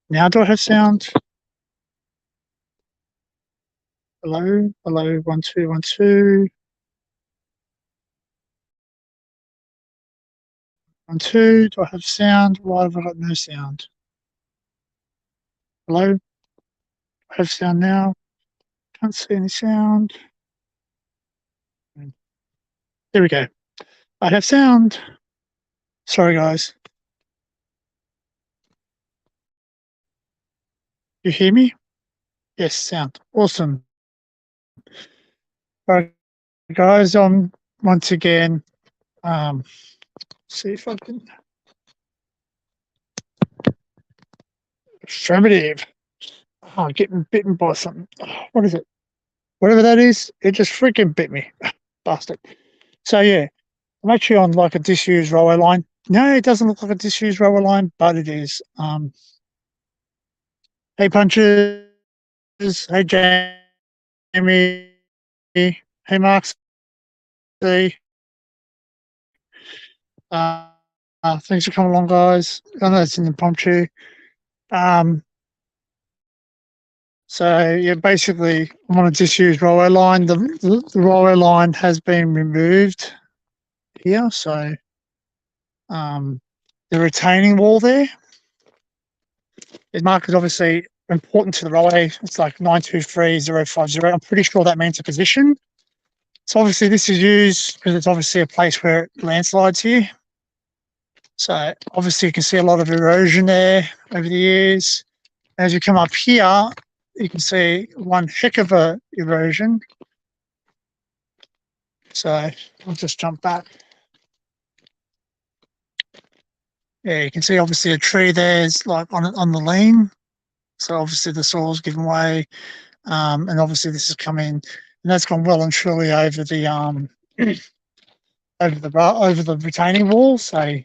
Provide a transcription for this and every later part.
Now do I have sound? Hello, hello, 1 2 1 2 1 2. Do I have sound? Why have I got no sound? Hello, I have sound now. Can't see any sound. There we go. I have sound. Sorry, guys. You hear me? Yes, sound. Awesome. All right, guys. Once again. Um, see if I can. Affirmative. Oh, getting bitten by something. Oh, what is it? Whatever that is, it just freaking bit me. Bastard. So yeah, I'm actually on like a disused railway line. No, it doesn't look like a disused railway line, but it is. Hey Punches, hey Jamie, hey Mark C. Uh, Thanks for coming along, guys. I know it's in the impromptu. Um, so yeah, basically, I'm on a disused railway line. The railway line has been removed here, so the retaining wall there is marked as obviously important to the railway. It's like 923050. I'm pretty sure that means a position. So obviously this is used because it's obviously a place where it landslides here. So obviously you can see a lot of erosion there over the years. As you come up here, you can see one heck of a erosion. So I'll just jump back. Yeah, you can see obviously a tree there is like on the lean. So obviously the soil's given way. And obviously this has come in, and that's gone well and truly over the over the retaining wall. So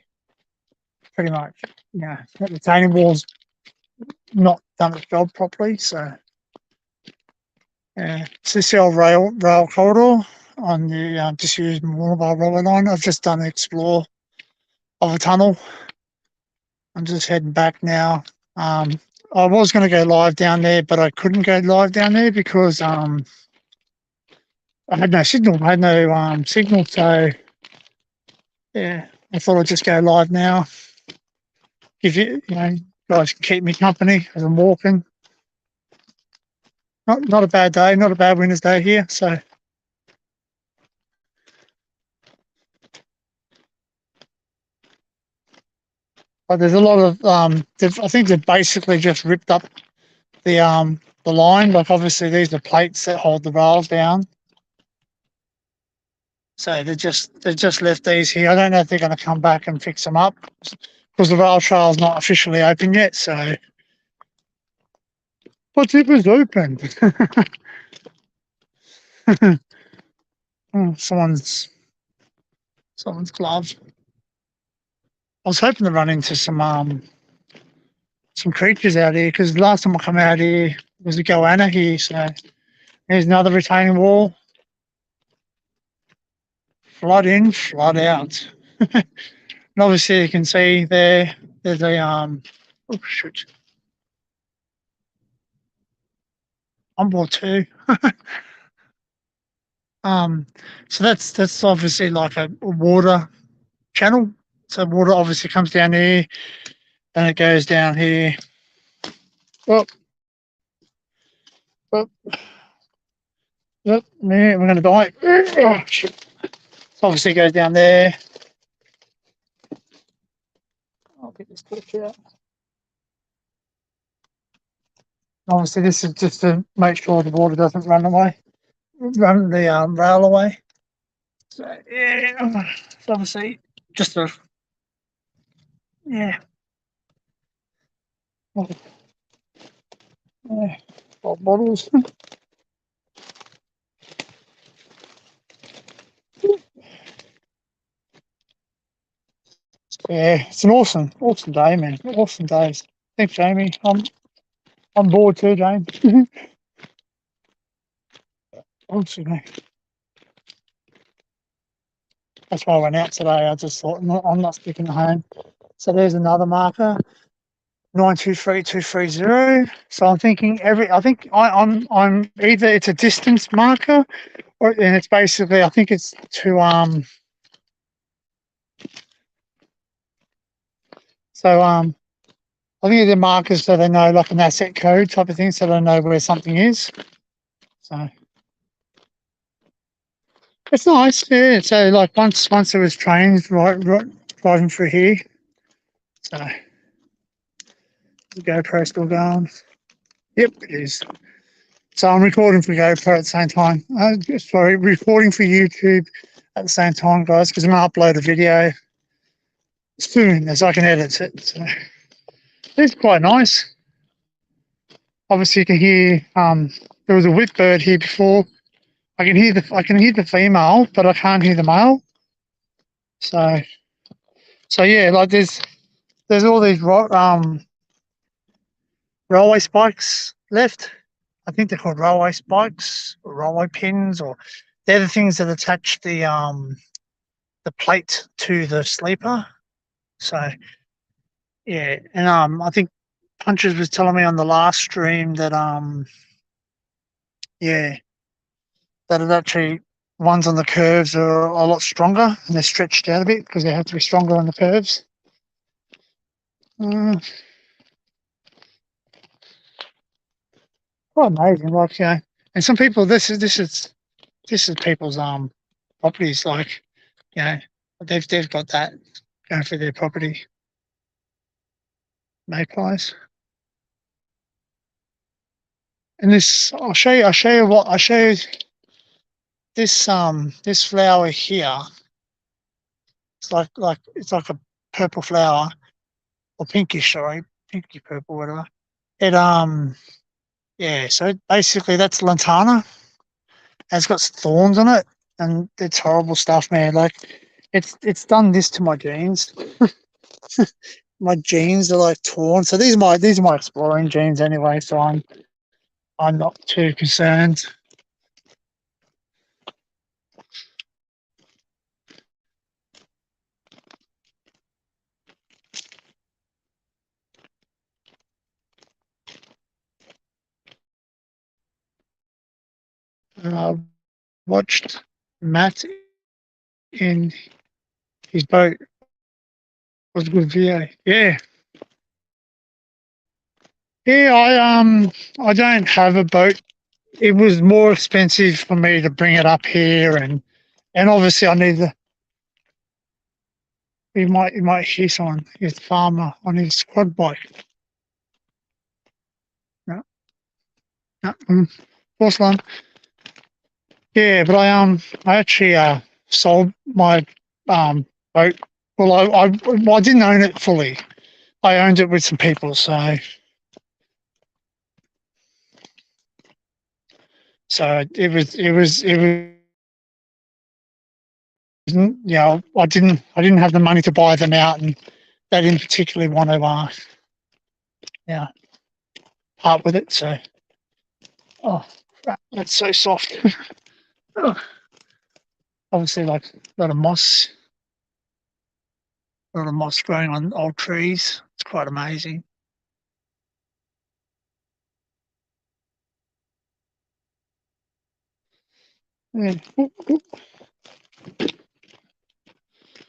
pretty much, yeah, that retaining wall's not done its job properly. So yeah, it's this old rail corridor on the disused Mooloolaba railway line. I've just done an explore of a tunnel. I'm just heading back now. I was going to go live down there, but I couldn't go live down there because I had no signal. I had no signal, so yeah, I thought I'd just go live now. Give you know, guys can keep me company as I'm walking. Not a bad day, not a bad winter's day here. So, but there's a lot of I think they've basically just ripped up the line. Like obviously these are plates that hold the rails down. So they just left these here. I don't know if they're going to come back and fix them up because the rail trail's not officially open yet. So, but it was open. Oh, someone's glove. I was hoping to run into some creatures out here because the last time I come out here was a goanna here. So there's another retaining wall. Flood in, flood out. And obviously you can see there's a oh shoot. I'm bored too. Um so that's obviously like a water channel. So water obviously comes down here and it goes down here. Well, well, man, we're gonna die. Oh, shit. Obviously goes down there. I'll get this torch out. Obviously, this is just to make sure the water doesn't run away, run the rail away. So yeah, it's obviously just a yeah, yeah, bottles. Yeah, it's an awesome day, man. Awesome days. Thanks, Jamie. I'm bored too, James. Awesome. That's why I went out today. I just thought I'm not sticking at home. So there's another marker. 923230. So I'm thinking I'm either it's a distance marker and it's basically, I think it's to, so, I think they're markers so they know, like an asset code type of thing, so they know where something is. So it's nice, yeah. So like once there was trains driving through here, so the GoPro still going. Yep, it is. So I'm recording for GoPro at the same time. Sorry, recording for YouTube at the same time, guys, because I'm gonna upload a video soon as I can edit it. So it's quite nice. Obviously, you can hear. There was a whip bird here before. I can hear the female, but I can't hear the male. So yeah, like there's all these railway spikes left. I think they're called railway spikes or railway pins, or they're the things that attach the plate to the sleeper. So yeah, and I think Punches was telling me on the last stream that yeah, that it actually ones on the curves are a lot stronger and they're stretched out a bit because they have to be stronger on the curves. Quite amazing, like, and some people, this is people's properties, like, you know, they've got that going for their property. Mayflies. And this, I'll show you this flower here. It's like a purple flower, or pinkish, sorry, pinky purple, whatever. It yeah, so basically that's lantana. And it's got thorns on it, and it's horrible stuff, man. Like it's done this to my jeans. My jeans are like torn. So these are my exploring jeans anyway, so I'm not too concerned. I watched Matt in his boat. It was a good video. Yeah. Yeah, I don't have a boat. It was more expensive for me to bring it up here, and obviously I need the you might hear someone, his farmer on his quad bike. No, no, porcelain. Yeah, but I actually sold my boat. Well, I didn't own it fully. I owned it with some people, so it was I didn't have the money to buy them out, and they didn't particularly want to yeah part with it. So oh, crap, that's so soft. Oh, obviously, like a lot of moss growing on old trees. It's quite amazing. Yeah.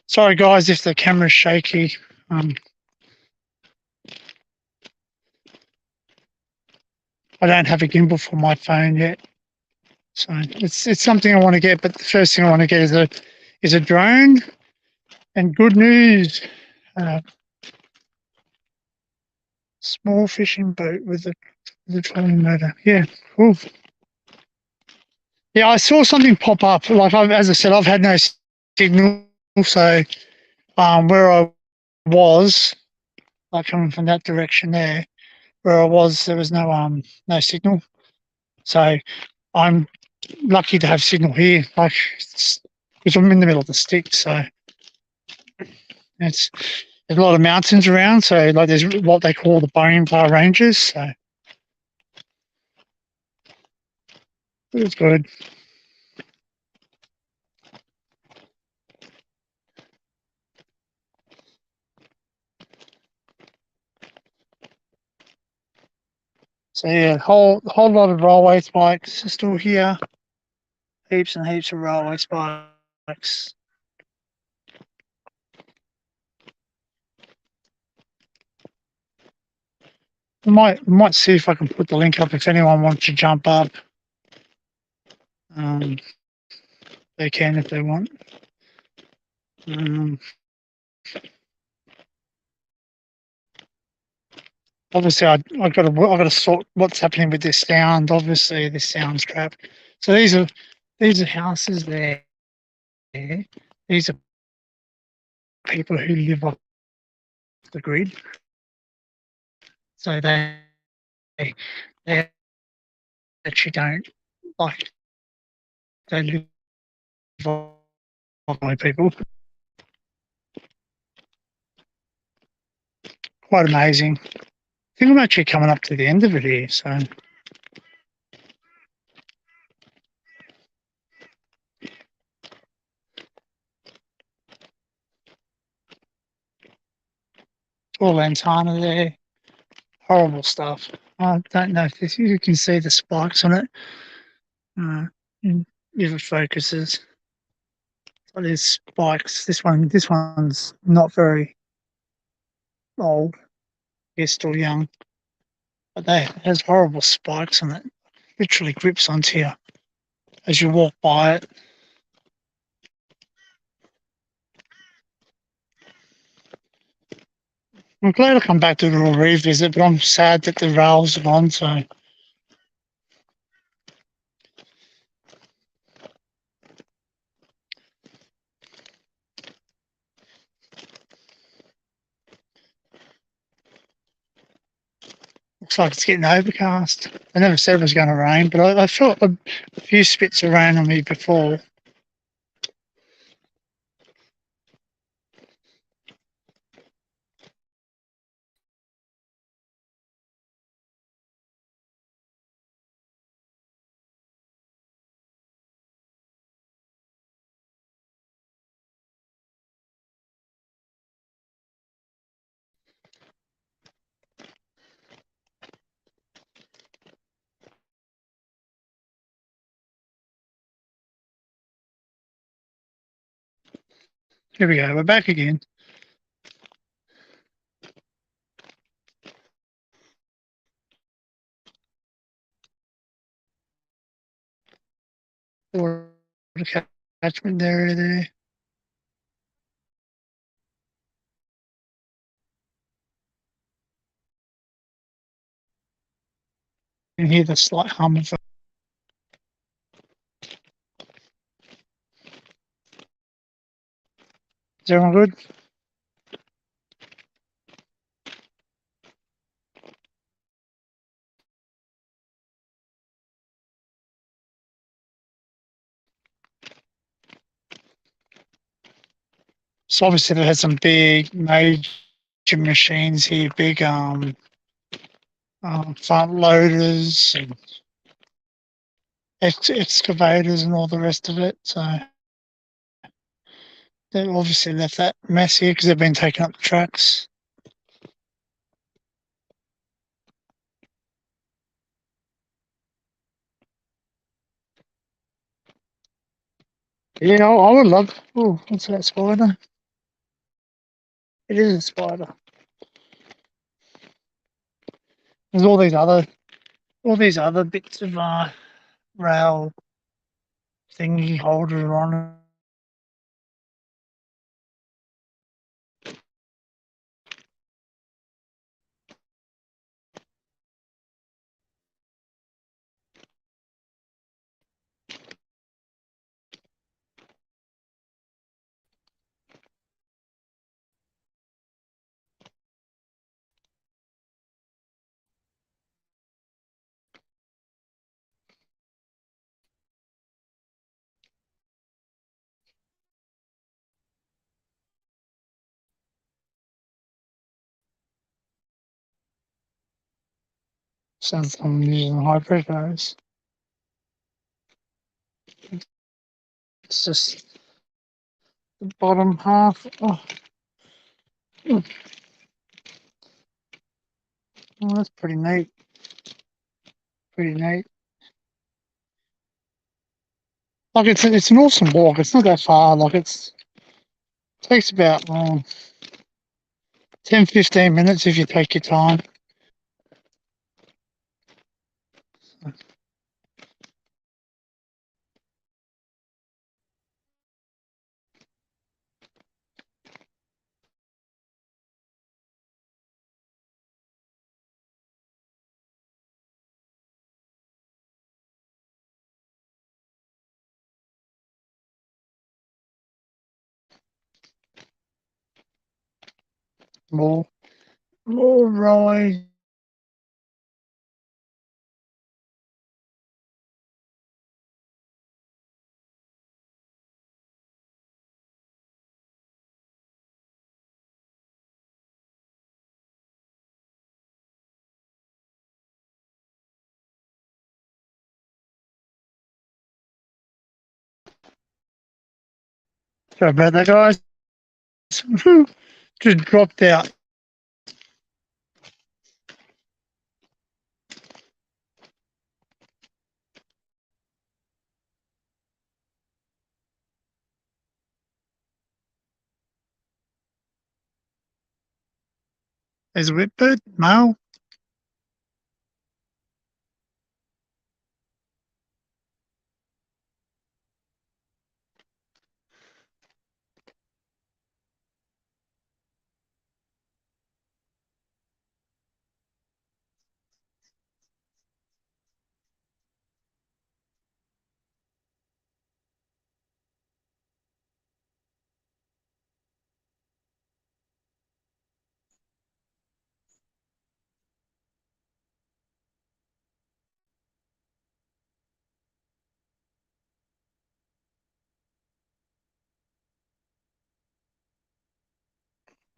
Sorry, guys, if the camera's shaky. Um, I don't have a gimbal for my phone yet, so it's something I want to get. But the first thing I want to get is a drone. And good news, uh, small fishing boat with a trolling motor. Yeah, cool. Yeah, I saw something pop up. Like as I said, I've had no signal, so where I was, like coming from that direction there, where I was, there was no signal. So I'm lucky to have signal here, like because I'm in the middle of the sticks. So it's there's a lot of mountains around. So like there's what they call the Bone Ranges. So it's good. So yeah, whole lot of railway spikes are still here. Heaps and heaps of railway spikes. Might see if I can put the link up if anyone wants to jump up. Um, they can if they want. Um, obviously, I got to sort what's happening with this sound. Obviously, this sound's crap. So these are houses there. These are people who live off the grid. So they actually don't like they live off my people. Quite amazing. I think I'm actually coming up to the end of it here. So all Lantana there. Horrible stuff. I don't know if you can see the spikes on it. If it focuses. So there's spikes. This one's not very old. It's still young. But they it has horrible spikes on it. Literally grips onto you as you walk by it. I'm glad I come back to do a revisit, but I'm sad that the rails are gone, so looks like it's getting overcast. I never said it was going to rain, but I felt a few spits of rain on me before. Here we go, we're back again. Water catchment area there. You can hear the slight hum of it. Is everyone good? So obviously they had some big major machines here, big front loaders and excavators and all the rest of it. So they obviously left that mess here because they've been taking up the tracks. Yeah, I would love. Oh, what's that spider? It is a spider. There's all these other bits of rail thingy holder on. Sounds like I'm using high pressure. It's just the bottom half. Oh, that's pretty neat. pretty neat. Like it's an awesome walk. It's not that far. Like takes about 10, 15 minutes if you take your time. More, more ride. Sorry about that, guys. Just dropped out. There's a whipbird, male.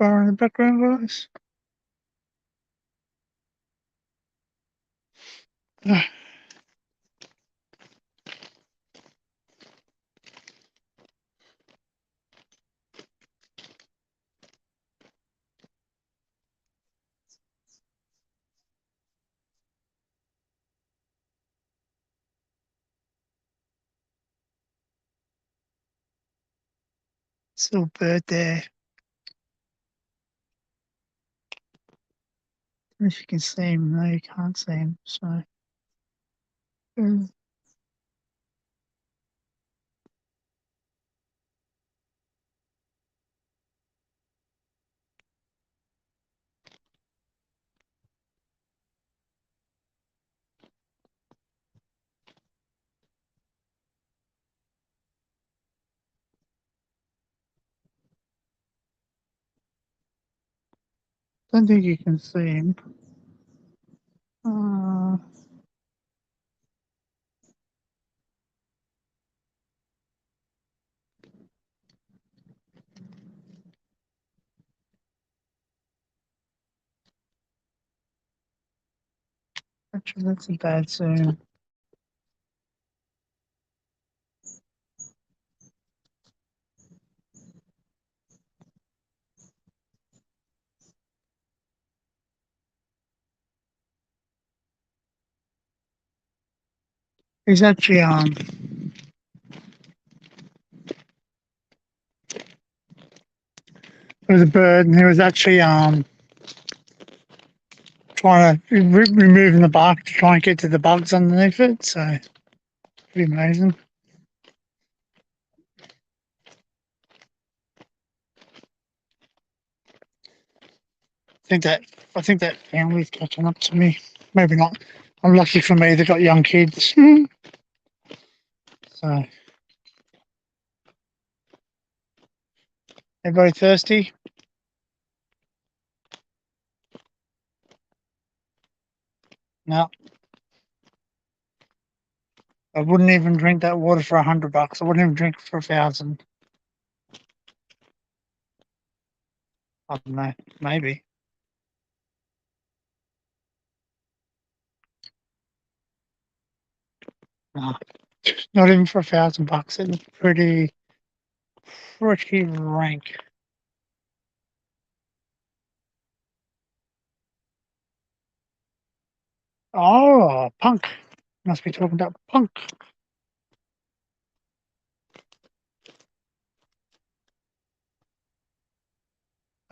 Far in the background, guys. Still bird there. If you can see him, no, you can't see him. So, mm, don't think you can see him. Uh, actually, that's a bad zoom. He's actually there was a bird, and he was actually trying to removing the bark to try and get to the bugs underneath it. So pretty amazing. I think that family's catching up to me. Maybe not. I'm lucky for me; they've got young kids. So everybody thirsty? No. I wouldn't even drink that water for $100. I wouldn't even drink it for 1,000. I don't know. Maybe. No. Not even for $1,000. It's pretty rank. Oh, punk. Must be talking about punk.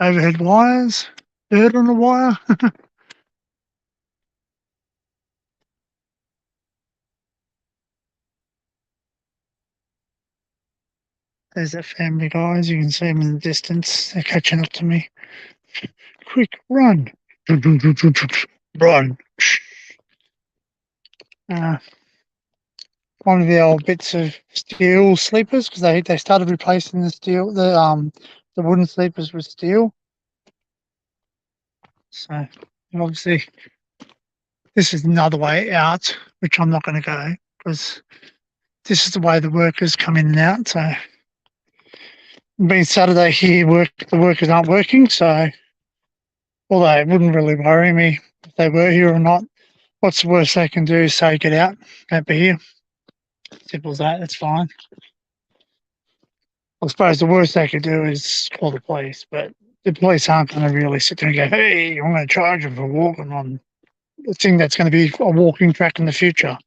Overhead wires. Bird on the wire. There's that family, guys. You can see them in the distance. They're catching up to me. Quick, run. Run. Uh, one of the old bits of steel sleepers, because they started replacing the wooden sleepers with steel. So obviously this is another way out, which I'm not going to go because this is the way the workers come in and out. So being Saturday here, the workers aren't working. So although it wouldn't really worry me if they were here or not, what's the worst they can do is say, get out, don't be here. Simple as that, that's fine. I suppose the worst they could do is call the police, but the police aren't going to really sit there and go, hey, I'm going to charge them for walking on the thing that's going to be a walking track in the future.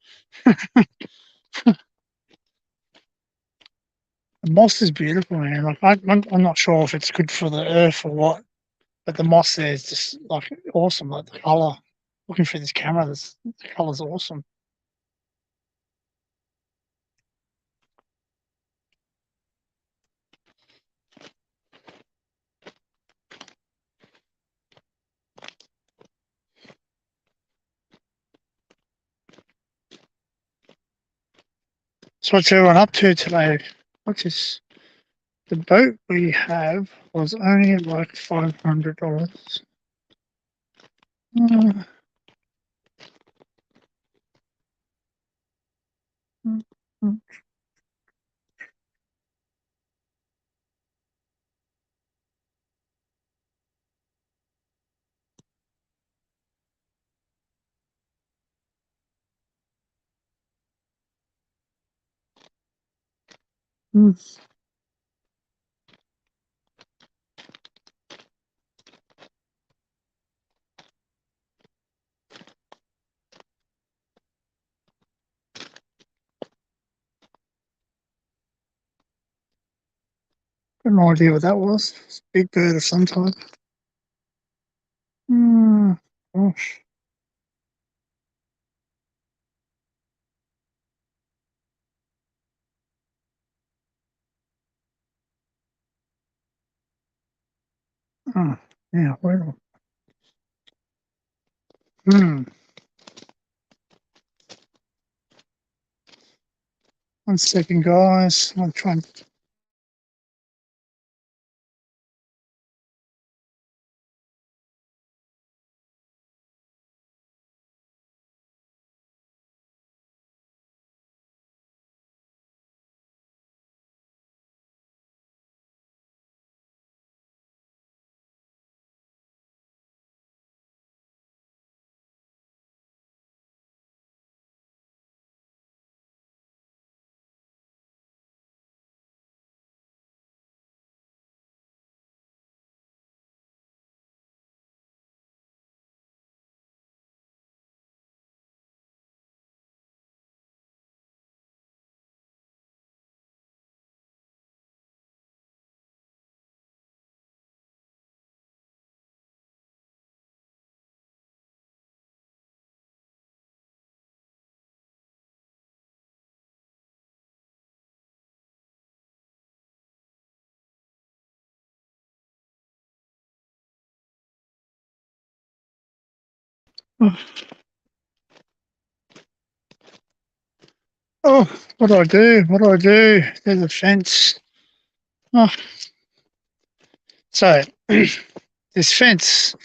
The moss is beautiful, man. Like I'm not sure if it's good for the earth or what, but the moss there is just like awesome. Like the color. Looking through this camera, the color's awesome. So what's everyone up to today? What's this? The boat we have was only like $500. Mm, mm, mm, mm. Got no idea what that was. It's a big bird of some type. Gosh. Oh, yeah, well. Hmm. 1 second, guys. I'm trying. Oh, what do I do? What do I do? There's a fence. Oh, so this fence,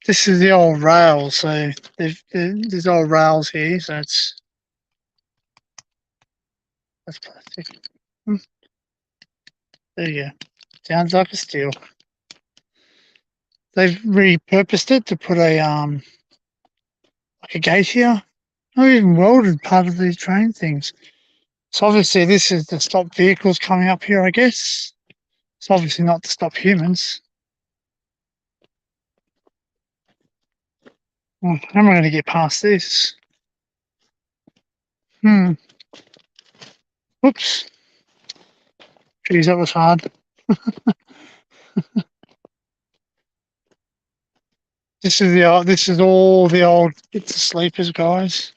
this is the old rail. So there's old rails here. So that's plastic. Hmm, there you go. Sounds like a steel. They've repurposed it to put a like a gate here. Not even welded part of these train things. So obviously this is to stop vehicles coming up here, I guess. It's obviously not to stop humans. Well, how am I going to get past this? Whoops. Geez, that was hard. This is all the old bits of sleepers, guys.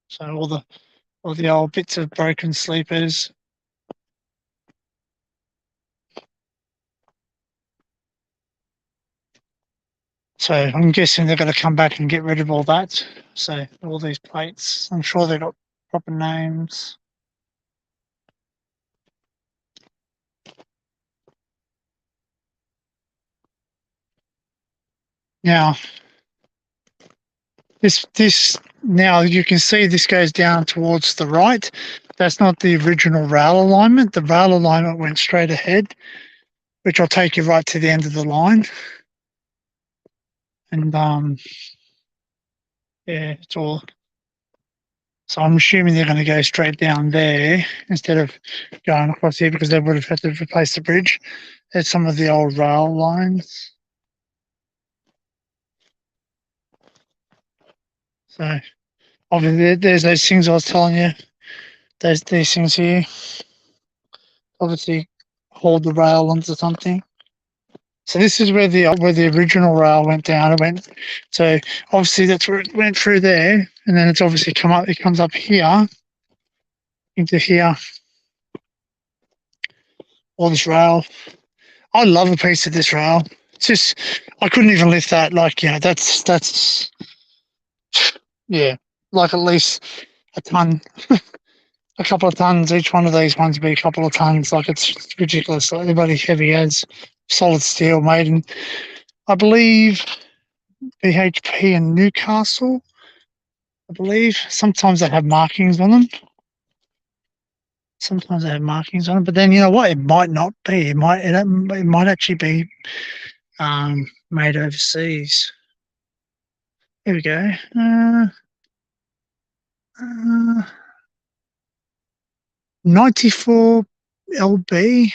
So all the old bits of broken sleepers. So I'm guessing they're going to come back and get rid of all that. So all these plates, I'm sure they've got proper names. Now, this now you can see this goes down towards the right. That's not the original rail alignment. The rail alignment went straight ahead, which will take you right to the end of the line. And yeah, it's all. So I'm assuming they're going to go straight down there instead of going across here because they would have had to replace the bridge. There's some of the old rail lines. So obviously there's those things I was telling you. There's these things here. Obviously hold the rail onto something. So this is where the original rail went down. It went so obviously that's where it went through there, and then it's obviously come up. It comes up here into here. All this rail. I love a piece of this rail. It's just I couldn't even lift that. Like that's yeah, like at least a ton, a couple of tons. Each one of these ones would be a couple of tons. Like it's ridiculous. Like everybody heavy as solid steel made in, I believe, BHP in Newcastle. I believe sometimes they have markings on them. Sometimes they have markings on them, but then you know what? It might not be. It might actually be made overseas. Here we go. 94 lb.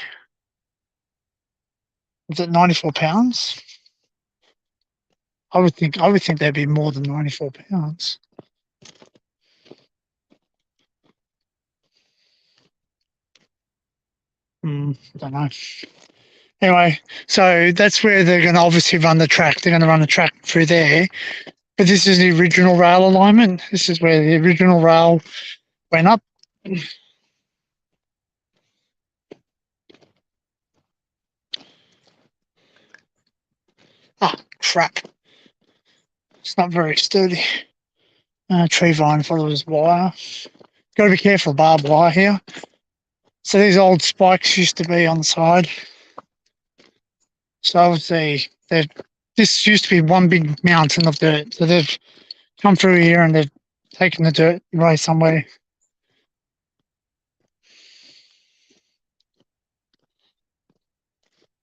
Is it 94 pounds? I would think they'd be more than 94 pounds. Don't know. Anyway, so that's where they're going to obviously run the track. They're going to run the track through there. But this is the original rail alignment. This is where the original rail went up. Ah, crap. It's not very sturdy. Tree vine follows wire. Got to be careful of barbed wire here. So these old spikes used to be on the side. So obviously, this used to be one big mountain of dirt. So they've come through here and they've taken the dirt away somewhere.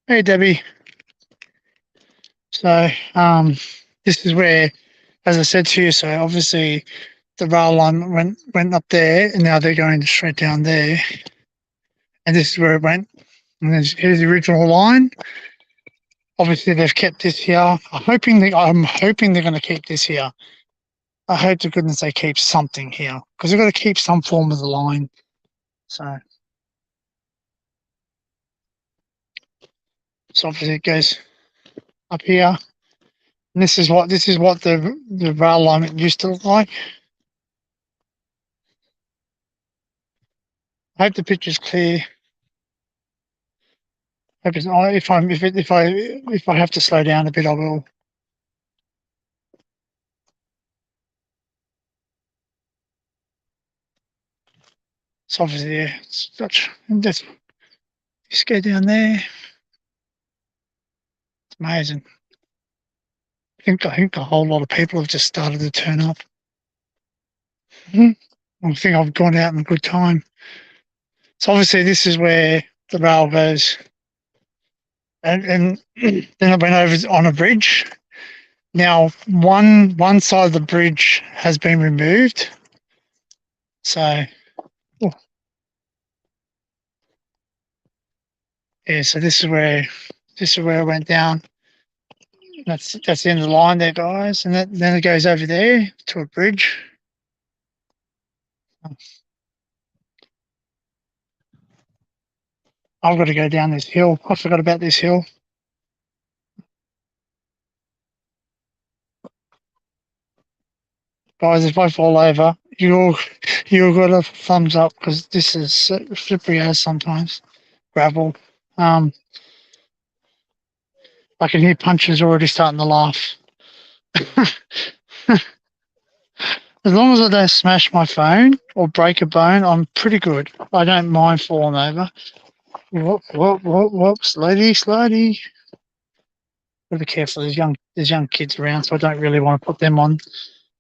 Hey, Debbie. So this is where, as I said to you, so obviously the rail line went up there and now they're going straight down there. And this is where it went. And here's the original line. Obviously, they've kept this here. I'm hoping they're going to keep this here. I hope to goodness they keep something here because they've got to keep some form of the line. So obviously it goes up here. And this is what the rail alignment used to look like. I hope the picture's clear. Hope it's, if I have to slow down a bit, I will. So obviously, yeah, it's such. Just go down there. It's amazing. I think a whole lot of people have just started to turn up. I think I've gone out in a good time. So obviously, this is where the rail goes, and then it went over on a bridge. Now, one side of the bridge has been removed. So, yeah. So this is where it went down. That's the end of the line there, guys, and then it goes over there to a bridge. I've got to go down this hill. I forgot about this hill. Guys, if I fall over, you'll got a thumbs up because this is slippery as sometimes. Gravel. Um, I can hear punches already starting to laugh. As long as I don't smash my phone or break a bone, I'm pretty good. I don't mind falling over. Whoop. Slowly. Gotta be careful. There's young kids around, so I don't really want to put them on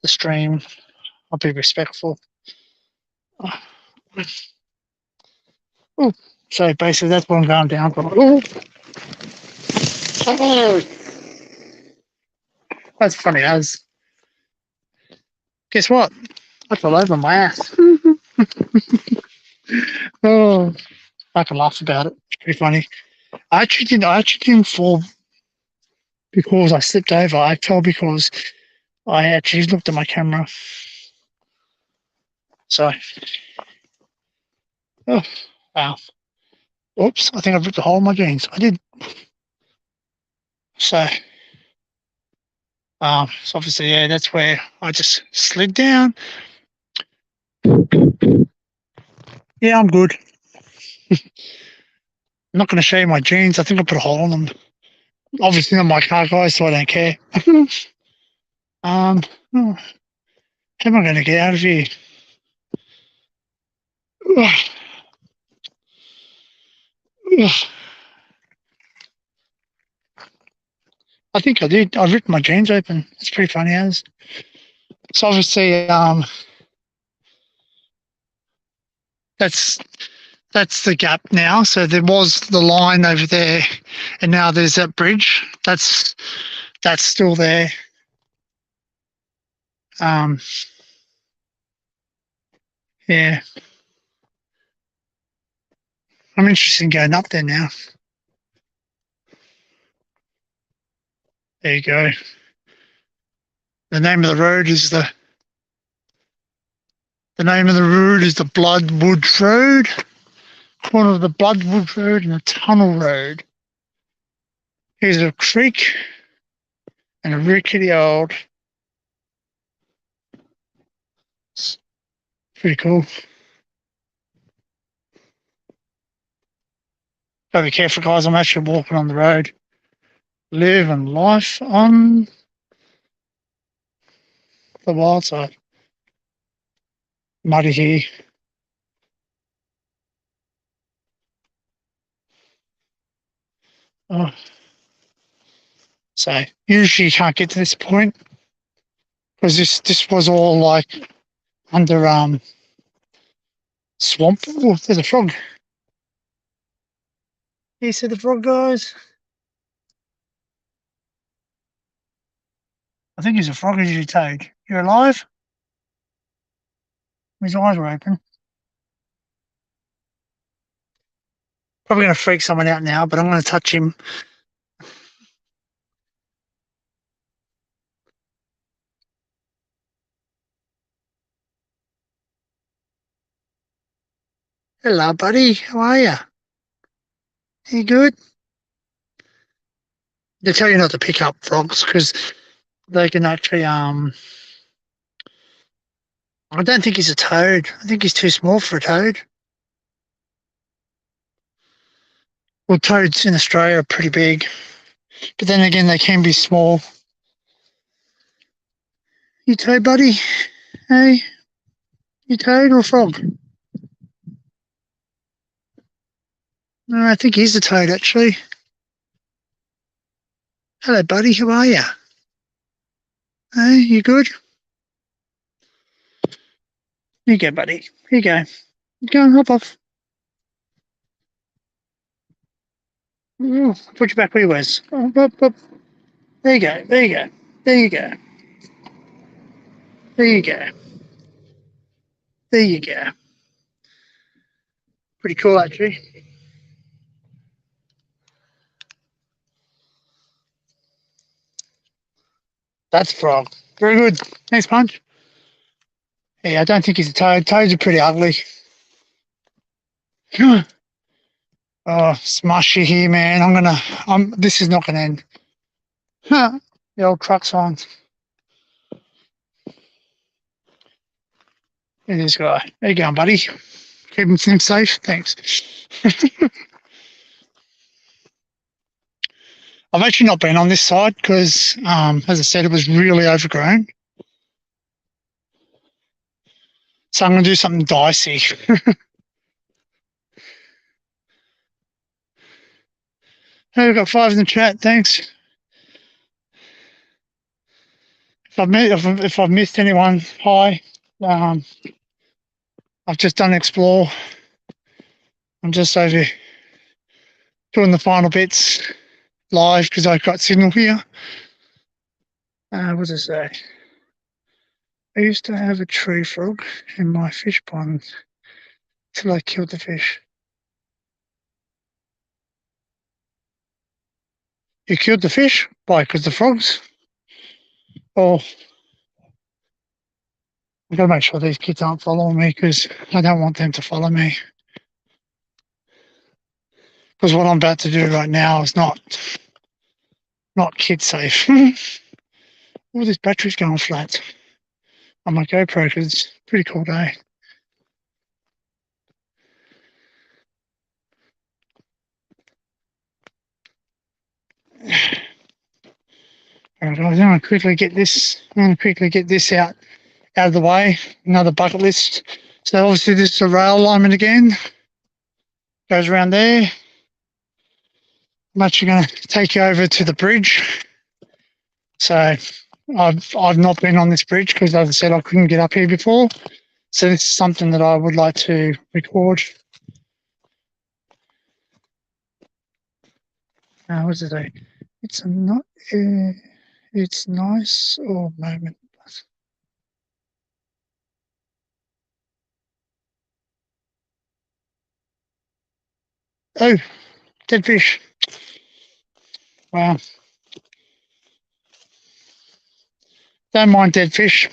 the stream. I'll be respectful. Oh, so basically that's what I'm going down for. Oh, that's funny as. Guess what? I fell over my ass. Oh, I can laugh about it. It's pretty funny. I actually didn't fall because I slipped over. I fell because I actually looked at my camera. So, oh, wow. Oops, I think I've ripped a hole in my jeans. I did. So, so obviously, yeah, that's where I just slid down. Yeah, I'm good. I'm not going to show you my jeans. I think I put a hole in them. Obviously, not my car, guys, so I don't care. um, oh, how am I going to get out of here? Ugh, ugh. I think I did. I ripped my jeans open. It's pretty funny as. So obviously, that's that's the gap now. So there was the line over there, and now there's that bridge. That's still there. Um, yeah, I'm interested in going up there now. There you go. The name of the road is the name of the road is the Bloodwood Road. Corner of the Bloodwood Road and the Tunnel Road. Here's a creek and a rickety old. It's pretty cool. Gotta be careful, guys. I'm actually walking on the road. Living life on the wild side. Muddy here. Oh. So usually you can't get to this point because this was all like under swamp. Oh, there's a frog. You see the frog, guys? I think he's a frog. He's a toad. You're alive? His eyes are open. Probably going to freak someone out now, but I'm going to touch him. Hello, buddy. How are you? You good? They tell you not to pick up frogs because they can actually. I don't think he's a toad. I think he's too small for a toad. Well, toads in Australia are pretty big, but then again, they can be small. You toad, buddy? Hey, you toad or frog? No, I think he's a toad actually. Hello, buddy. How are you? Hey, you good? Here you go, buddy. Here you go. Go and hop off. Put you back where you was. Up. There you go. There you go. There you go. There you go. There you go. Pretty cool, actually. That's frog. Very good. Thanks, Punch. Yeah, I don't think he's a toad. Toads are pretty ugly. Oh, smushy here, man. This is not gonna end. The old truck signs. Look at this guy. There you going, buddy? Keeping him safe. Thanks. I've actually not been on this side because, as I said, it was really overgrown. So I'm going to do something dicey. Hey, we've got 5 in the chat. Thanks. If I've missed anyone, hi. I've just done explore. I'm just over doing the final bits live because I've got signal here. What does it say? I used to have a tree frog in my fish pond till I killed the fish. You killed the fish? Why? Because the frogs? Oh, I've got to make sure these kids aren't following me because I don't want them to follow me. Because what I'm about to do right now is not kid safe. All this battery's going flat on my GoPro because it's a pretty cool day. All right, guys, I'm going to quickly get this out of the way. Another bucket list. So obviously this is a rail alignment again. Goes around there. I'm actually going to take you over to the bridge. So I've not been on this bridge because, as I said, I couldn't get up here before. So this is something that I would like to record. What does it say? It's not. It's nice or moment. Oh, dead fish. Wow. Don't mind dead fish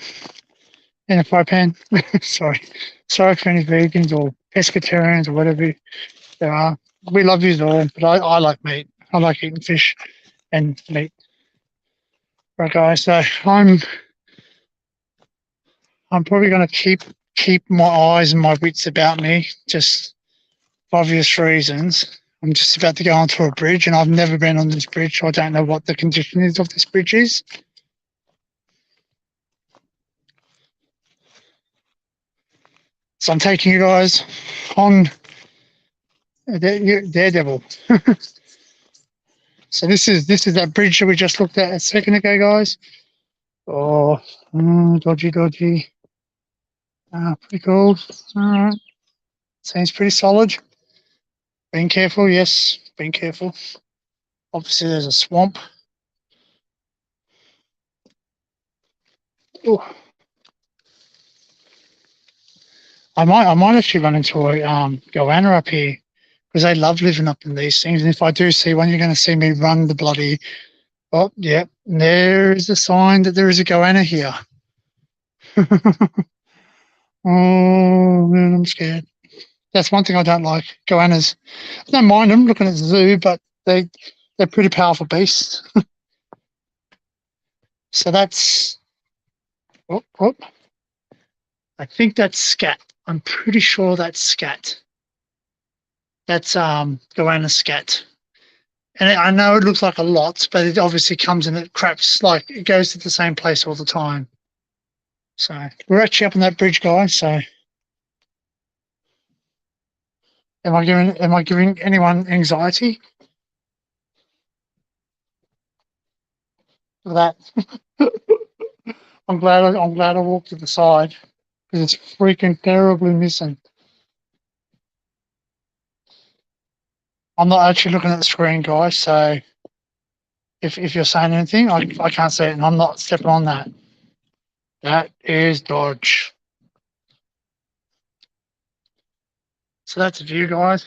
in a fry pan. Sorry. Sorry for any vegans or pescatarians or whatever there are. We love you all, but I like meat. I like eating fish and meat. Right, guys. So I'm probably going to keep my eyes and my wits about me, just for obvious reasons. I'm just about to go onto a bridge, and I've never been on this bridge, so I don't know what the condition is of this bridge is. So I'm taking you guys on Daredevil. So this is that bridge that we just looked at a second ago, guys. Oh, dodgy. Pretty cool. All right. Seems pretty solid. Being careful, yes, being careful. Obviously, there's a swamp. Ooh. I might actually run into a goanna up here because they love living up in these things. And if I do see one, you're going to see me run the bloody. Oh, yeah, there is a sign that there is a goanna here. Oh man, I'm scared. That's one thing I don't like. Goannas. I don't mind them looking at the zoo, but they're pretty powerful beasts. So that's. Oh, I think that's scat. I'm pretty sure that's scat. That's goanna scat. And I know it looks like a lot, but it obviously comes in at craps, like it goes to the same place all the time. So we're actually up on that bridge, guys. So am I giving anyone anxiety for that? I'm glad I walked to the side because it's freaking terribly missing. I'm not actually looking at the screen, guys. So if you're saying anything, I can't see it, and I'm not stepping on that. That is dodge. So that's a view, guys.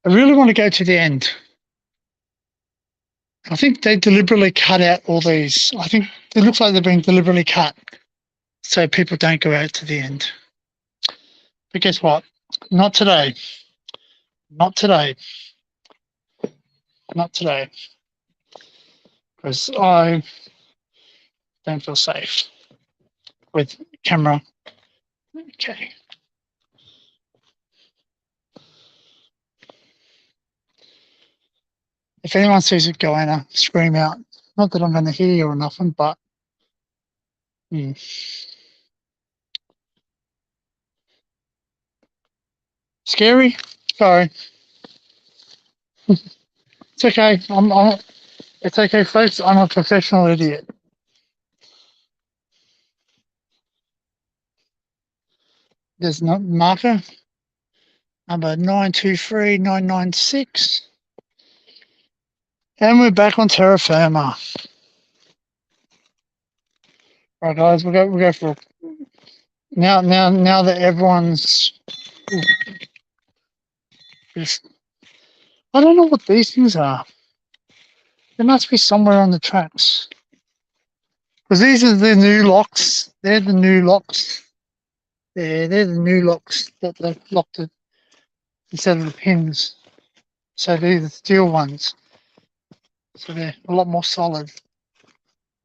I really want to go to the end. I think they deliberately cut out all these. I think it looks like they're being deliberately cut so people don't go out to the end. But guess what? Not today. Not today. Not today. Because I don't feel safe with camera. Okay. If anyone sees it, Goanna, scream out. Not that I'm going to hear you or nothing, but scary. Sorry. It's okay. It's okay, folks. I'm a professional idiot. There's no marker. Number 923996. And we're back on terra firma. Right, guys, we'll go for now that everyone's just, I don't know what these things are. There must be somewhere on the tracks. Because these are the new locks. They're the new locks. They're the new locks that they've locked it instead of the pins. So they're the steel ones. So they're a lot more solid.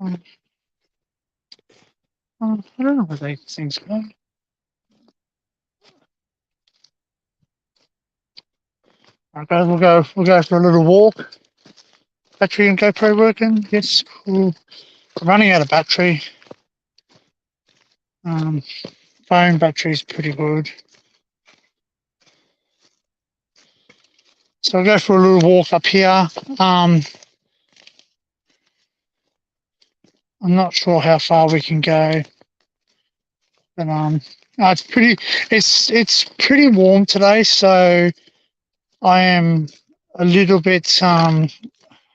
I don't know where these things go. Okay, we'll go for a little walk. Battery and GoPro working? Yes, cool. Running out of battery. Phone battery's pretty good. So I'll go for a little walk up here. I'm not sure how far we can go, but it's pretty warm today, so I am a little bit on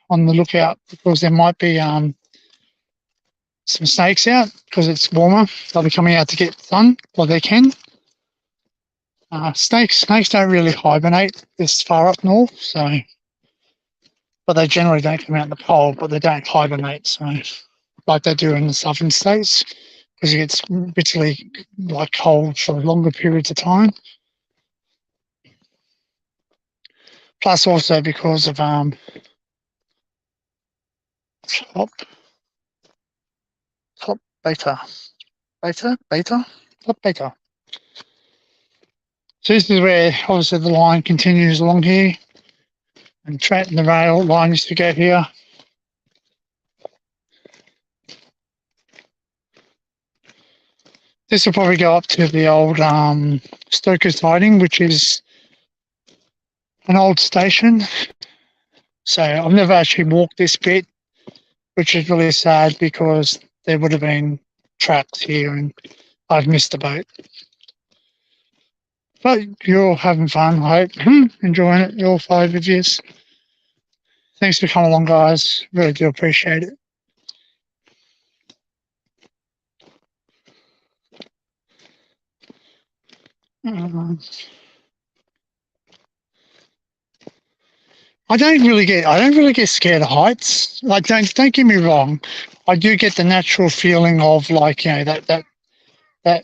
the lookout because there might be some snakes out because it's warmer. They'll be coming out to get sun while they can. Snakes don't really hibernate this far up north, so, but they generally don't come out in the cold, but they don't hibernate, so like they do in the southern states, because it gets bitterly like cold for longer periods of time. Plus, also because of top beta. Top beta. So this is where obviously the line continues along here, and the rail line used to go here. This will probably go up to the old Stoker's Siding, which is an old station. So I've never actually walked this bit, which is really sad because there would have been tracks here and I've missed the boat. But you're all having fun, I hope. Enjoying it, all 5 of you. Thanks for coming along, guys. Really do appreciate it. I don't really get scared of heights. Like, don't get me wrong. I do get the natural feeling of, like, you know, that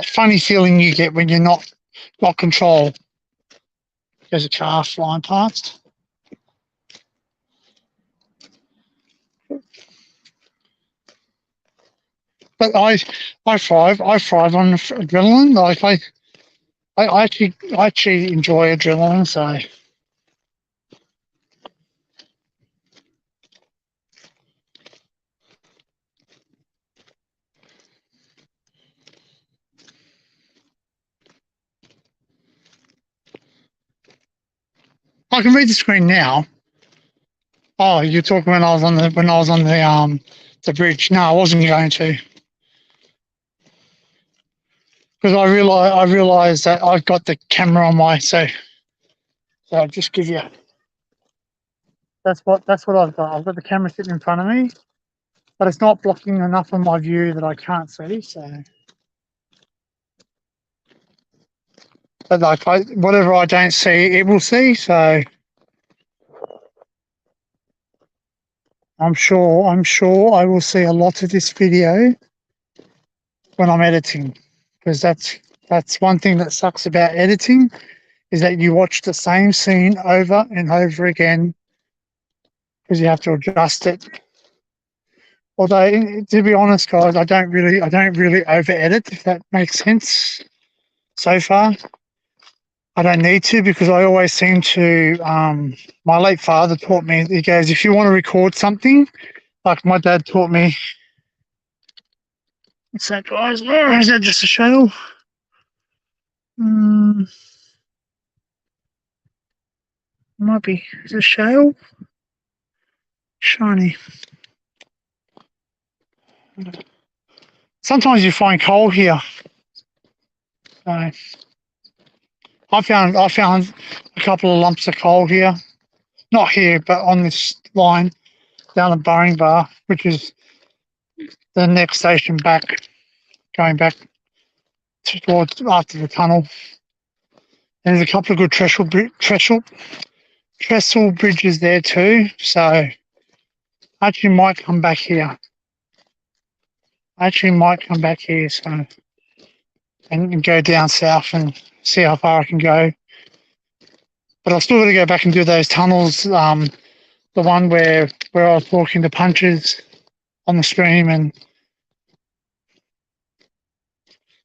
funny feeling you get when you're not got control. There's a car flying past. But I thrive on adrenaline. Like I actually enjoy adrenaline. So I can read the screen now. Oh, you're talking when I was on the bridge. No, I wasn't going to, because I realized that I've got the camera on my so I'll just give you. That's what I've got. I've got the camera sitting in front of me, but it's not blocking enough of my view that I can't see. So But like whatever I don't see, it will see. So I'm sure I will see a lot of this video when I'm editing, because that's one thing that sucks about editing, is that you watch the same scene over and over again because you have to adjust it. Although, to be honest, guys, I don't really over edit, if that makes sense. So far, I don't need to, because I always seem to. My late father taught me. He goes, if you want to record something, like my dad taught me. What's that, guys? Oh, is that just a shell? Might be. Is it a shell? Shiny. Sometimes you find coal here. So I found a couple of lumps of coal here. Not here, but on this line down at Burring Bar, which is the next station back, going back towards after the tunnel. And there's a couple of good trestle bridges there too. So I actually might come back here. So and go down south and see how far I can go. But I've still got to go back and do those tunnels. The one where I was talking to Punches on the stream, and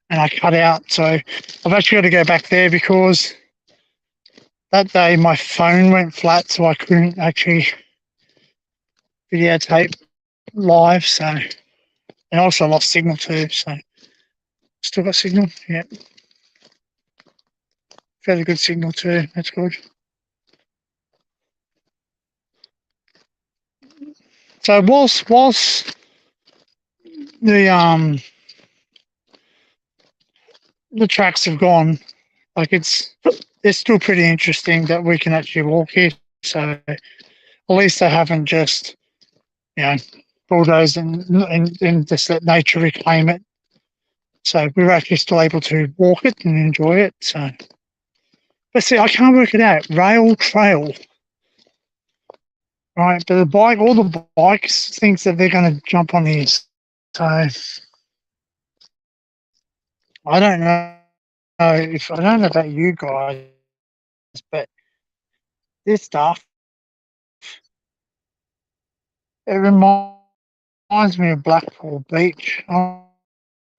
I cut out. So I've actually got to go back there, because that day my phone went flat, so I couldn't actually videotape live. So, and also lost signal too. So still got signal. Yeah, fairly good signal too. That's good. So whilst the tracks have gone, like it's still pretty interesting that we can actually walk here. So at least they haven't just, you know, bulldozed and just let nature reclaim it. So we were actually still able to walk it and enjoy it. So, but see, I can't work it out. Rail trail, right? But all the bikes thinks that they're going to jump on these. So I don't know I don't know about you guys, but this stuff, it reminds me of Blackpool Beach.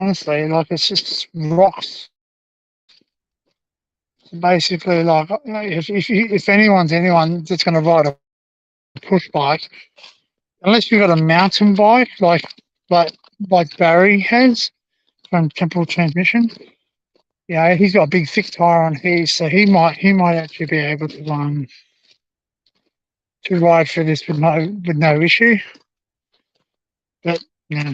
Honestly, like it's just rocks. Basically, like if anyone that's going to ride a push bike, unless you've got a mountain bike like like Barry has from Temple Transmission, yeah, he's got a big thick tire on his, so he might actually be able to ride for this with no issue. But yeah.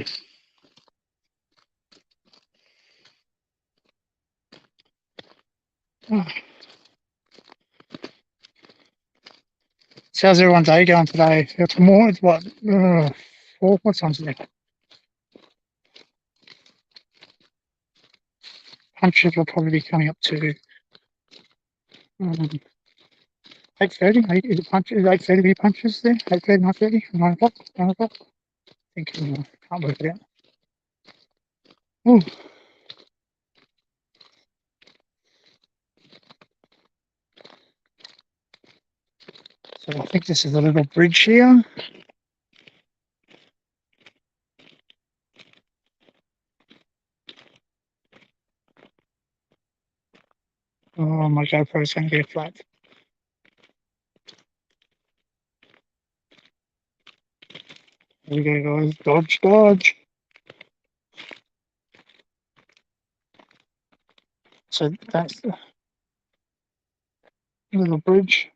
So how's everyone's day going today? It's more. It's what? What time's it? Punches will probably be coming up to 8:30. Is it punches? Is 8:30 be punches there? 8:30, 9:30, 9 o'clock, 9 o'clock. I think can't work it out. Ooh. So I think this is a little bridge here. Oh, my GoPro's going to get flat. Here we go, guys. Dodge, dodge. So that's the little bridge.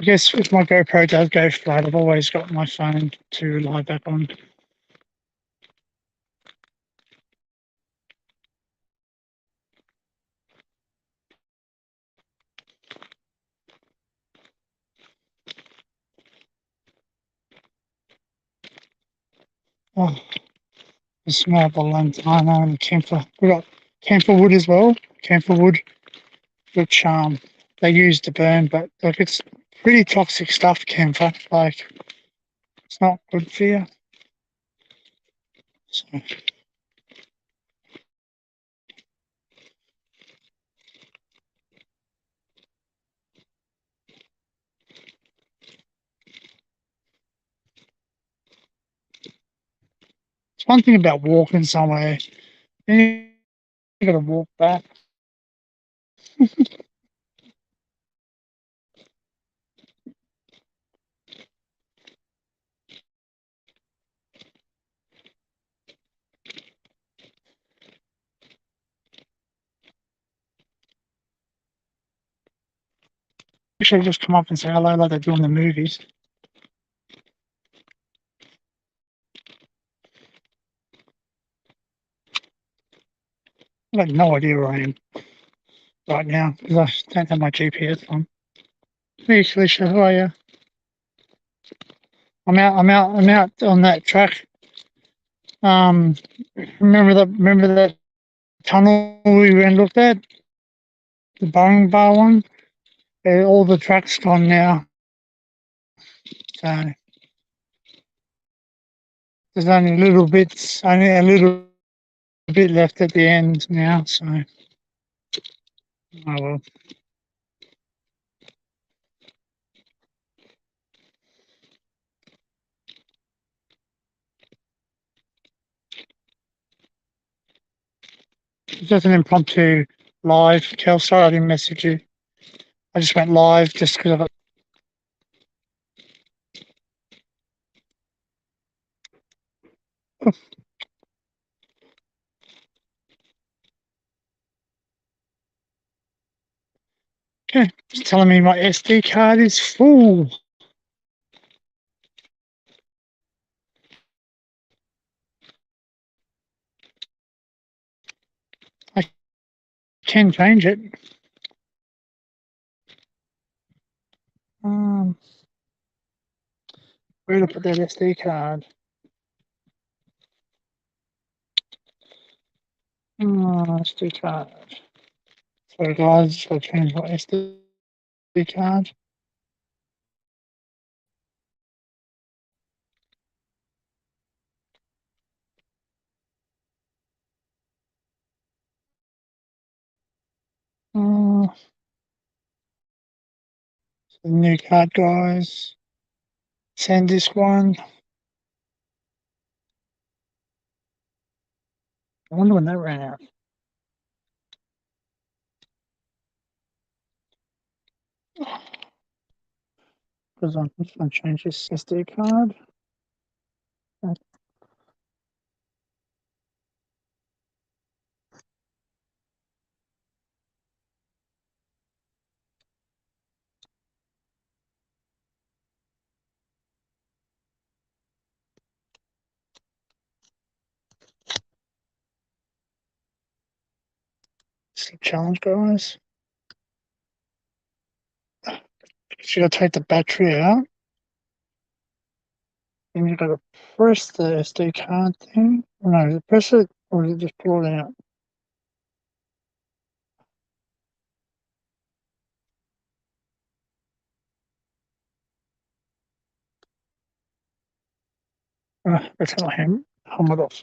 I guess if my GoPro does go flat, I've always got my phone to rely back on. Oh, the smell of the lantana and camphor. We got camphor wood as well. Camphor wood, which they use to burn, but like it's pretty toxic stuff. Camphor, like it's not good for you. So it's one thing about walking somewhere. Then you got to walk back. You should just come up and say hello like they do in the movies. I have no idea where I am right now because I don't have my GPS on. Hey, Felicia, how are you? I'm out on that track. Um, remember that tunnel we went and looked at, the Boeing Bar one. All the track's gone now, so there's only a little bit left at the end now. So, oh well. It's just an impromptu live. Kel, sorry I didn't message you. I just went live just because of it. Okay, it's telling me my SD card is full. I can change it. Um, where to put that SD card? SD card. Sorry guys, I'll change my SD card. Uh, so new card, guys. Send this one. I wonder when that ran out. Because I'm just going to change this SD card. It's a challenge, guys. So you got to take the battery out. Then you got to press the SD card thing. No, press it or you just pull it out. That's how I hum it off.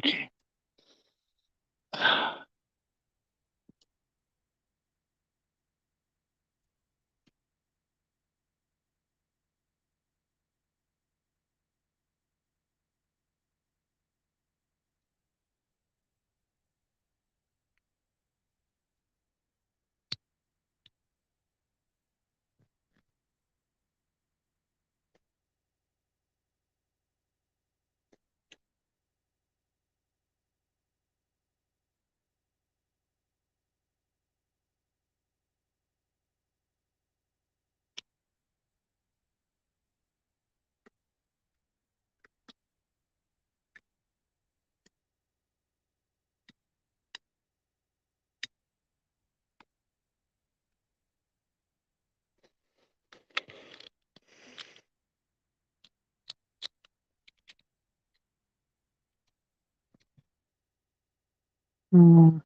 Mm.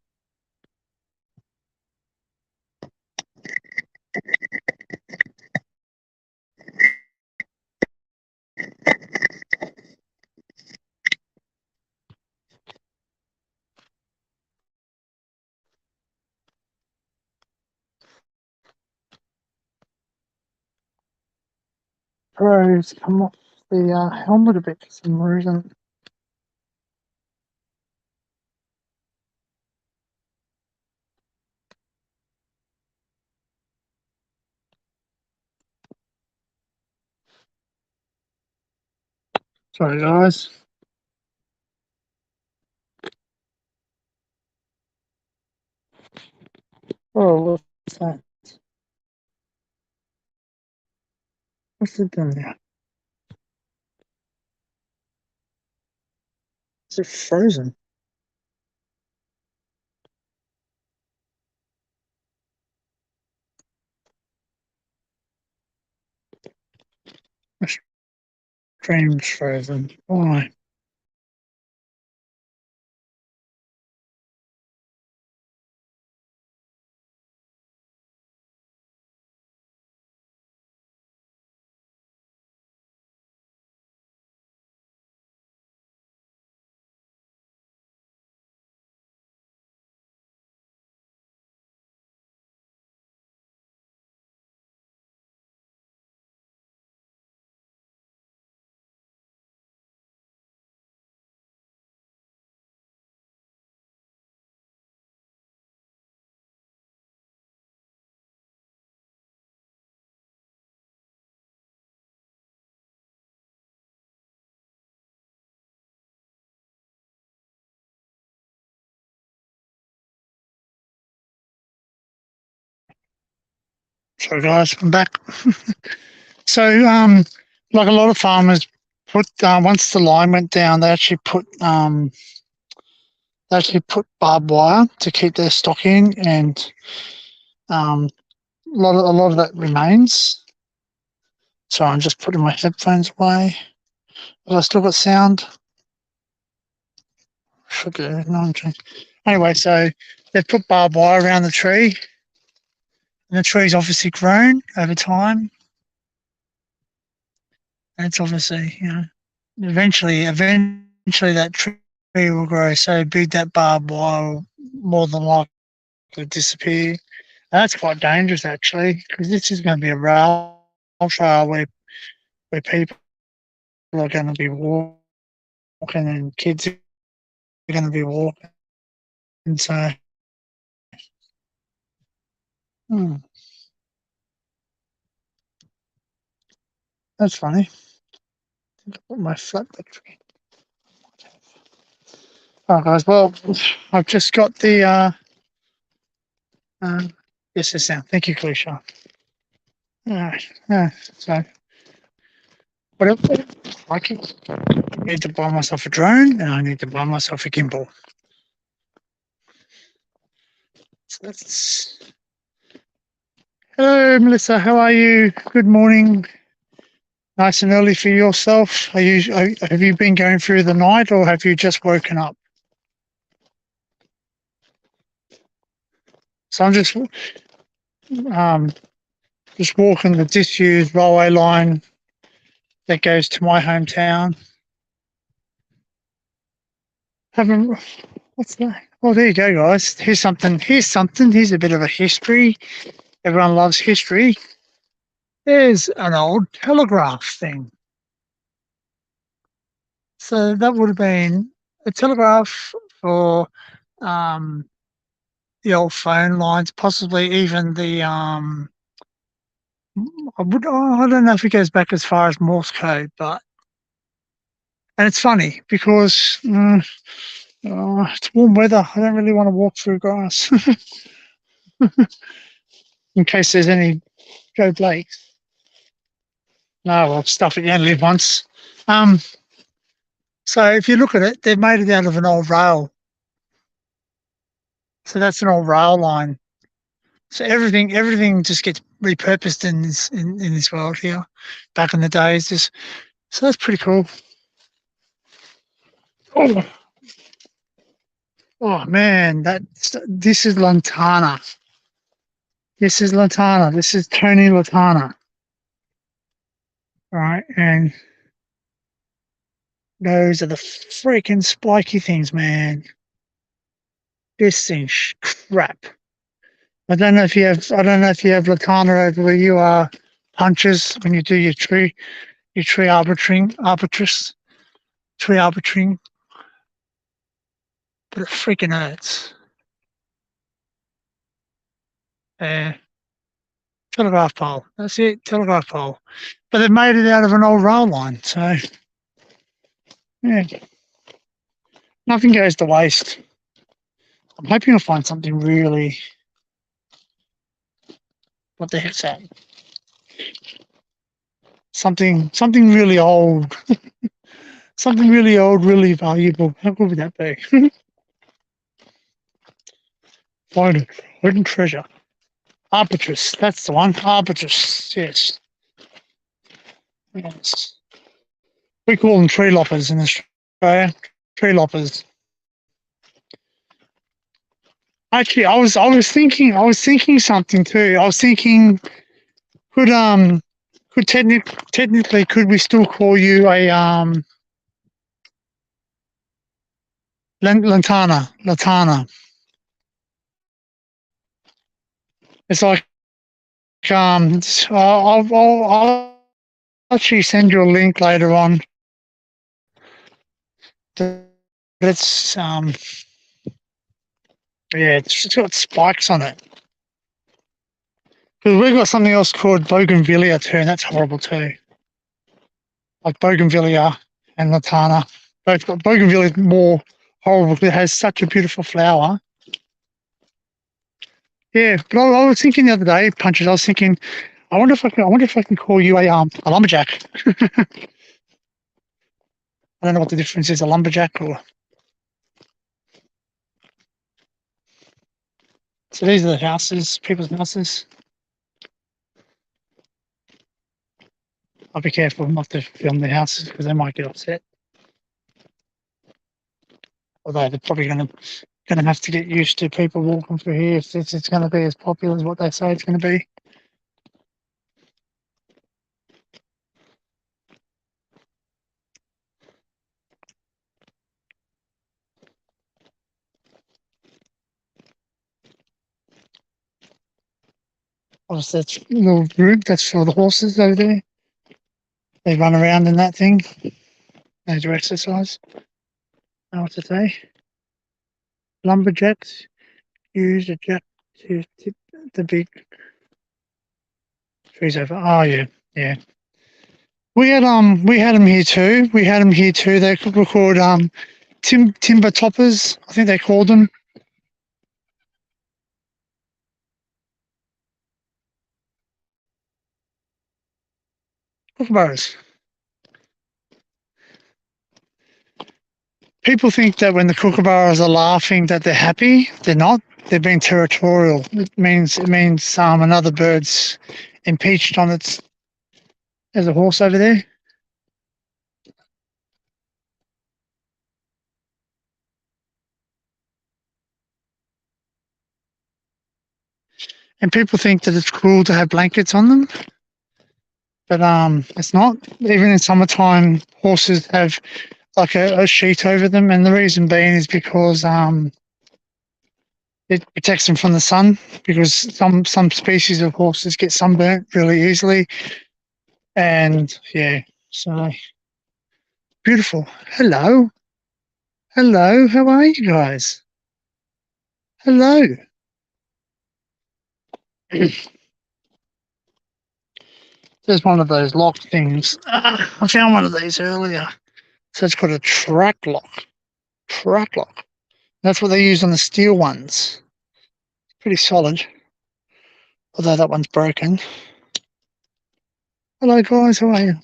Pros come off the helmet a bit for some reason. Sorry, guys. Oh, what's that? What's it done now? Is it frozen? My stream's frozen. Why? Sorry, guys. I'm back. So, like a lot of farmers put once the line went down, they actually put barbed wire to keep their stock in, and a lot of that remains. So I'm just putting my headphones away. Have I still got sound? Should do. No, I'm trying. Anyway, so they've put barbed wire around the tree, and the tree's obviously grown over time, and it's obviously, eventually that tree will grow so big that barbed wire will more than likely disappear. And that's quite dangerous actually, because this is going to be a rail trail where people are going to be walking and kids are going to be walking. And so, hmm, that's funny. I put my flat battery. Oh, guys, well, I've just got the uh, yes, it's sound. Thank you, Kalisha. So, what else? I need to buy myself a drone, and I need to buy myself a gimbal. So that's. Hello, Melissa. How are you? Good morning. Nice and early for yourself. Have you been going through the night, or have you just woken up? So I'm um, just walking the disused railway line that goes to my hometown. Haven't What's that? Oh, there you go, guys. Here's something. Here's something. Here's a bit of a history. Everyone loves history. There's an old telegraph thing. So that would have been a telegraph for um, the old phone lines, possibly even the I don't know if it goes back as far as Morse code, but and it's funny because it's warm weather. I don't really want to walk through grass in case there's any Joe Blakes. No, well, stuff it. You only live once. Um, so if you look at it, they've made it out of an old rail. So that's an old rail line. So everything just gets repurposed in this world here. Back in the days, so that's pretty cool. Oh, Oh man, this is Lantana. This is Lantana. This is Tony Lantana. Right, and those are the freaking spiky things, man. This thing's crap. I don't know if you have. I don't know if you have Lantana over where you are. Punches when you do your tree tree arbitring, but it freaking hurts. Yeah, telegraph pole. That's it, telegraph pole. But they've made it out of an old rail line, so yeah, nothing goes to waste. I'm hoping I'll find something really. What the heck's that? Something really old. Something really old, really valuable. How good would that be? Find it. Hidden treasure. Arbitrus. That's the one. Arbitrus. Yes. Yes. We call them tree loppers in Australia. Tree loppers. Actually, I was thinking something too. I was thinking, could technically, could we still call you a lantana? It's like I'll actually send you a link later on. It's yeah, it's got spikes on it. Because we've got something else called bougainvillea too, and that's horrible too. Like bougainvillea and lantana. Both got bougainvillea is more horrible because it has such a beautiful flower. Yeah, but I was thinking the other day, Punches. I was thinking, I wonder if I can call you a lumberjack. I don't know what the difference is, a lumberjack or. So these are the houses, people's houses. I'll be careful not to film their houses because they might get upset. Although they're probably going to have to get used to people walking through here if it's going to be as popular as what they say it's going to be. Obviously, that's a little group. That's for the horses over there. They run around in that thing. They do exercise. Know what to say? Lumberjacks use a jack to tip the big trees over. Oh yeah, yeah. We had them here too. We had them here too. They were called timber toppers. I think they called them. Kookaburras. People think that when the kookaburras are laughing that they're happy. They're not. They're being territorial. It means another bird's impeached on its. There's a horse over there. And people think that it's cool to have blankets on them, but it's not. Even in summertime, horses have like a sheet over them, and the reason being is because it protects them from the sun. Because some species of horses get sunburnt really easily, and yeah, so beautiful. Hello, hello. How are you guys? Hello. There's one of those lock things. I found one of these earlier. So it's got a track lock. Track lock. That's what they use on the steel ones. Pretty solid. Although that one's broken. Hello guys, how are you?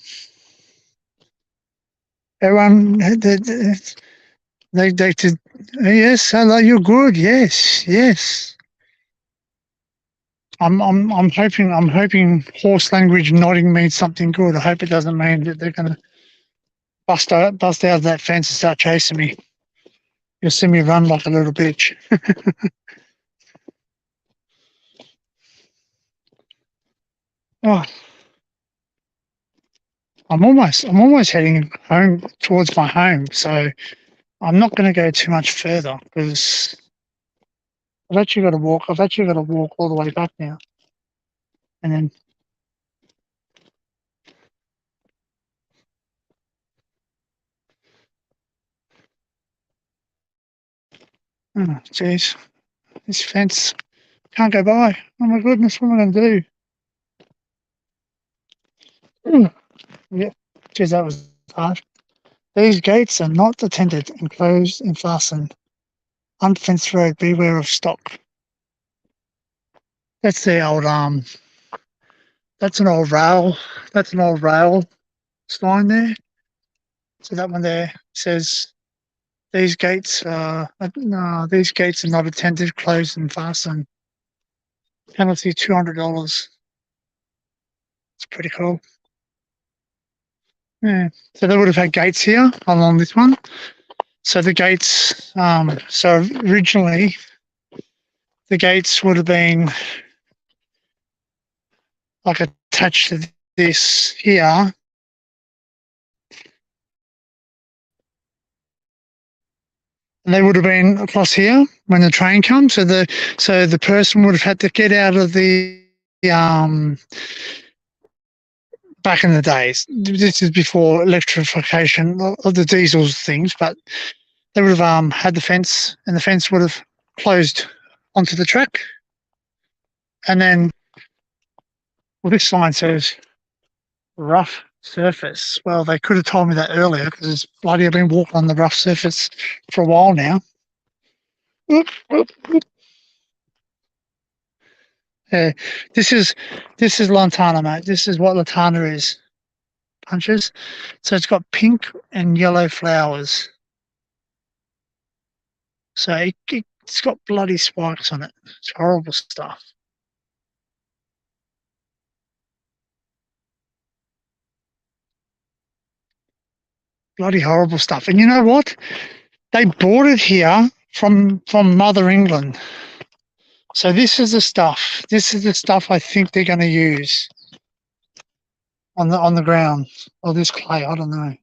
Everyone, they did. Yes, hello. You're good. Yes, yes. I'm hoping horse language nodding means something good. I hope it doesn't mean that they're going to bust out of that fence and start chasing me. You'll see me run like a little bitch. Oh, I'm almost heading home towards my home, so I'm not going to go too much further because I've actually got to walk. I've actually got to walk all the way back now, and then oh, jeez, this fence can't go by. Oh my goodness, what am I going to do? Yeah, geez, that was hard. These gates are not attended, enclosed, and fastened. Unfenced road, beware of stock. That's the old that's an old rail. That's an old rail sign there. So that one there says these gates no, these gates are not attended, closed, and fastened. Penalty $200. It's pretty cool. Yeah. So they would have had gates here along this one. So the gates, so originally the gates would have been like attached to this here. And they would have been across here when the train comes. So the person would have had to get out of the back in the days. This is before electrification of the diesel things, but they would have had the fence, and the fence would have closed onto the track. And then, well, this sign says rough surface. Well, they could have told me that earlier because it's bloody I've been walking on the rough surface for a while now. Oop, oop, oop. Yeah, this is lantana, mate. This is what lantana is. Punches. So it's got pink and yellow flowers. So it's got bloody spikes on it. It's horrible stuff. Bloody horrible stuff. And you know what? They bought it here from Mother England. So this is the stuff. This is the stuff I think they're going to use on the ground, or this clay. I don't know.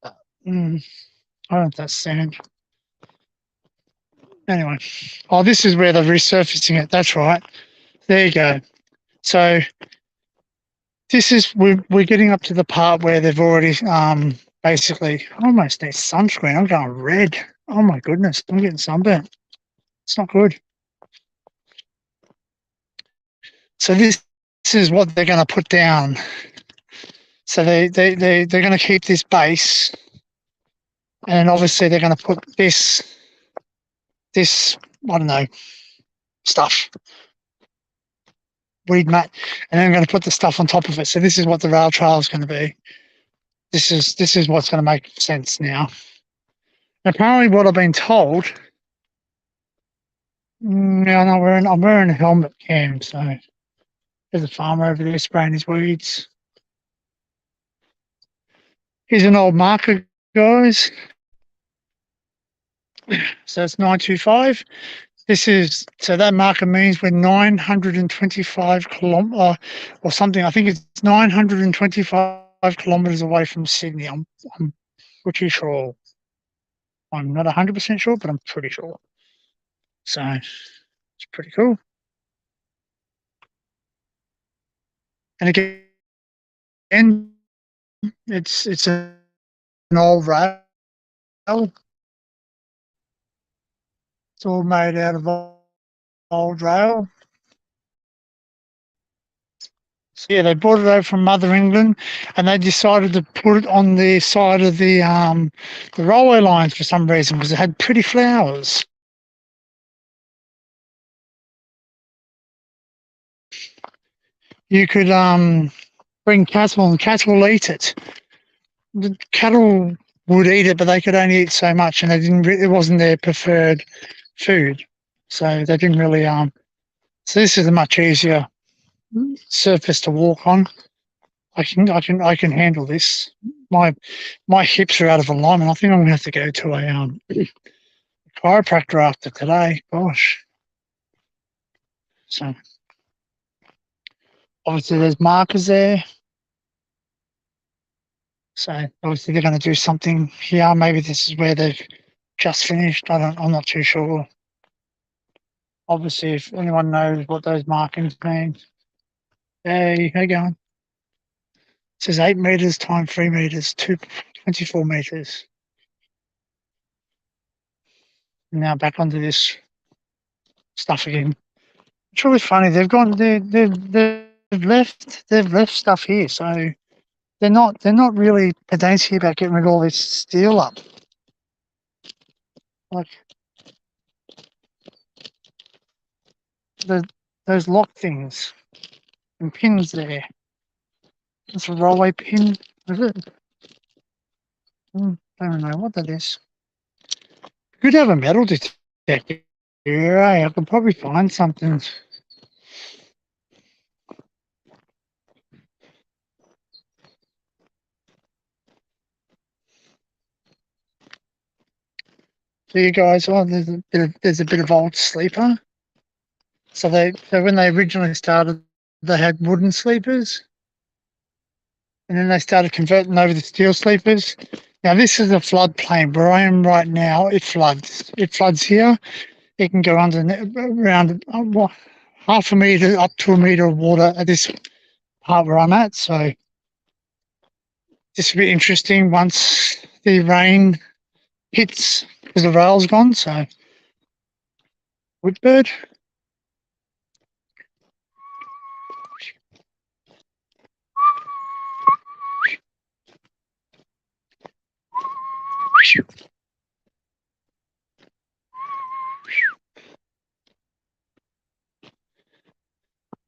I don't know if that's sand. Anyway, oh, this is where they're resurfacing it. That's right. There you go. So this is we're getting up to the part where they've already basically almost need sunscreen. I'm going red. Oh my goodness, I'm getting sunburnt. It's not good. So this is what they're going to put down. So they're going to keep this base, and obviously they're going to put this I don't know stuff, weed mat, and then I'm going to put the stuff on top of it. So this is what the rail trail is going to be. This is what's going to make sense now. And apparently, what I've been told. No, I'm wearing a helmet cam, so there's a farmer over there spraying his weeds. Here's an old marker, guys. So it's 925. So that marker means we're 925 kilometers or something. I think it's 925 kilometers away from Sydney. I'm pretty sure. I'm not 100% sure, but I'm pretty sure. So it's pretty cool. And again, it's an old rail. It's all made out of old rail. So yeah, they brought it over from Mother England, and they decided to put it on the side of the railway lines for some reason because it had pretty flowers. You could bring cattle, and cattle will eat it. The cattle would eat it, but they could only eat so much, and it wasn't their preferred food, so they didn't really So this is a much easier surface to walk on. I can handle this. My hips are out of alignment. I think I'm gonna have to go to a chiropractor after today. Gosh. So obviously there's markers there. So obviously they're going to do something here. Maybe this is where they've just finished. I'm not too sure. Obviously, if anyone knows what those markings mean. Hey, how you going? It says 8 meters times 3 meters, 24 meters. Now back onto this stuff again. It's really funny. They've left stuff here, so they're not really pedantic about getting rid of all this steel up. Like those lock things and pins there. It's a railway pin, is it? I don't know what that is. Could have a metal detector. Yeah, I could probably find something. So you guys, oh, there's a bit of old sleeper. So when they originally started, they had wooden sleepers, and then they started converting over to steel sleepers. Now this is a floodplain where I am right now. It floods. It floods here. It can go under around half a meter up to a meter of water at this part where I'm at. So this will be interesting once the rain hits because the rail's gone. So Whitbird.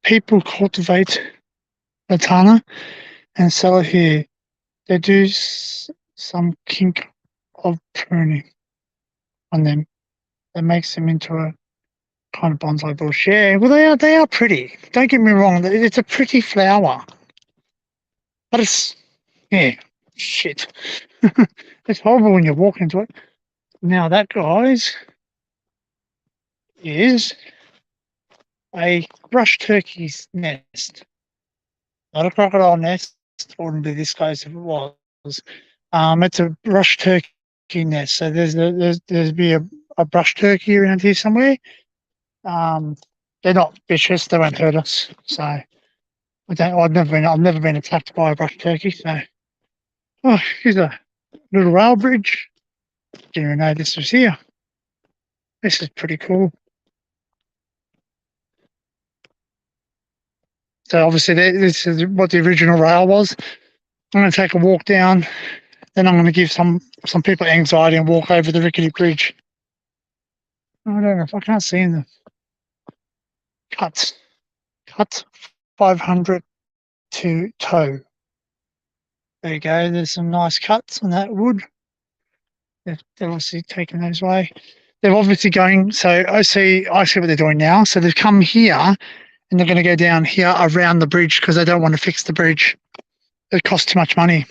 People cultivate Latana and sell it here. They do some kink of pruning on them that makes them into a kind of bonsai bush. Yeah, well they are pretty. Don't get me wrong, it's a pretty flower, but it's shit. It's horrible when you walk into it. Now that, guys, is a brush turkey's nest, not a crocodile nest. According to this case, if it was, it's a brush turkey nest. So there's be a brush turkey around here somewhere. They're not vicious. They won't hurt us. So I've never been attacked by a brush turkey. So here's a little rail bridge. Didn't even know this was here. This is pretty cool. So obviously this is what the original rail was. I'm going to take a walk down, then I'm going to give some people anxiety and walk over the rickety bridge. I don't know if I can't see in the cuts. Cut 500 to toe. There you go. There's some nice cuts on that wood. They're obviously taking those away. They're obviously going. So I see what they're doing now. So they've come here and they're going to go down here around the bridge because they don't want to fix the bridge. It costs too much money.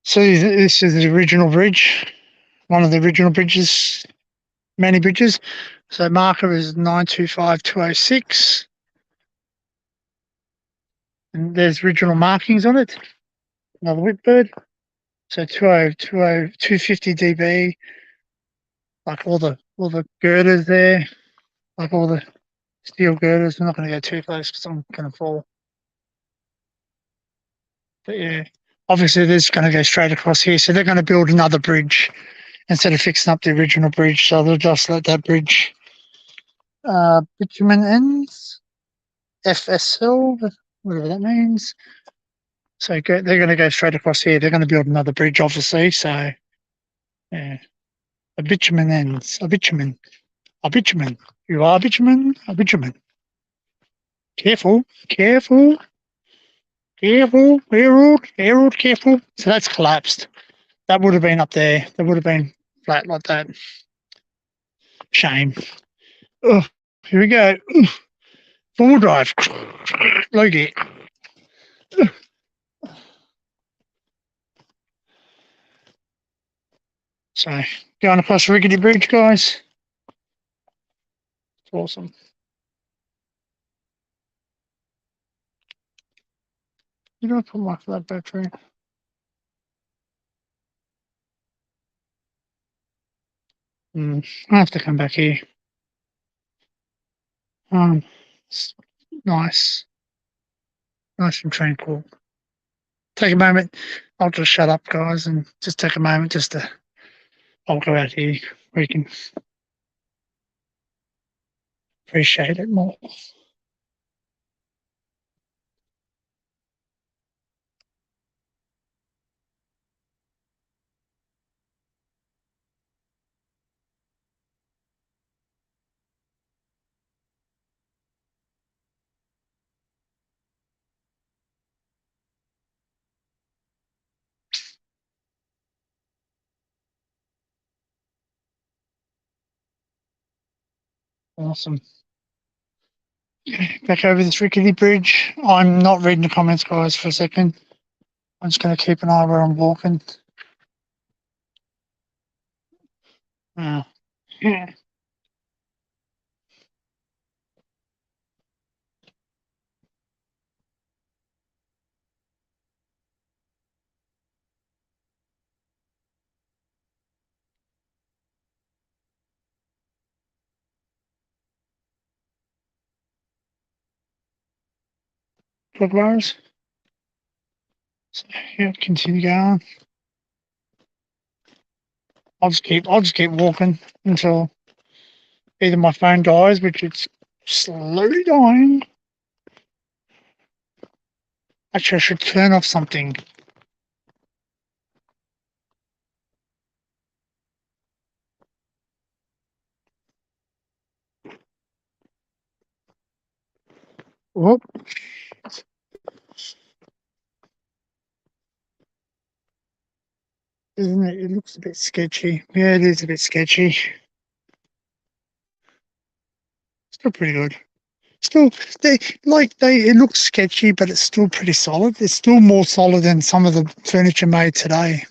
So this is the original bridge, one of the original bridges, many bridges. So marker is 925206. And there's original markings on it. Another Whitbird. So 250 dB. Like all the girders there, like all the steel girders. I'm not going to go too close because I'm going to fall. But yeah, obviously this is going to go straight across here. So they're going to build another bridge instead of fixing up the original bridge. So they'll just let that bridge bitumen ends, FSL, whatever that means. So they're going to go straight across here. They're going to build another bridge, obviously. So yeah, a bitumen ends, a bitumen. You are bitumen, a bitumen. Careful, Harold, careful. So that's collapsed. That would have been up there. That would have been flat like that. Shame. Oh, here we go. Full drive. Logie. So, going across Rickety Bridge, guys. It's awesome. Did I put my flat battery? I have to come back here. It's nice. Nice and tranquil. Take a moment. I'll just shut up, guys, and just take a moment just to. I'll go out here where you can appreciate it more. Awesome. Back over this rickety bridge. I'm not reading the comments, guys, for a second. I'm just going to keep an eye where I'm walking. Yeah. Good bars. So, yeah, continue going. I'll just keep walking until either my phone dies, which it's slowly dying. Actually, I should turn off something. Whoop. Isn't it? It looks a bit sketchy. Yeah, it is a bit sketchy. Still pretty good. Still, it looks sketchy, but it's still pretty solid. It's still more solid than some of the furniture made today,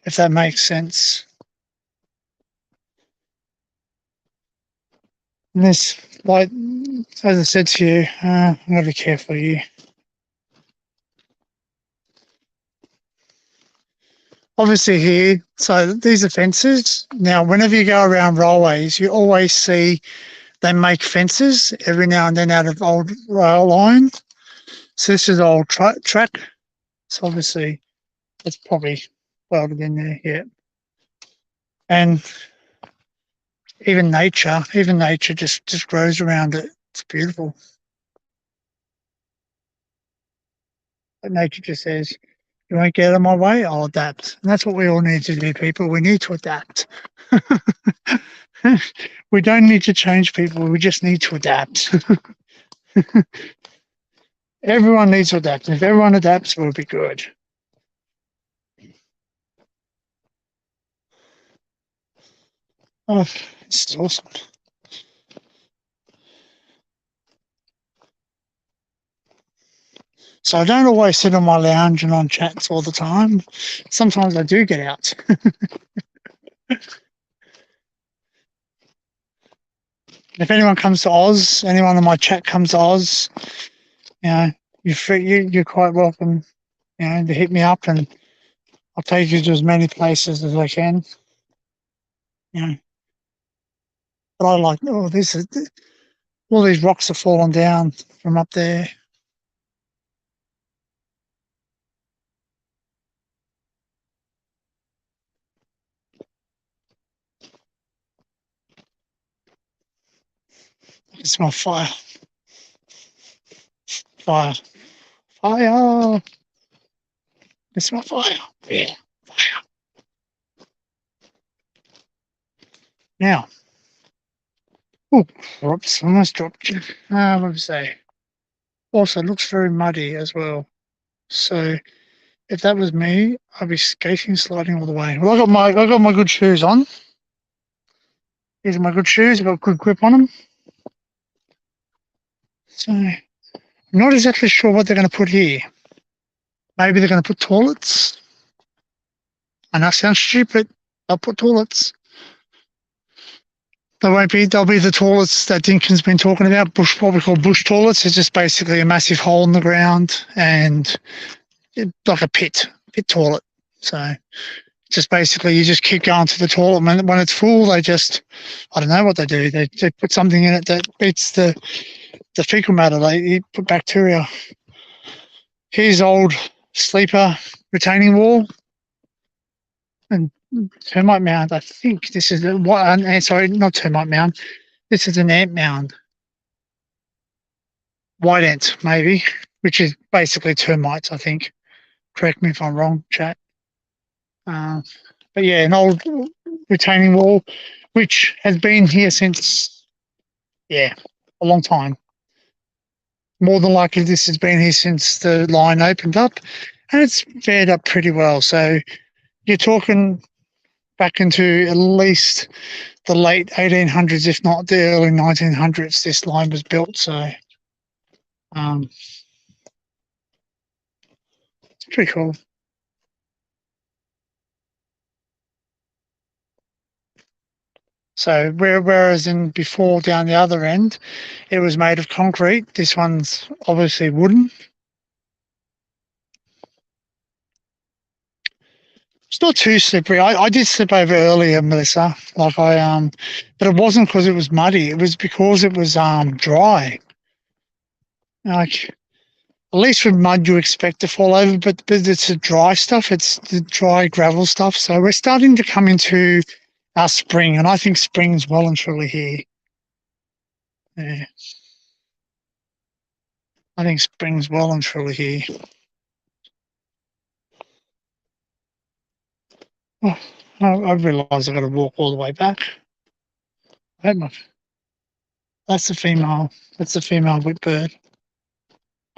if that makes sense. And this, like, as I said to you, I'm going to be careful here. Obviously here, so these are fences. Now, whenever you go around railways, you always see they make fences every now and then out of old rail line. So this is old track. So obviously it's probably welded in there, yeah. And even nature just grows around it. It's beautiful. But nature just says, you won't get out of my way, I'll adapt. And that's what we all need to do, people. We need to adapt. We don't need to change people. We just need to adapt. Everyone needs to adapt. If everyone adapts, we'll be good. Oh, this is awesome. So I don't always sit on my lounge and on chats all the time. Sometimes I do get out. If anyone comes to Oz, anyone in my chat comes to Oz, you know, you're quite welcome, you know, to hit me up and I'll take you to as many places as I can. You know, but I like, oh, all these rocks have fallen down from up there. I can smell fire. Fire. Fire. I can smell fire. Yeah. Fire. Now, oh, whoops, almost dropped you. What would I say? Also, it looks very muddy as well. So if that was me, I'd be skating, sliding all the way. Well, I got my good shoes on. These are my good shoes. I've got good grip on them. So I'm not exactly sure what they're going to put here. Maybe they're going to put toilets. I know it sounds stupid. They'll put toilets. They'll be the toilets that Dinkin's been talking about, what we call bush toilets. It's just basically a massive hole in the ground and like a pit toilet. So just basically you just keep going to the toilet. When it's full, they just, I don't know what they do. They put something in it that beats the fecal matter. They put bacteria. Here's old sleeper retaining wall and termite mound. I think this is sorry, not termite mound. This is an ant mound. White ant, maybe, which is basically termites, I think. Correct me if I'm wrong, chat. But yeah, an old retaining wall, which has been here since, a long time. More than likely, this has been here since the line opened up, and it's fared up pretty well. So you're talking back into at least the late 1800s, if not the early 1900s, this line was built. So it's pretty cool. So whereas in before down the other end, it was made of concrete, this one's obviously wooden. It's not too slippery. I did slip over earlier, Melissa. But it wasn't because it was muddy. It was because it was dry. Like at least with mud you expect to fall over, but it's the dry stuff. It's the dry gravel stuff. So we're starting to come into our spring, and I think spring's well and truly here. Yeah. I think spring's well and truly here. Oh, I realised I've got to walk all the way back. That's the female. That's the female whipbird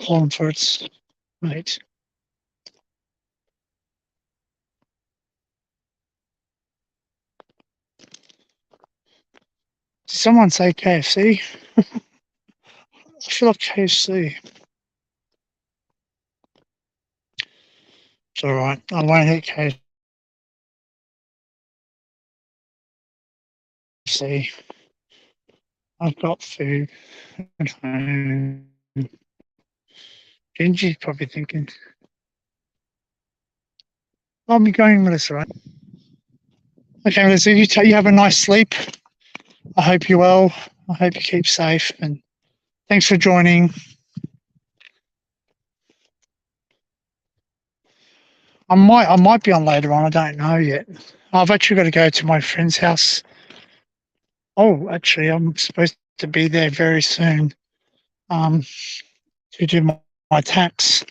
calling for its mate. Did someone say KFC? I feel like KFC. It's all right. I won't eat KFC. I've got food at home. Gingy's probably thinking, I'll be going with us, right? Okay, Melissa, you have a nice sleep. I hope you're well. I hope you keep safe, and thanks for joining. I might be on later on. I don't know yet. I've actually got to go to my friend's house. Oh, actually, I'm supposed to be there very soon to do my tax,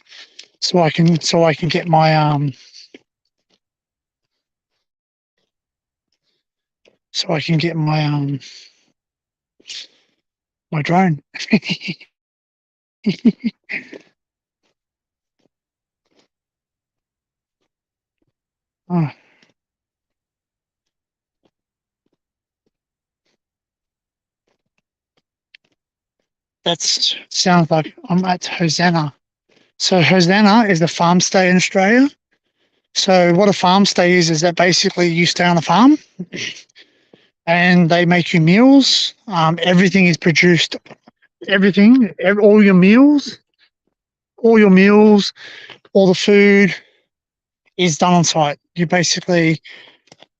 so I can get my my drone. Oh, that sounds like I'm at Hosanna. So Hosanna is a farm stay in Australia. So what a farm stay is that basically you stay on a farm and they make you meals. Everything is produced. All your meals, all the food is done on site. You basically,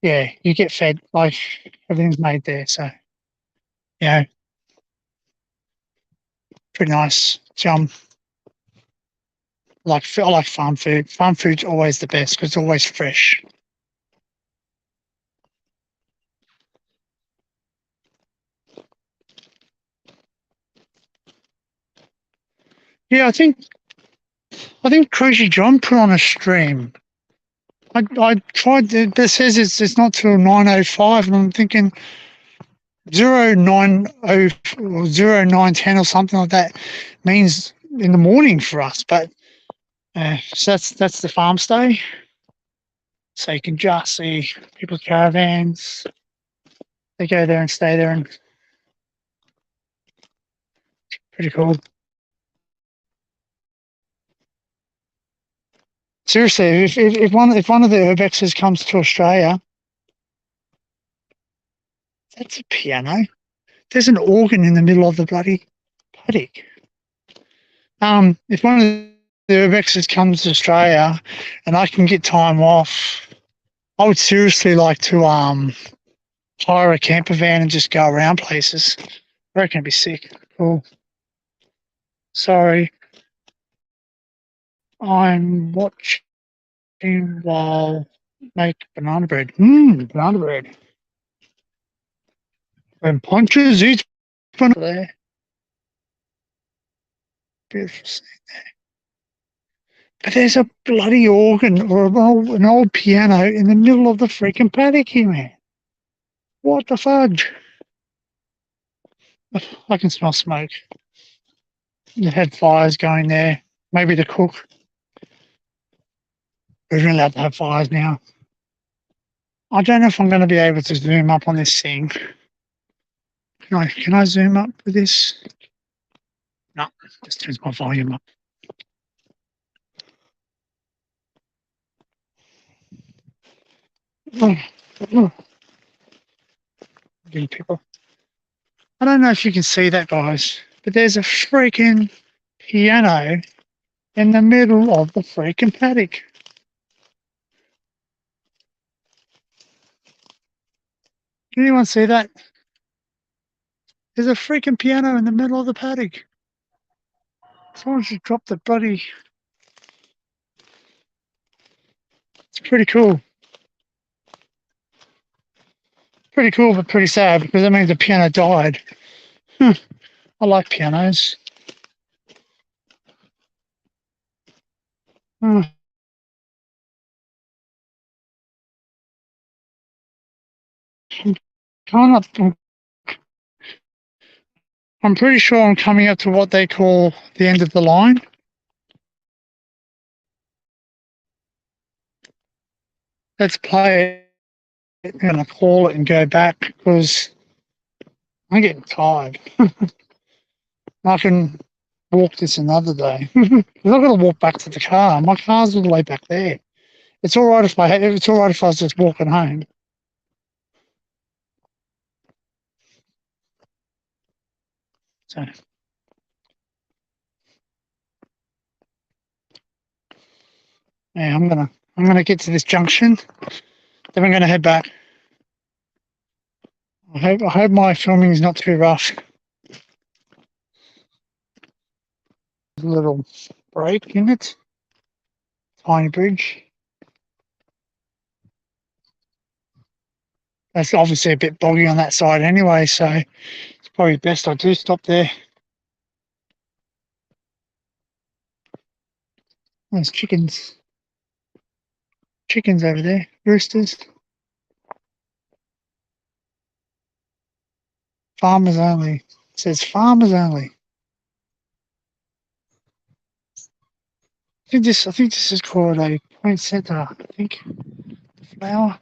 you get fed, like everything's made there. So, pretty nice. I like farm food. Farm food's always the best because it's always fresh. Yeah, I think Cruisy John put on a stream. I tried. It says it's not till 9:05, and I'm thinking 09:0 or 09:10 or something like that means in the morning for us. But so that's the farm stay. So you can just see people's caravans. They go there and stay there, and pretty cool. Seriously, if one of the urbexes comes to Australia, that's a piano. There's an organ in the middle of the bloody paddock. If one of the urbexes comes to Australia and I can get time off, I would seriously like to hire a camper van and just go around places. I reckon it'd be sick. Cool. Sorry. I'm watching while make banana bread. Banana bread. When Ponchos eats banana there. Beautiful scene there. But there's a bloody organ or an old piano in the middle of the freaking paddock here, man. What the fudge? I can smell smoke. They had fires going there. Maybe to cook. We're allowed to have fires now. I don't know if I'm going to be able to zoom up on this thing. Can I zoom up with this? No, just turns my volume up. Getting people. I don't know if you can see that, guys, but there's a freaking piano in the middle of the freaking paddock. Can anyone see that? There's a freaking piano in the middle of the paddock. Someone just dropped the bloody... It's pretty cool. Pretty cool, but pretty sad because that means the piano died. I like pianos. I'm pretty sure I'm coming up to what they call the end of the line. Let's play it. I'm going to call it and go back because I'm getting tired. I can walk this another day. I'm not going to walk back to the car. My car's all the way back there. It's all right if I was just walking home. So yeah, I'm gonna get to this junction. Then I'm gonna head back. I hope my filming is not too rough. There's a little break in it. Tiny bridge. That's obviously a bit boggy on that side anyway, so it's probably best I do stop there. There's chickens. Chickens over there. Roosters. Farmers only. It says farmers only. I think this is called a poinsettia. I think the flower.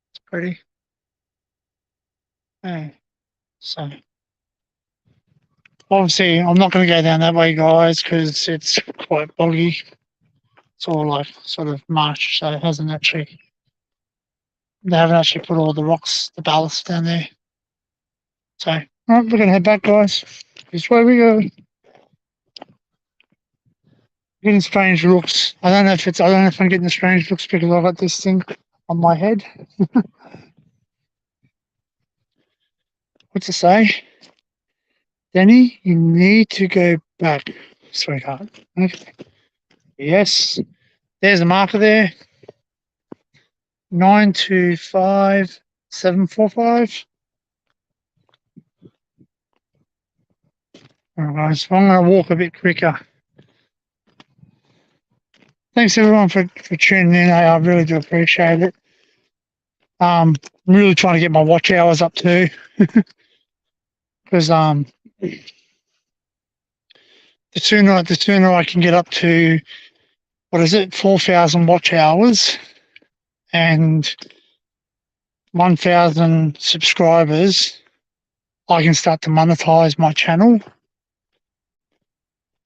It's pretty. So obviously I'm not going to go down that way, guys, because it's quite boggy. It's all like sort of marsh, so they haven't actually put all the rocks, the ballast down there. So all right, we're going to head back, guys. This way we go. Getting strange looks. I don't know if I'm getting the strange looks because I've got this thing on my head. What's it say? Denny, you need to go back, sweetheart. Okay. Yes. There's a marker there. 925745. All right, guys. I'm going to walk a bit quicker. Thanks everyone for tuning in. I really do appreciate it. I'm really trying to get my watch hours up too, because the sooner I can get up to 4,000 watch hours, and 1,000 subscribers, I can start to monetize my channel.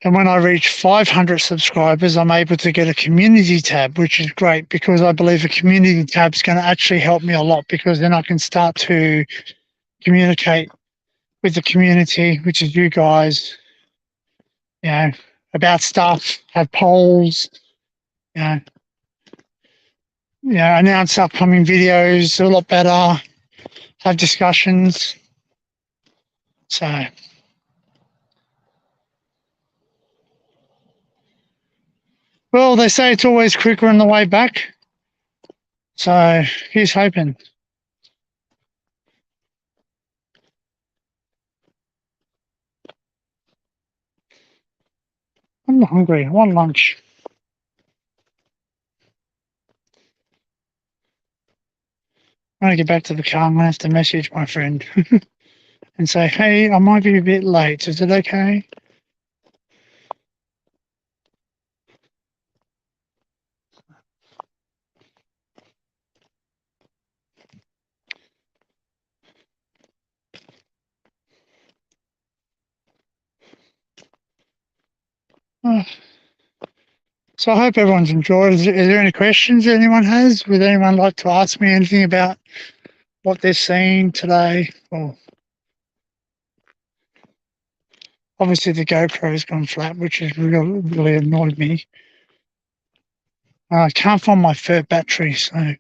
And when I reach 500 subscribers, I'm able to get a community tab, which is great because I believe a community tab is going to actually help me a lot, because then I can start to communicate with the community, which is you guys, about stuff, have polls, you know, announce upcoming videos a lot better, have discussions. So, well, they say it's always quicker on the way back. So here's hoping. I'm hungry. I want lunch. I'm going to get back to the car. I'm going to have to message my friend and say, hey, I might be a bit late. Is it okay? Oh. So I hope everyone's enjoyed. Is there any questions anyone has? Would anyone like to ask me anything about what they're seeing today? Or obviously the GoPro's gone flat, which has really annoyed me. I can't find my third battery, so I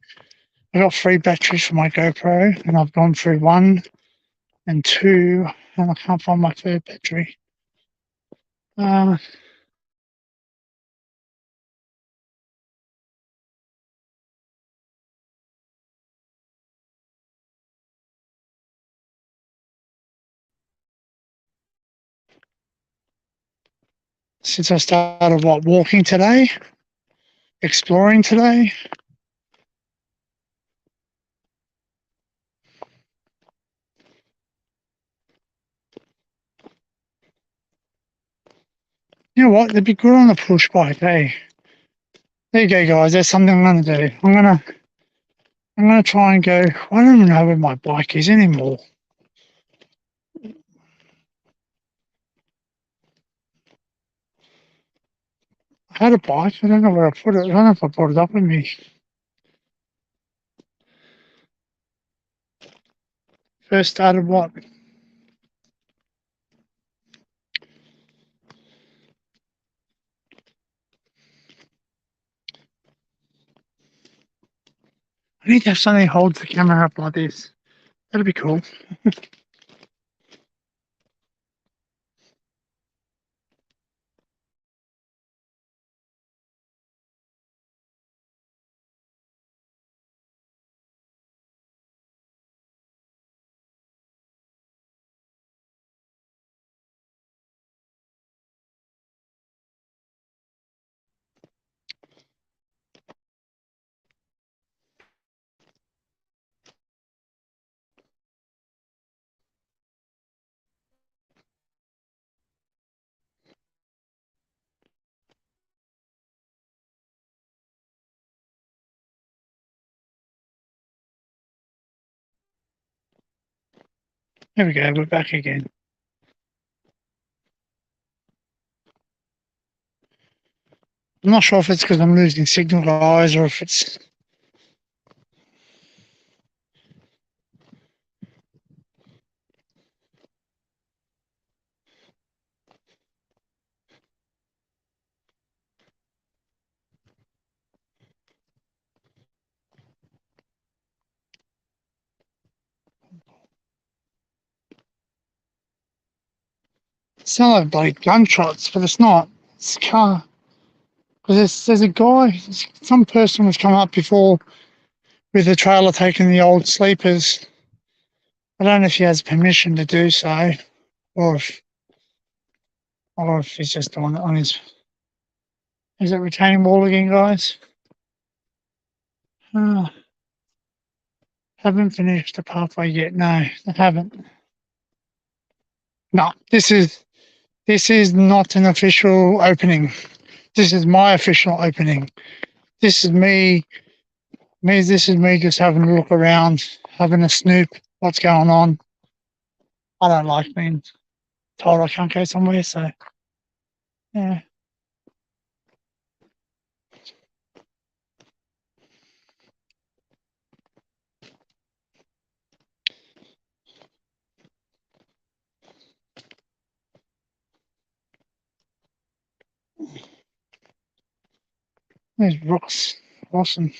got 3 batteries for my GoPro, and I've gone through 1 and 2, and I can't find my third battery. Since I started walking today, exploring today. You know what? They'd be good on a push bike, hey. There you go, guys. That's something I'm gonna do. I'm gonna try and go. I don't even know where my bike is anymore. I had a bike. I don't know where I put it. I don't know if I brought it up with me. First started what? I need to have something that holds the camera up like this. That'd be cool. There we go. We're back again. I'm not sure if it's because I'm losing signal, guys, or if it's. It sounds like bloody gunshots, but it's not. It's a car. Because there's a guy, some person was come up before with a trailer taking the old sleepers. I don't know if he has permission to do so, or if he's just on his. Is it retaining wall again, guys? Haven't finished the pathway yet. No, I haven't. No, this is not an official opening. This is my official opening. This is me. This is me just having a look around, having a snoop, what's going on. I don't like being told I can't go somewhere, so yeah. There's Ross. Awesome.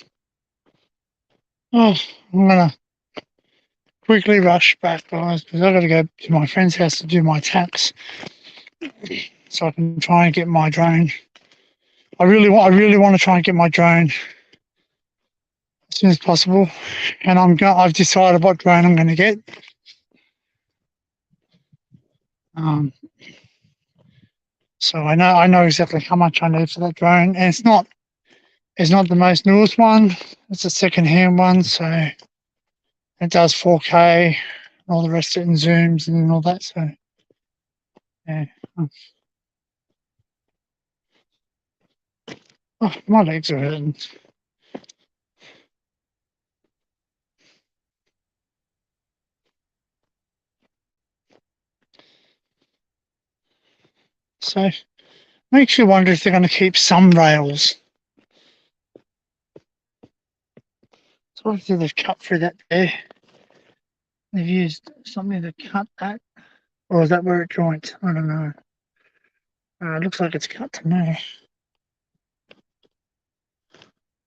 Oh, I'm gonna quickly rush back, guys, because I've got to go to my friend's house to do my tax, so I can try and get my drone. I really want to try and get my drone as soon as possible, and I've decided what drone I'm going to get. So I know exactly how much I need for that drone, and it's not the most newest one. It's a second hand one, so it does 4K and all the rest of it, and zooms and all that. So yeah. Oh, my legs are hurting. So makes you wonder if they're going to keep some rails. So obviously they've cut through that there. They've used something to cut that, or is that where it joins? I don't know. It looks like it's cut to me.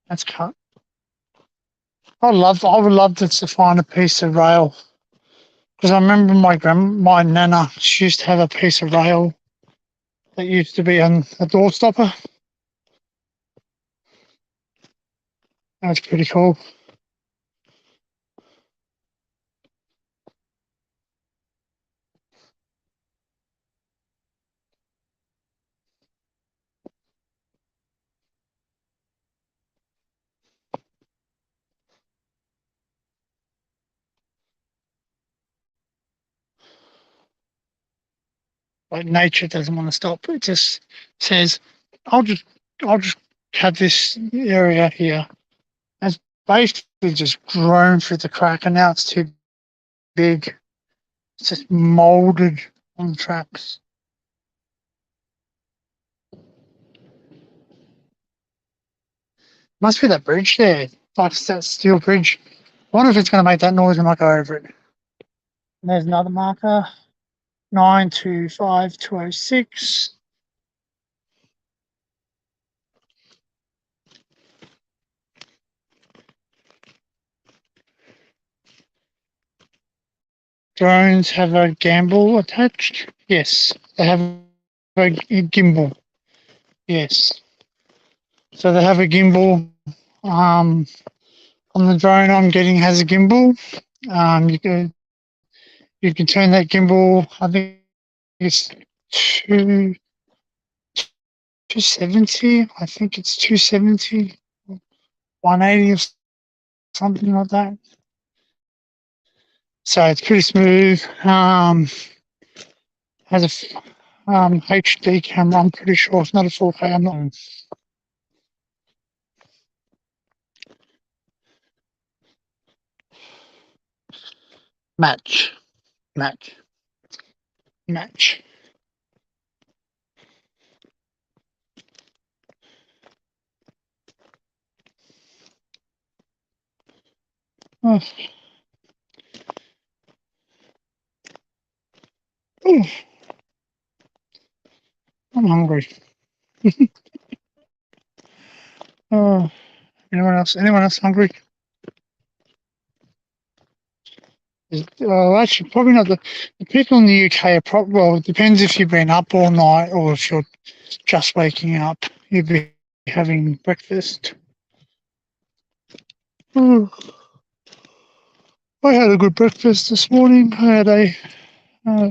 That's cut. I would love to find a piece of rail, because I remember my nana, she used to have a piece of rail that used to be on a door stopper. That's pretty cool. Like nature doesn't want to stop. It just says, I'll just I'll just have this area here. It's basically just grown through the crack, and now it's too big. It's just molded on the tracks. Must be that bridge there. Like that steel bridge. I wonder if it's going to make that noise when I go over it. And there's another marker. 925206. Drones have a gimbal attached. Yes, they have a gimbal. Yes. So they have a gimbal. Um, on the drone I'm getting has a gimbal. You can turn that gimbal. I think it's two 270. I think it's 270, 180 or something like that. So it's pretty smooth. Has a HD camera. I'm pretty sure it's not a 4K. I'm not. Match, match, match. Oh, oh, I'm hungry. Oh, anyone else? Anyone else hungry? Actually, probably not. The people in the UK are probably, well, it depends if you've been up all night or if you're just waking up. You'd be having breakfast. Oh, I had a good breakfast this morning. I had a uh,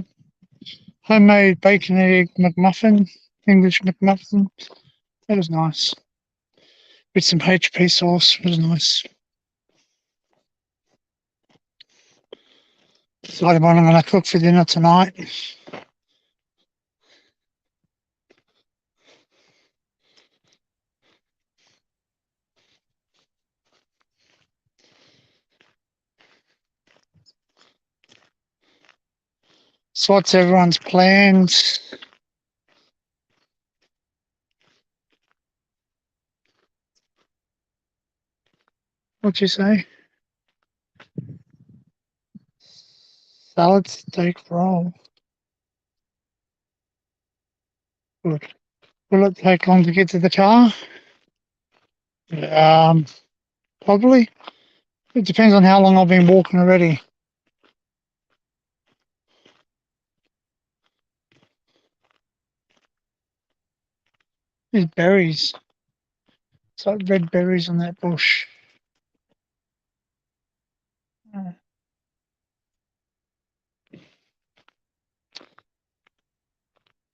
homemade bacon egg McMuffin, English McMuffin. That was nice. With some HP sauce. It was nice. Decided what I'm going to cook for dinner tonight. So what's everyone's plans? What'd you say? Salad steak roll. Good. Will it take long to get to the car? Um, Probably. It depends on how long I've been walking already. There's berries. It's like red berries on that bush.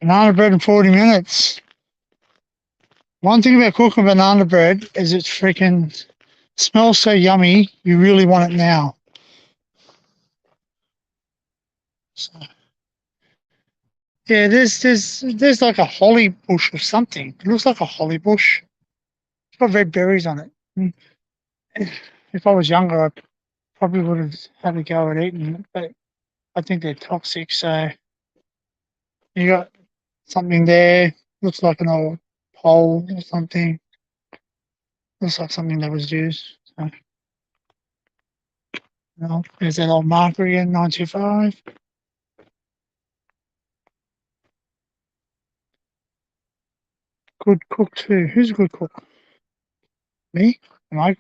Banana bread in 40 minutes. One thing about cooking banana bread is it freaking smells so yummy, you really want it now. So, yeah, there's like a holly bush or something. It looks like a holly bush. It's got red berries on it. If I was younger, I probably would have had a go at eating it, but I think they're toxic. So you got something there. Looks like an old pole or something. Looks like something that was used. So, there's that old marker again, 925. Good cook too. Who's a good cook? Me? Am I?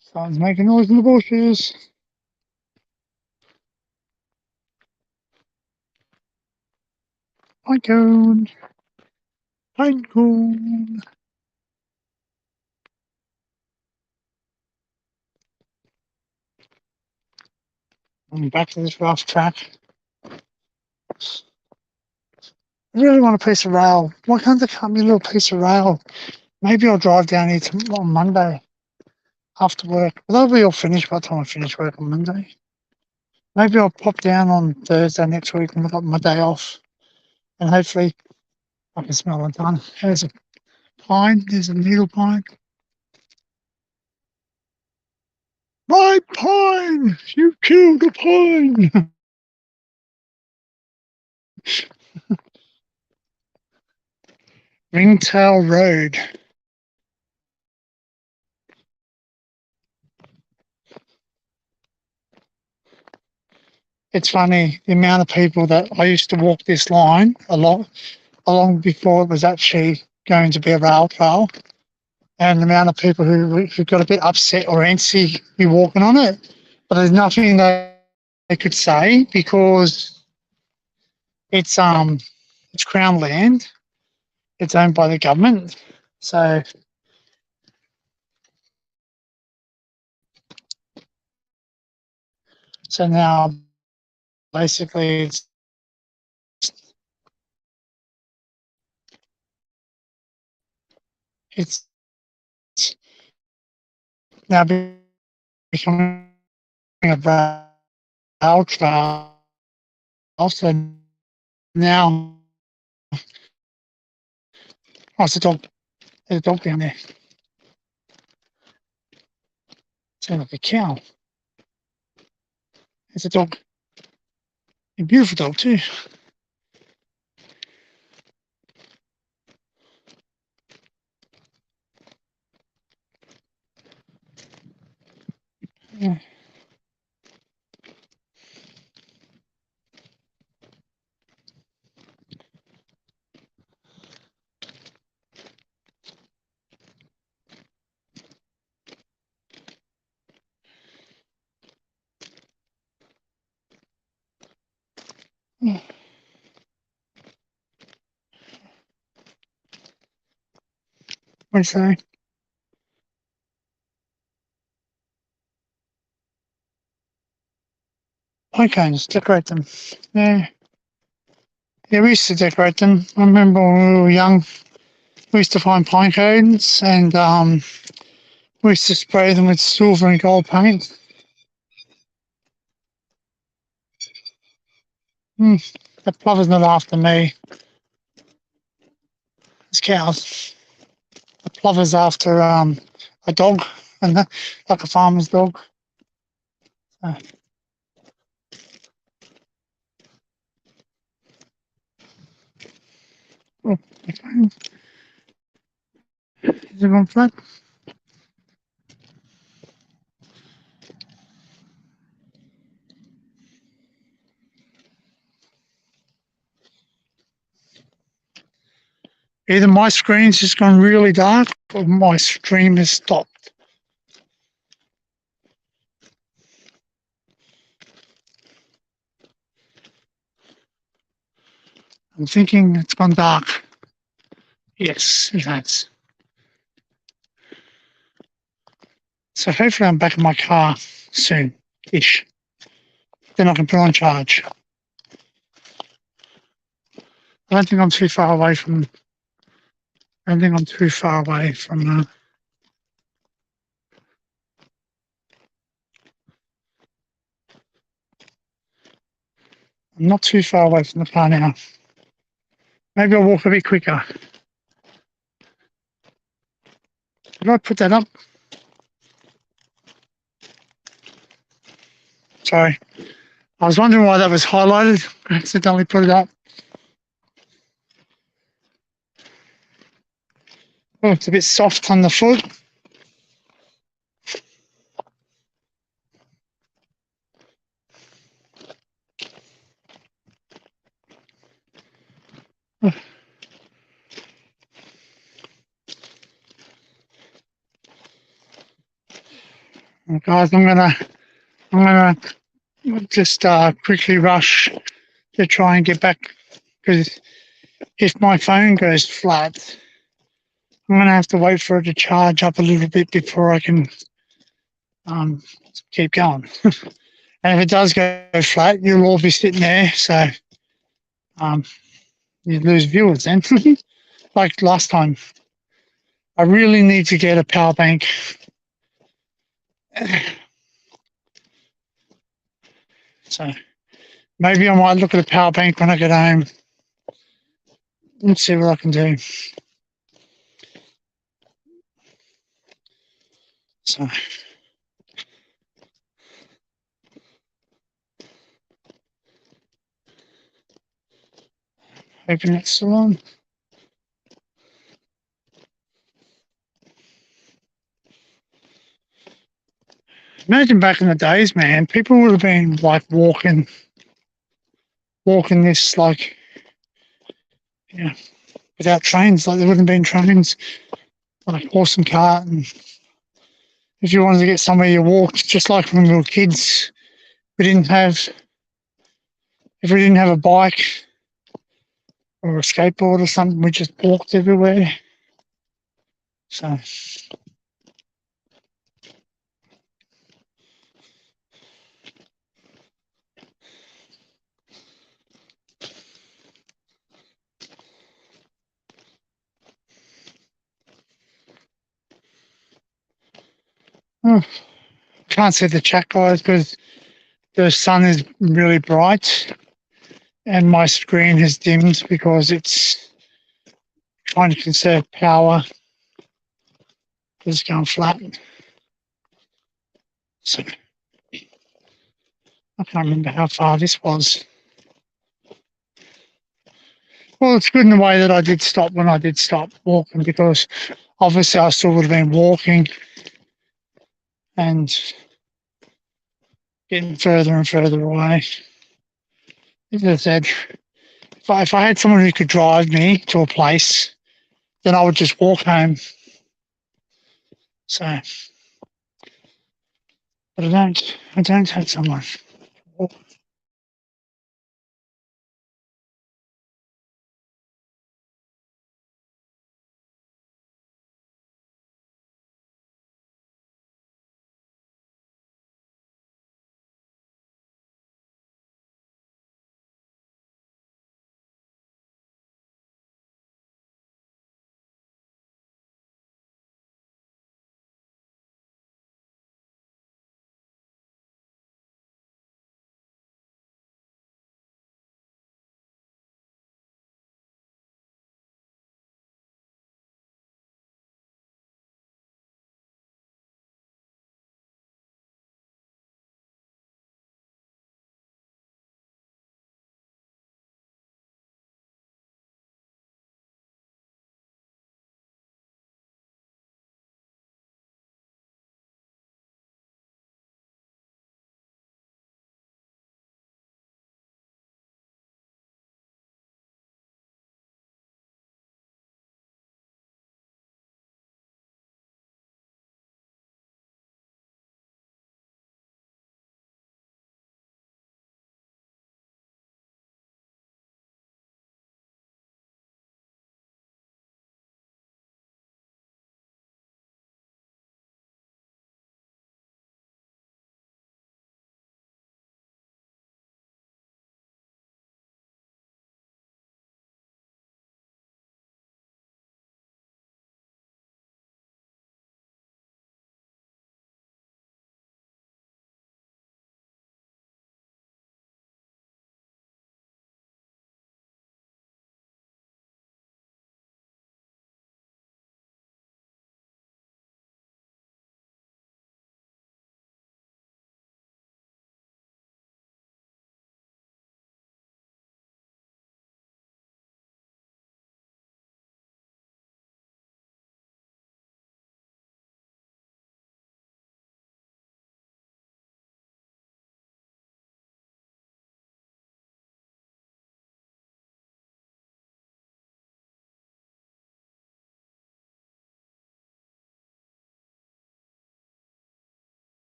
Someone's making noise in the bushes. Pine cone. Pine cone. I'm back to this rough track. I really want a piece of rail. Why can't they cut me a little piece of rail? Maybe I'll drive down here on Monday after work. But that'll be all finished by the time I finish work on Monday. Maybe I'll pop down on Thursday next week when I've got my day off. And hopefully I can smell it done. There's a pine. There's a needle pine. My pine! You killed a pine! Ringtail Road. It's funny the amount of people that I used to walk this line along before it was actually going to be a rail trail, and the amount of people who got a bit upset or antsy be walking on it. But there's nothing that they could say because it's Crown land. It's owned by the government. So now basically it's now becoming a rail trail. So now, it's a dog. There's a dog down there. Sounds like a cow. It's a dog. A beautiful dog too. Yeah. What'd you say? Pine cones, decorate them. Yeah. Yeah, we used to decorate them. I remember when we were young, we used to find pine cones and we used to spray them with silver and gold paint. The plover's not after me. It's cows. The plover's after a dog, and like a farmer's dog. So, Oh, my phone. Is it gone flat? Either my screen's just gone really dark or my stream has stopped. I'm thinking it's gone dark. Yes, it has. So hopefully I'm back in my car soon-ish. Then I can put on charge. I don't think I'm too far away from. I don't think I'm too far away from. I'm not too far away from the car now. Maybe I'll walk a bit quicker. Did I put that up? Sorry. I was wondering why that was highlighted. I accidentally put it up. Oh, it's a bit soft on the foot. Oh, guys, I'm gonna just quickly rush to try and get back because if my phone goes flat, I'm gonna have to wait for it to charge up a little bit before I can um, keep going. And if it does go flat, you'll all be sitting there, so um, you lose viewers then. Like last time, I really need to get a power bank. So maybe I might look at a power bank when I get home. Let's see what I can do. So hoping it's still on. Imagine back in the days, man, people would have been like walking this like, yeah, without trains. Like there wouldn't have been trains, like horse and cart. And if you wanted to get somewhere, you walked. Just like when we were kids, we didn't have. If we didn't have a bike or a skateboard or something, we just walked everywhere. So oh, can't see the chat, guys, because the sun is really bright and my screen has dimmed because it's trying to conserve power. It's going flat. So I can't remember how far this was. Well, it's good in the way that I did stop when I did stop walking because obviously I still would have been walking and getting further and further away. As I said, if I had someone who could drive me to a place, then I would just walk home. So, but I don't have someone.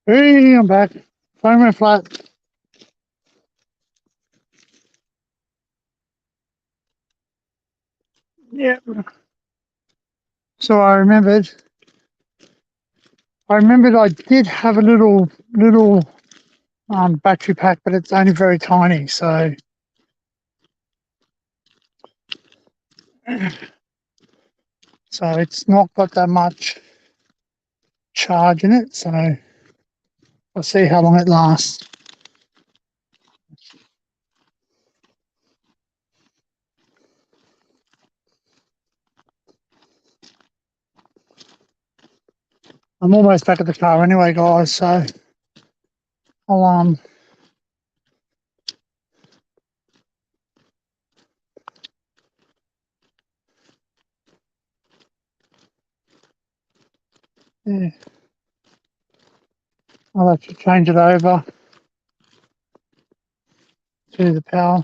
Hey, I'm back. Phone went flat. Yeah. So I remembered I did have a little battery pack, but it's only very tiny. So it's not got that much charge in it. So I'll see how long it lasts. I'm almost back at the car anyway, guys. So I'll yeah, I'll have to change it over to the power.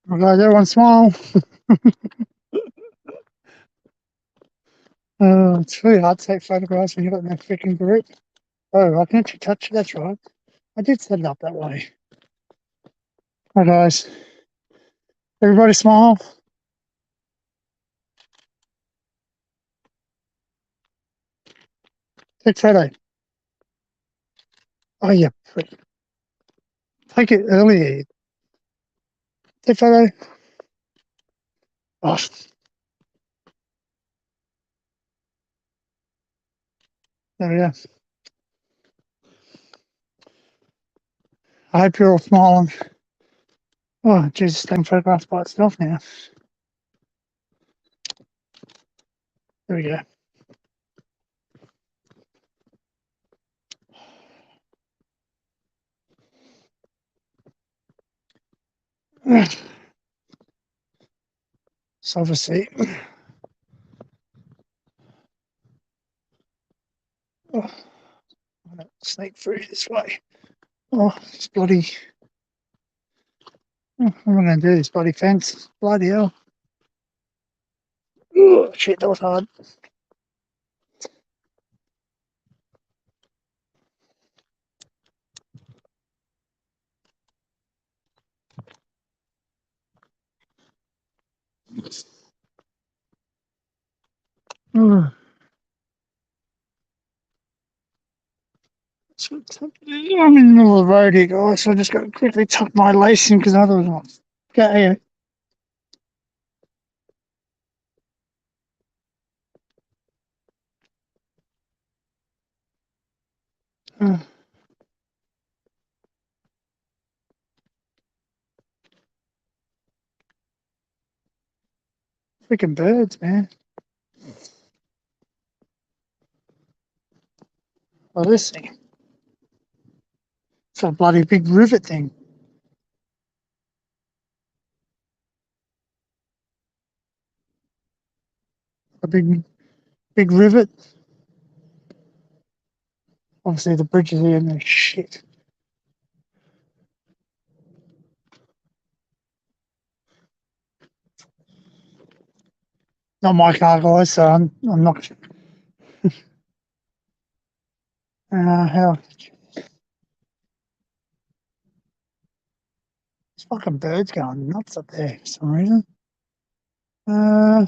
Well, guys, everyone smile. It's really hard to take photographs when you've got no freaking grip. Oh, I can actually touch it. That's right. I did set it up that way. Hi, guys. Everybody smile. Take photo. Oh, yeah. Take it earlier. Take photo. Oh, there we go. I hope you're all smiling. Oh, Jesus, taking photographs by itself now. There we go. So obviously, oh, I'm going to sneak through this way. Oh, it's bloody. Oh, what am I going to do? This bloody fence. Bloody hell. Oh, shit, that was hard. Oh. I'm in the middle of the road here, guys, so I just got to quickly tuck my lace in because otherwise I'll get here. Oh, freaking birds, man. Oh, this thing. It's a bloody big rivet thing. A big rivet. Obviously, the bridge is here and they're shit. Not my car, guys, so I'm not. How? This fucking bird's going nuts up there for some reason. Uh,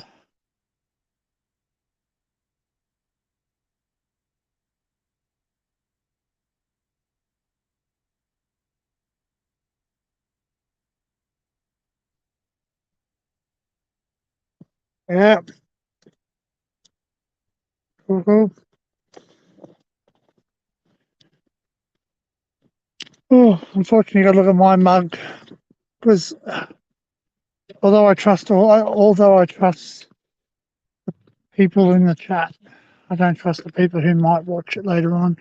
yeah. Cool. Oh, unfortunately, got to look at my mug because although I trust people in the chat, I don't trust the people who might watch it later on.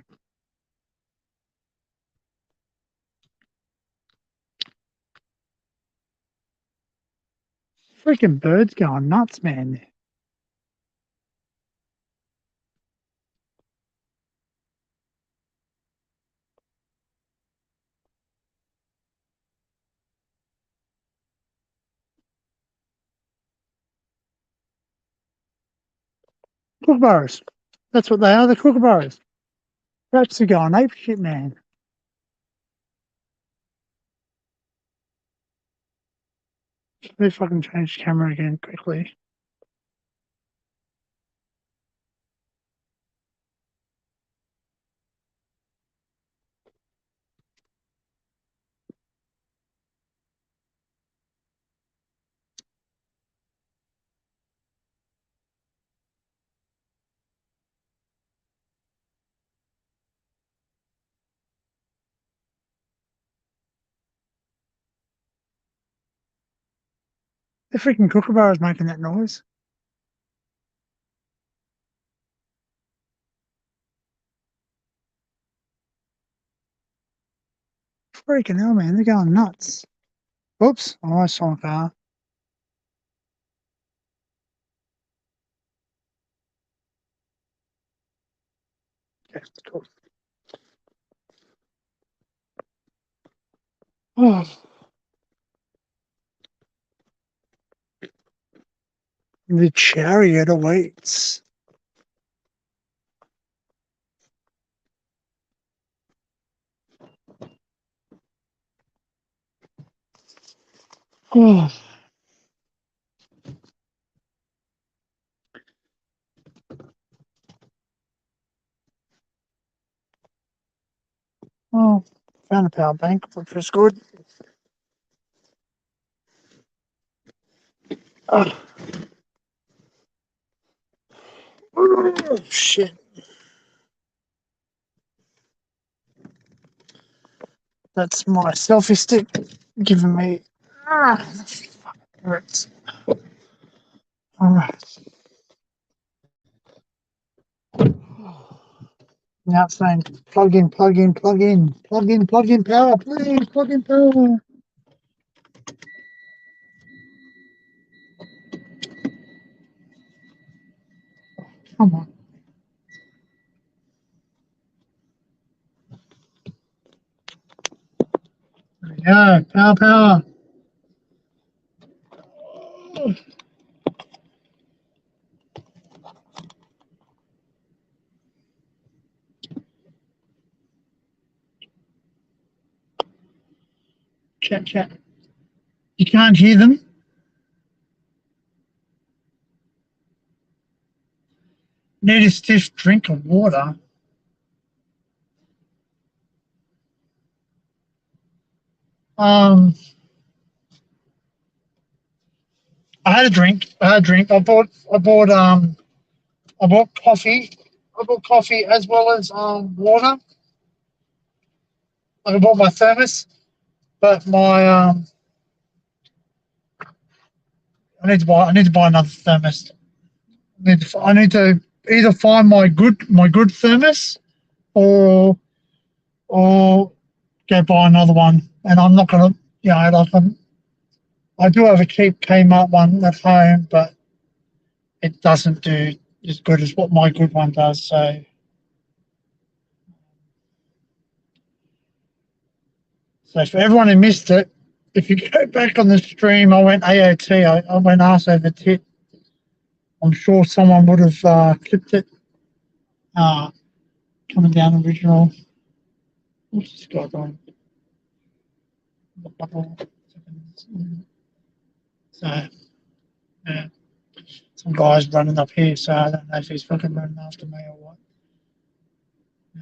Freaking birds going nuts, man. Kookaburras. That's what they are, the kookaburras. Rats are going ape shit, man. Let me fucking change camera again quickly. The freaking kookaburra's making that noise. Freaking hell, man, they're going nuts. Oops, oh, I saw a car. Okay, cool. Oh. The chariot awaits. Oh. Oh, found a power bank, which was good. Oh, oh shit. That's my selfie stick giving me. Hurts. All right. Now it's saying plug in, plug in, plug in, plug in, plug in power, please, plug in power. Come on. There we go. Power, power. Chat, chat. You can't hear them. Need a stiff drink of water. Um, I had a drink. I bought coffee. I bought coffee as well as water. I bought my thermos, but I need to buy another thermos. I need to either find my good thermos or or go buy another one. And I'm not gonna, I do have a cheap Kmart one at home, but it doesn't do as good as what my good one does. So for everyone who missed it, if you go back on the stream, I went AOT. I went ass over tit. I'm sure someone would have clipped it. Uh, Coming down original. What's this guy doing? So, yeah, some guy's running up here, so I don't know if he's fucking running after me or what.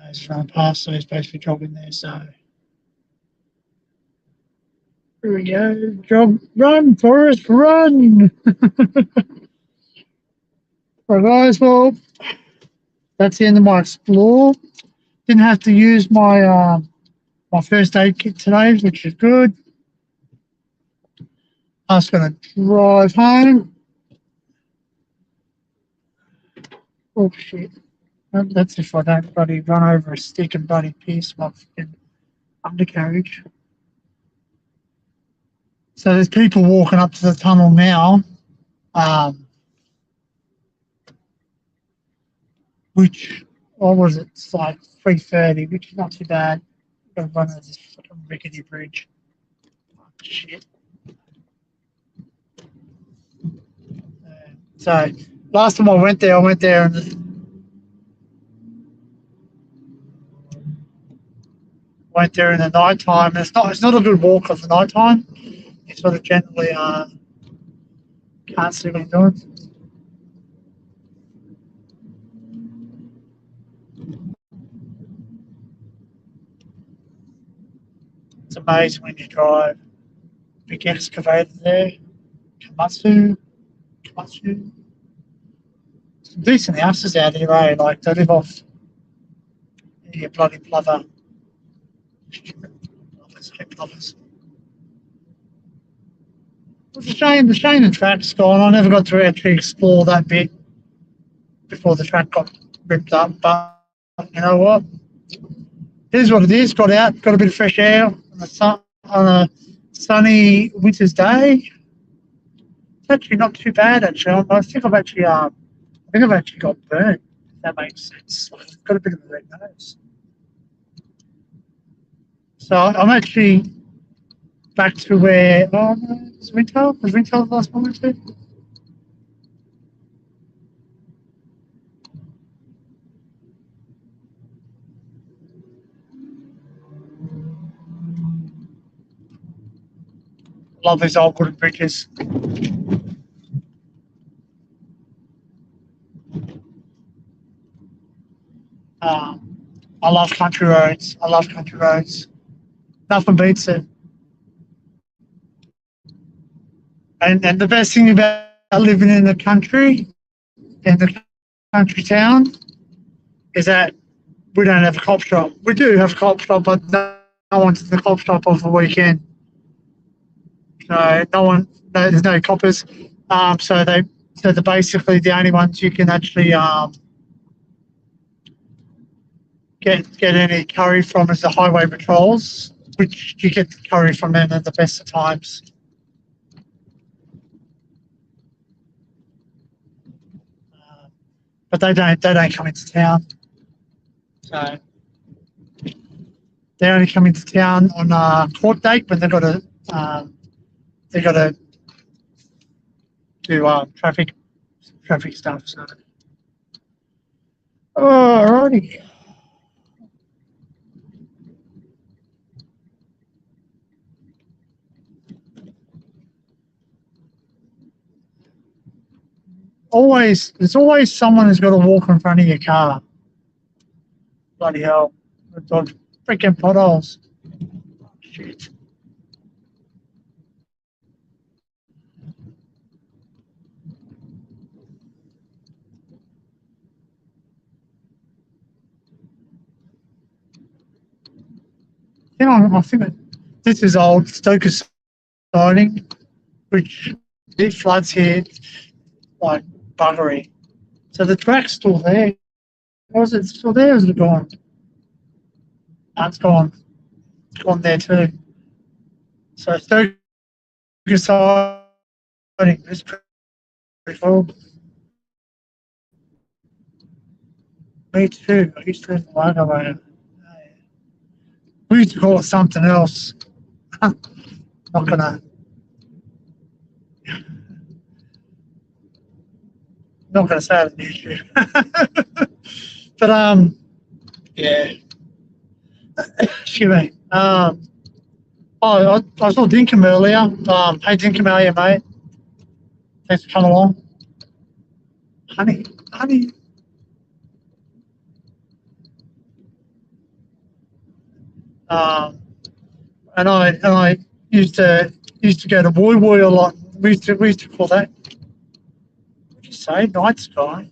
He's running past, so he's basically jogging there. So, here we go. Jog, run, Forrest, run! Right, guys, well, that's the end of my explore. Didn't have to use my first aid kit today, which is good. I was going to drive home. Oh, shit. That's if I don't bloody run over a stick and bloody pierce my fucking undercarriage. So there's people walking up to the tunnel now, which, what was it? It's like 3:30, which is not too bad. Got to run over this fucking rickety bridge. Oh, shit. So last time I went there and went there in the night time. It's not a good walk at the night time. You sort of generally can't see what you're doing. It's amazing when you drive. Big excavator there. Komatsu. Some decent houses out here, eh? Like they live off your bloody plover. Plovers. It's a shame. The shame the track's gone. I never got to actually explore that bit before the track got ripped up. But you know what? Here's what it is. Got out, got a bit of fresh air on a sunny winter's day. It's actually not too bad. Actually, I think I've actually got burnt. If that makes sense. I've got a bit of a red nose. So I'm actually back to where. Oh no, was Rintel the last one or two? Love these old wooden bridges. I love country roads. Nothing beats it. And the best thing about living in the country, in the country town, is that we don't have a cop shop. We do have a cop shop, but no one's in the cop shop over the weekend. So there's no coppers. So they're basically the only ones you can actually get any curry from is the highway patrols, which you get the curry from them at the best of times. But they don't come into town. So they only come into town on court date when they've got to do traffic stuff. So, alrighty. There's always someone who's got to walk in front of your car. Bloody hell! Dodge freaking potholes. Shit. I think this is old Stoker's siding, which it floods here like buggery. So the track's still there. Was it still there or is it gone? It's gone. It's gone there too. So Stoker's siding is pretty cool. Me too. I used to live in Wagga. We used to call it something else. Not gonna say it in the issue. But yeah. Excuse me. I saw Dinkum earlier. Hey Dinkum, how are you, mate? Thanks for coming along. Honey. And I used to go to Woy Woy a lot. We used to call that. What did you say? Night sky.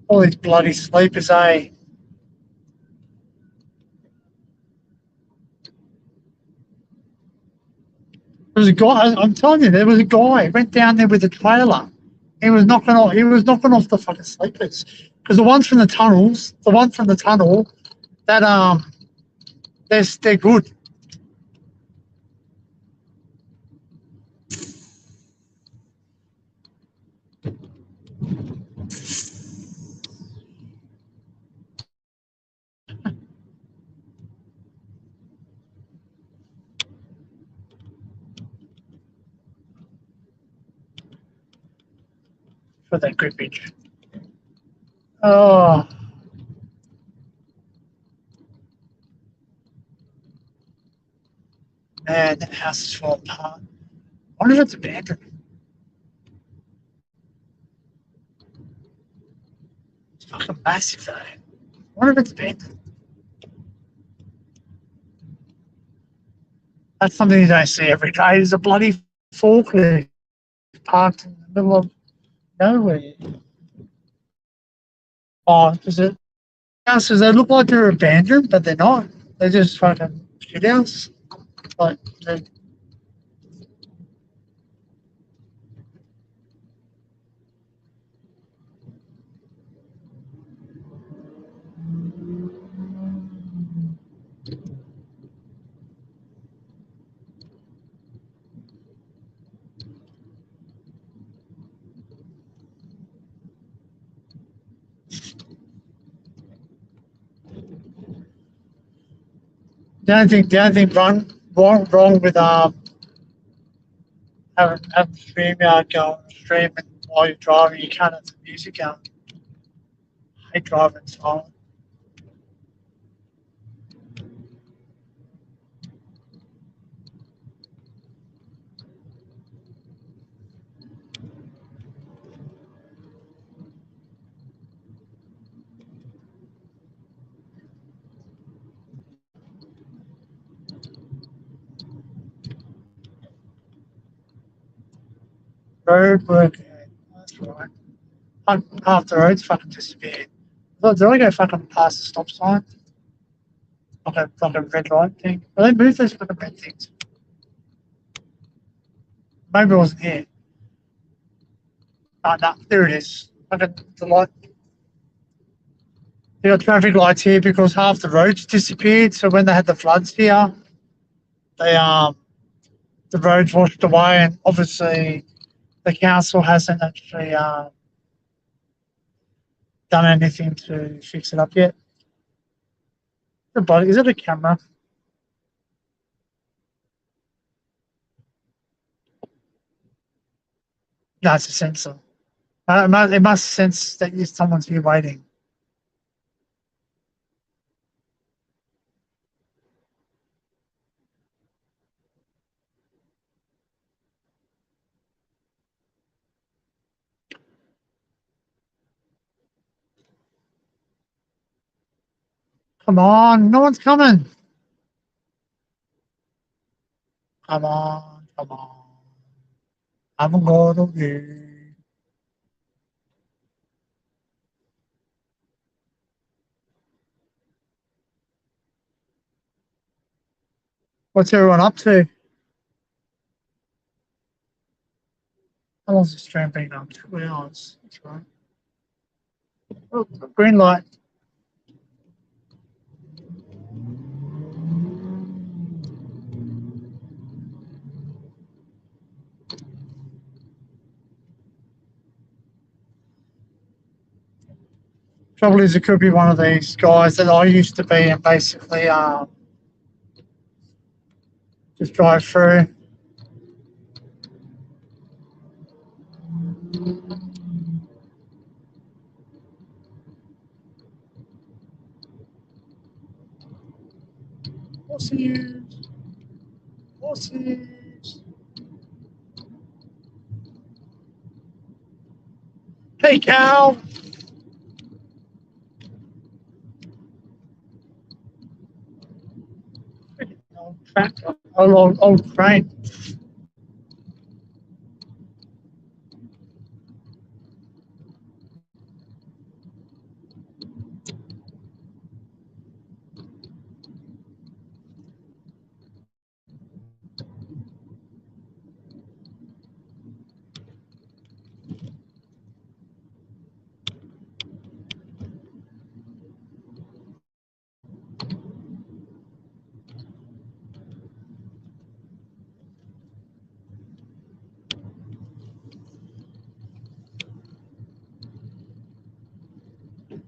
All these bloody sleepers, eh? There was a guy. I'm telling you, there was a guy went down there with a trailer. He was knocking off the fucking sleepers because the ones from the tunnel, that they're good. for that grippage. Oh. Man, that house is falling apart. I wonder if it's abandoned. It's fucking massive though. I wonder if it's abandoned. That's something you don't see every day. There's a bloody forklift parked in the middle of nowhere. Oh, is it? Houses, they look like they're abandoned, but they're not. They're just fucking shit house. Like, they're, the only thing wrong with having StreamYard go and streaming while you're driving, you can't have the music going. I hate driving silent. Road work, yeah, that's right. Half the road's fucking disappeared. Did I go fucking past the stop sign? Like a red light thing. Well, they moved those fucking red things. Maybe it wasn't here. Oh, no, there it is. Fucking the light. They got traffic lights here because half the roads disappeared. So when they had the floods here, they the roads washed away, and obviously the council hasn't actually done anything to fix it up yet. The body is it a camera? No, it's a sensor. It must sense that someone's here waiting. Come on, no one's coming. Come on, come on. I'm gonna be. What's everyone up to? How long's the stream been up? 2 hours. That's right. Oh, green light. Trouble is, it could be one of these guys that I used to be and basically just drive through. Horses. Horses. Hey, cow. Old tractor. Old train.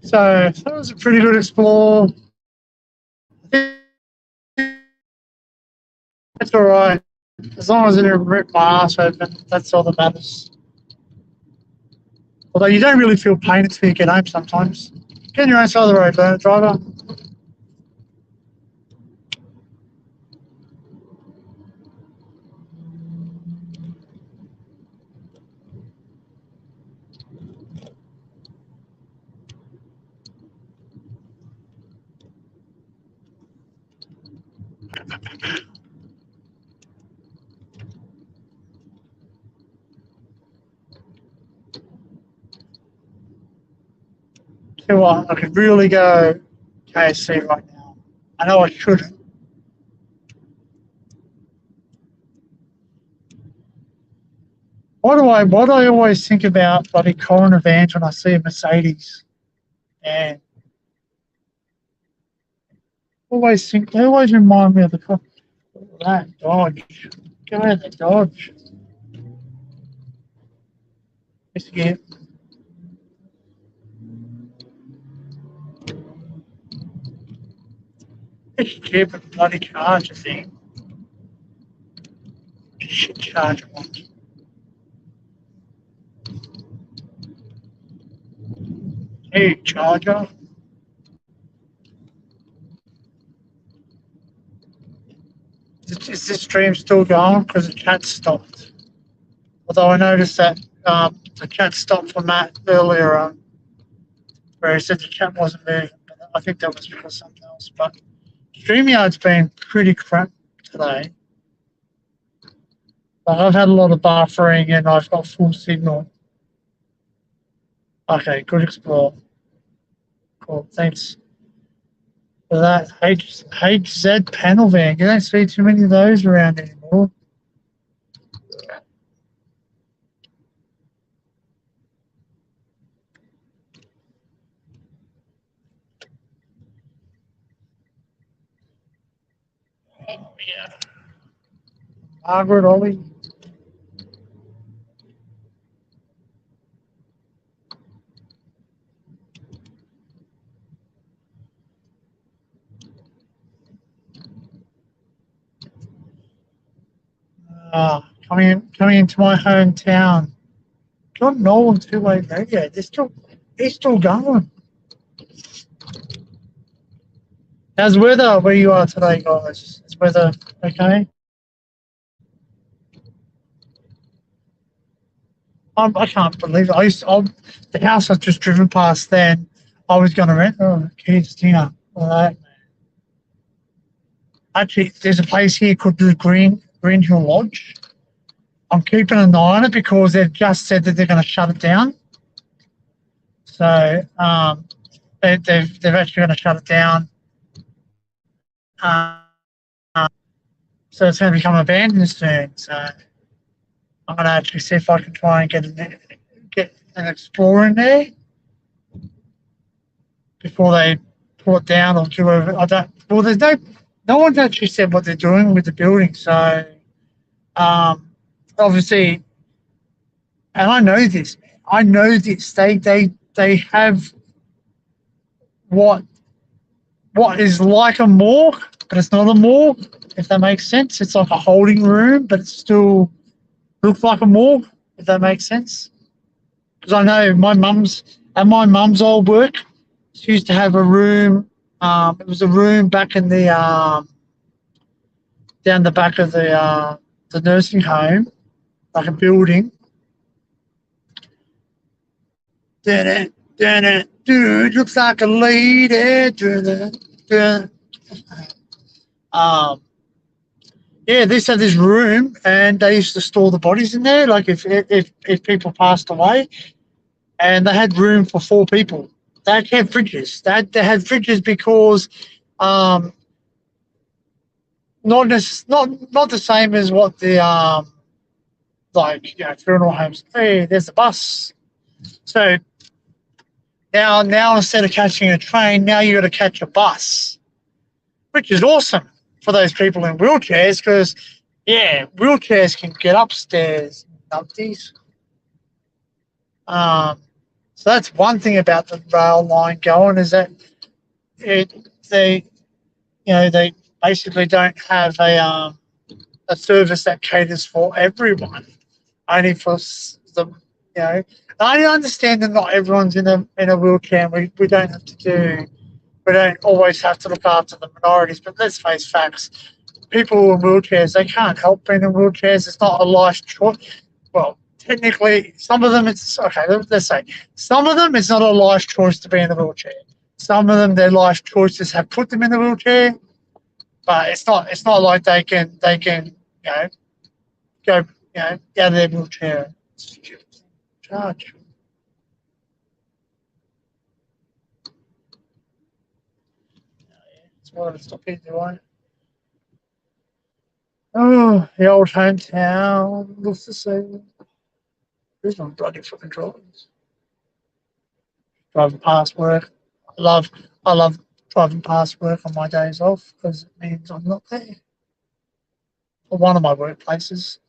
So that was a pretty good explore. That's all right. As long as it didn't rip my ass open, that's all that matters. Although you don't really feel pain until you get home sometimes. Get on your own side of the road, Bernard, driver. Tell you what, I could really go KFC right now. I know I shouldn't. Why do I always think about bloody coroner vans when I see a Mercedes? And they always remind me of that Dodge. Go ahead, the Dodge. Just get this stupid bloody Charger thing. Shit Charger ones. Hey, Charger. Is this stream still going? Because the chat stopped. Although I noticed that the chat stopped for Matt earlier on, where he said the chat wasn't moving. But I think that was because of something else. But StreamYard's been pretty crap today. Like I've had a lot of buffering and I've got full signal. Okay, good explore. Cool, thanks for that. HZ panel van. You don't see too many of those around anymore. Oh, yeah. Margaret, Ollie. Coming into my hometown. John Nolan two-way radio. They're still going. How's the weather where you are today, guys? Is weather okay? I can't believe it. The house I've just driven past then, I was going to rent. Oh, kids, dinner. All right. Actually, there's a place here called the Green Hill Lodge. I'm keeping an eye on it because they've just said that they're going to shut it down. So they've actually going to shut it down. So it's going to become abandoned soon. So I'm going to actually see if I can try and get an explorer in there before they pull it down or do whatever. There's no one's actually said what they're doing with the building. So obviously, and I know this. They have what is like a morgue, but it's not a morgue, if that makes sense. It's like a holding room, but it still looks like a morgue, if that makes sense. Because I know my mum's old work, she used to have a room. It was a room back in the down the back of the nursing home, like a building. Dude, looks like a lady. Yeah, they had this room, and they used to store the bodies in there. Like if people passed away, and they had room for 4 people. They actually had fridges. They had fridges because, not the same as what the funeral homes. Hey, there's the bus. So now instead of catching a train, now you got to catch a bus, which is awesome for those people in wheelchairs because, yeah, wheelchairs can get upstairs, numpties. So that's one thing about the rail line going is that they basically don't have a service that caters for everyone, only for the I understand that not everyone's in a wheelchair. We don't have to do. We don't always have to look after the minorities. But let's face facts. People in wheelchairs, they can't help being in wheelchairs. It's not a life choice. Well, technically, some of them it's okay. Let's say some of them it's not a life choice to be in a wheelchair. Some of them their life choices have put them in a wheelchair, but it's not like they can go out of their wheelchair. Charge. It's one of the stop here, do I? Oh, the old hometown looks the same. There's no bloody fucking drawings. Driving past work. I love driving past work on my days off because it means I'm not there. For one of my workplaces.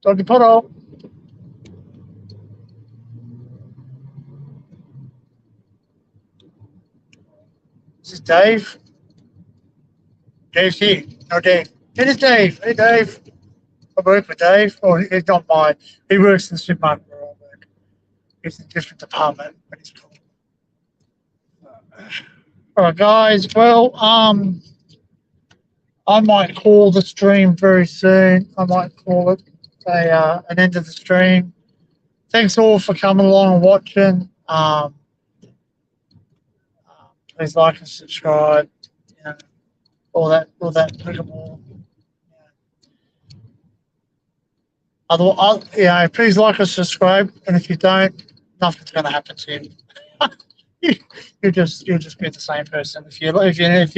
Doggy Pothole. This is Dave. Dave's here. No, Dave. It is Dave. Hey, Dave. I work with Dave. Oh, he's not mine. He works in the supermarket where I work. He's in a different department, but he's cool. All right, guys. Well, I might call the stream very soon. I might call it an end of the stream. Thanks all for coming along and watching. Please like and subscribe. You know, all that rigmarole. Otherwise, please like and subscribe. And if you don't, nothing's going to happen to you. You'll just be the same person. If you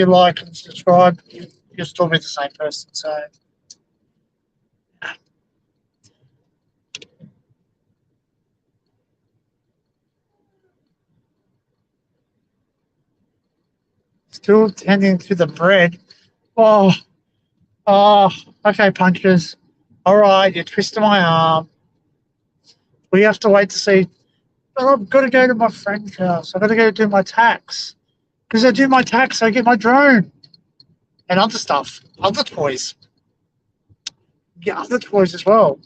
like and subscribe, you'll still be the same person. So. Still tending to the bread. Oh, okay, punches. All right, you're twisting my arm. We have to wait to see. Well, I've got to go to my friend's house. I've got to go do my tax. Because I do my tax, I get my drone. And other stuff. Other toys. Get other toys as well.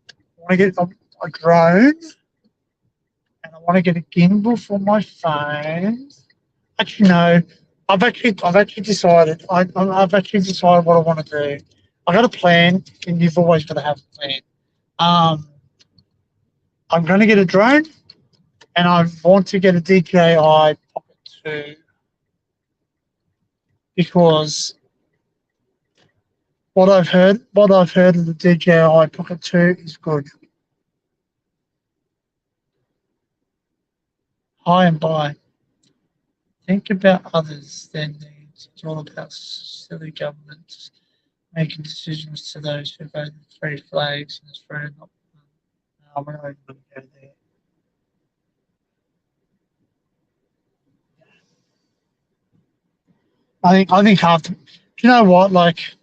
I want to get a drone. And I want to get a gimbal for my phone. Actually, no. I've actually decided. I've actually decided what I want to do. I got a plan, and you've always got to have a plan. I'm going to get a drone, and I want to get a DJI Pocket 2 because what I've heard of the DJI Pocket 2 is good. Hi and bye. Think about others, their needs. It's all about silly governments making decisions to those who voted three flags and Australia not. No, we're not even going to go there. I think half the, do you know what? Like,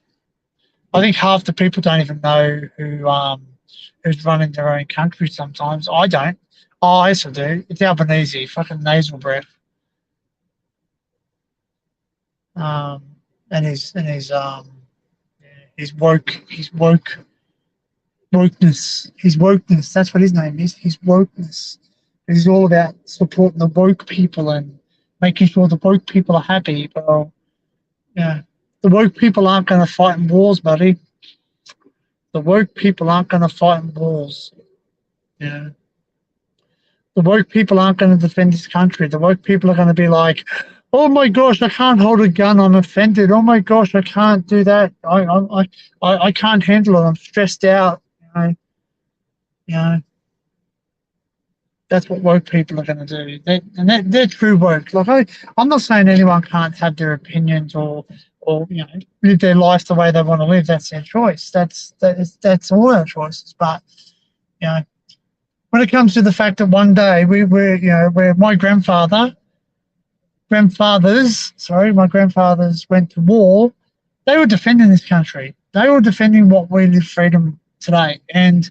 I think half the people don't even know who's running their own country. Sometimes I don't. Oh, I used to do. It's Albanese, fucking nasal breath. And his wokeness. That's what his name is. His wokeness. He's all about supporting the woke people and making sure the woke people are happy. Well, yeah, the woke people aren't going to fight in wars, buddy. The woke people aren't going to fight in wars. Yeah. The woke people aren't going to defend this country. The woke people are going to be like, oh my gosh, I can't hold a gun. I'm offended. Oh my gosh, I can't do that. I can't handle it. I'm stressed out. You know, that's what woke people are going to do. They're true woke. Like I'm not saying anyone can't have their opinions or live their life the way they want to live. That's their choice. That's all our choices. But when it comes to the fact that one day where my grandfathers went to war, they were defending this country. They were defending what we live freedom today. And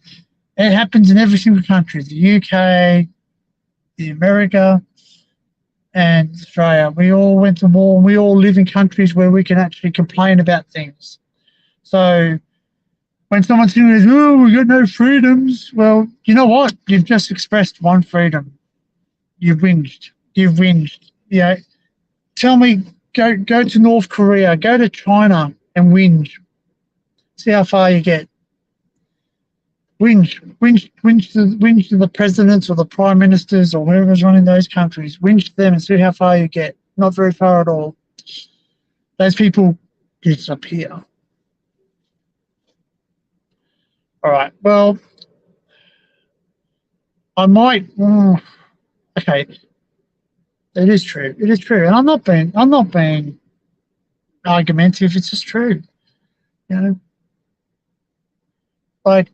it happens in every single country, the UK, the America and Australia. We all went to war, and we all live in countries where we can actually complain about things. So when someone says, "Oh, we got no freedoms," well, you know what? You've just expressed one freedom. You've whinged. You've whinged. Yeah. Tell me, go to North Korea, go to China, and whinge. See how far you get. Whinge to the presidents or the prime ministers or whoever's running those countries. Whinge to them and see how far you get. Not very far at all. Those people disappear. All right. Well, I might. Okay. It is true. It is true, and I'm not being argumentative. It's just true. You know, like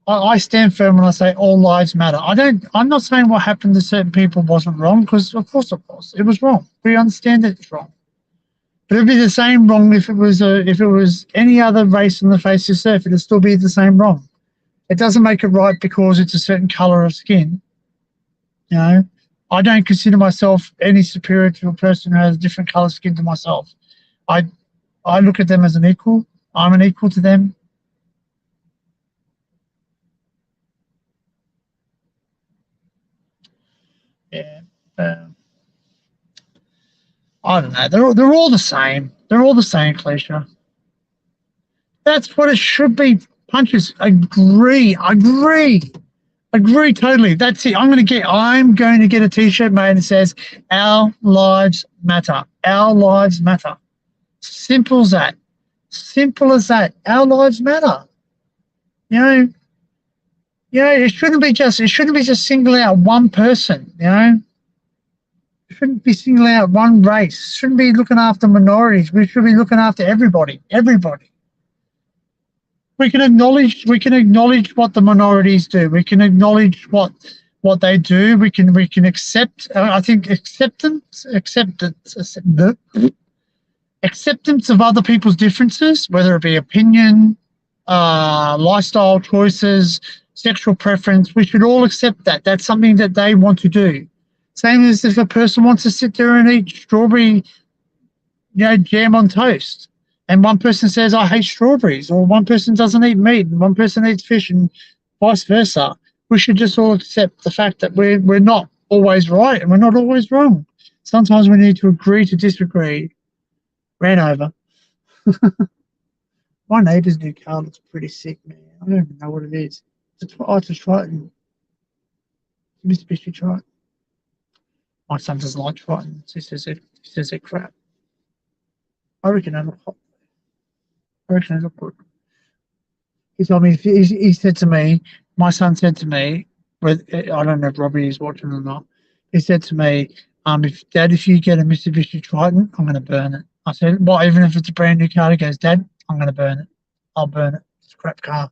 I stand firm when I say all lives matter. I'm not saying what happened to certain people wasn't wrong, because of course it was. It was wrong. We understand that it's wrong. But it'd be the same wrong if it was any other race on the face of the earth. It'd still be the same wrong. It doesn't make it right because it's a certain color of skin. You know, I don't consider myself any superior to a person who has a different color skin to myself. I look at them as an equal. I'm an equal to them. Yeah. I don't know. They're all the same. They're all the same, Cleisha. That's what it should be. Punches. Agree totally. That's it. I'm going to get a t-shirt made that says "Our lives matter." Our lives matter. Simple as that. Simple as that. Our lives matter. You know. It shouldn't be just singling out one person. It shouldn't be singling out one race. It shouldn't be looking after minorities. We should be looking after everybody. Everybody. We can acknowledge what the minorities do. We can acknowledge what they do. We can accept. I think acceptance of other people's differences, whether it be opinion, lifestyle choices, sexual preference. We should all accept that. That's something that they want to do. Same as if a person wants to sit there and eat strawberry, jam on toast, and one person says, "I hate strawberries," or one person doesn't eat meat, and one person eats fish, and vice versa. We should just all accept the fact that we're not always right and we're not always wrong. Sometimes we need to agree to disagree. Ran over. My neighbour's new car looks pretty sick, man. I don't even know what it is. It's a Triton. Mitsubishi Triton. My son doesn't like Tritons. He says they're crap. I reckon they look hot. I reckon they look good. He told me, he said to me, my son said to me, I don't know if Robbie is watching or not, he said to me, if you get a Mitsubishi Triton, I'm going to burn it. I said, "What, even if it's a brand new car?" He goes, "Dad, I'm going to burn it. I'll burn it. It's a crap car."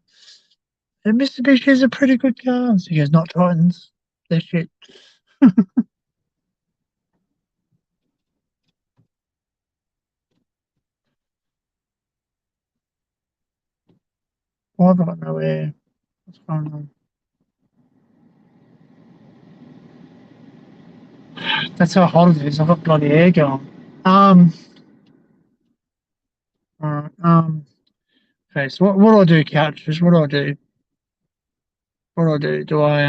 And Mitsubishis are pretty good cars. He goes, "Not Tritons. They're shit." Well, I've got no air. What's going on? That's how hot it is. I've got bloody air going. All right. Okay. So what do I do, couches? What do I do? What do I do? Do I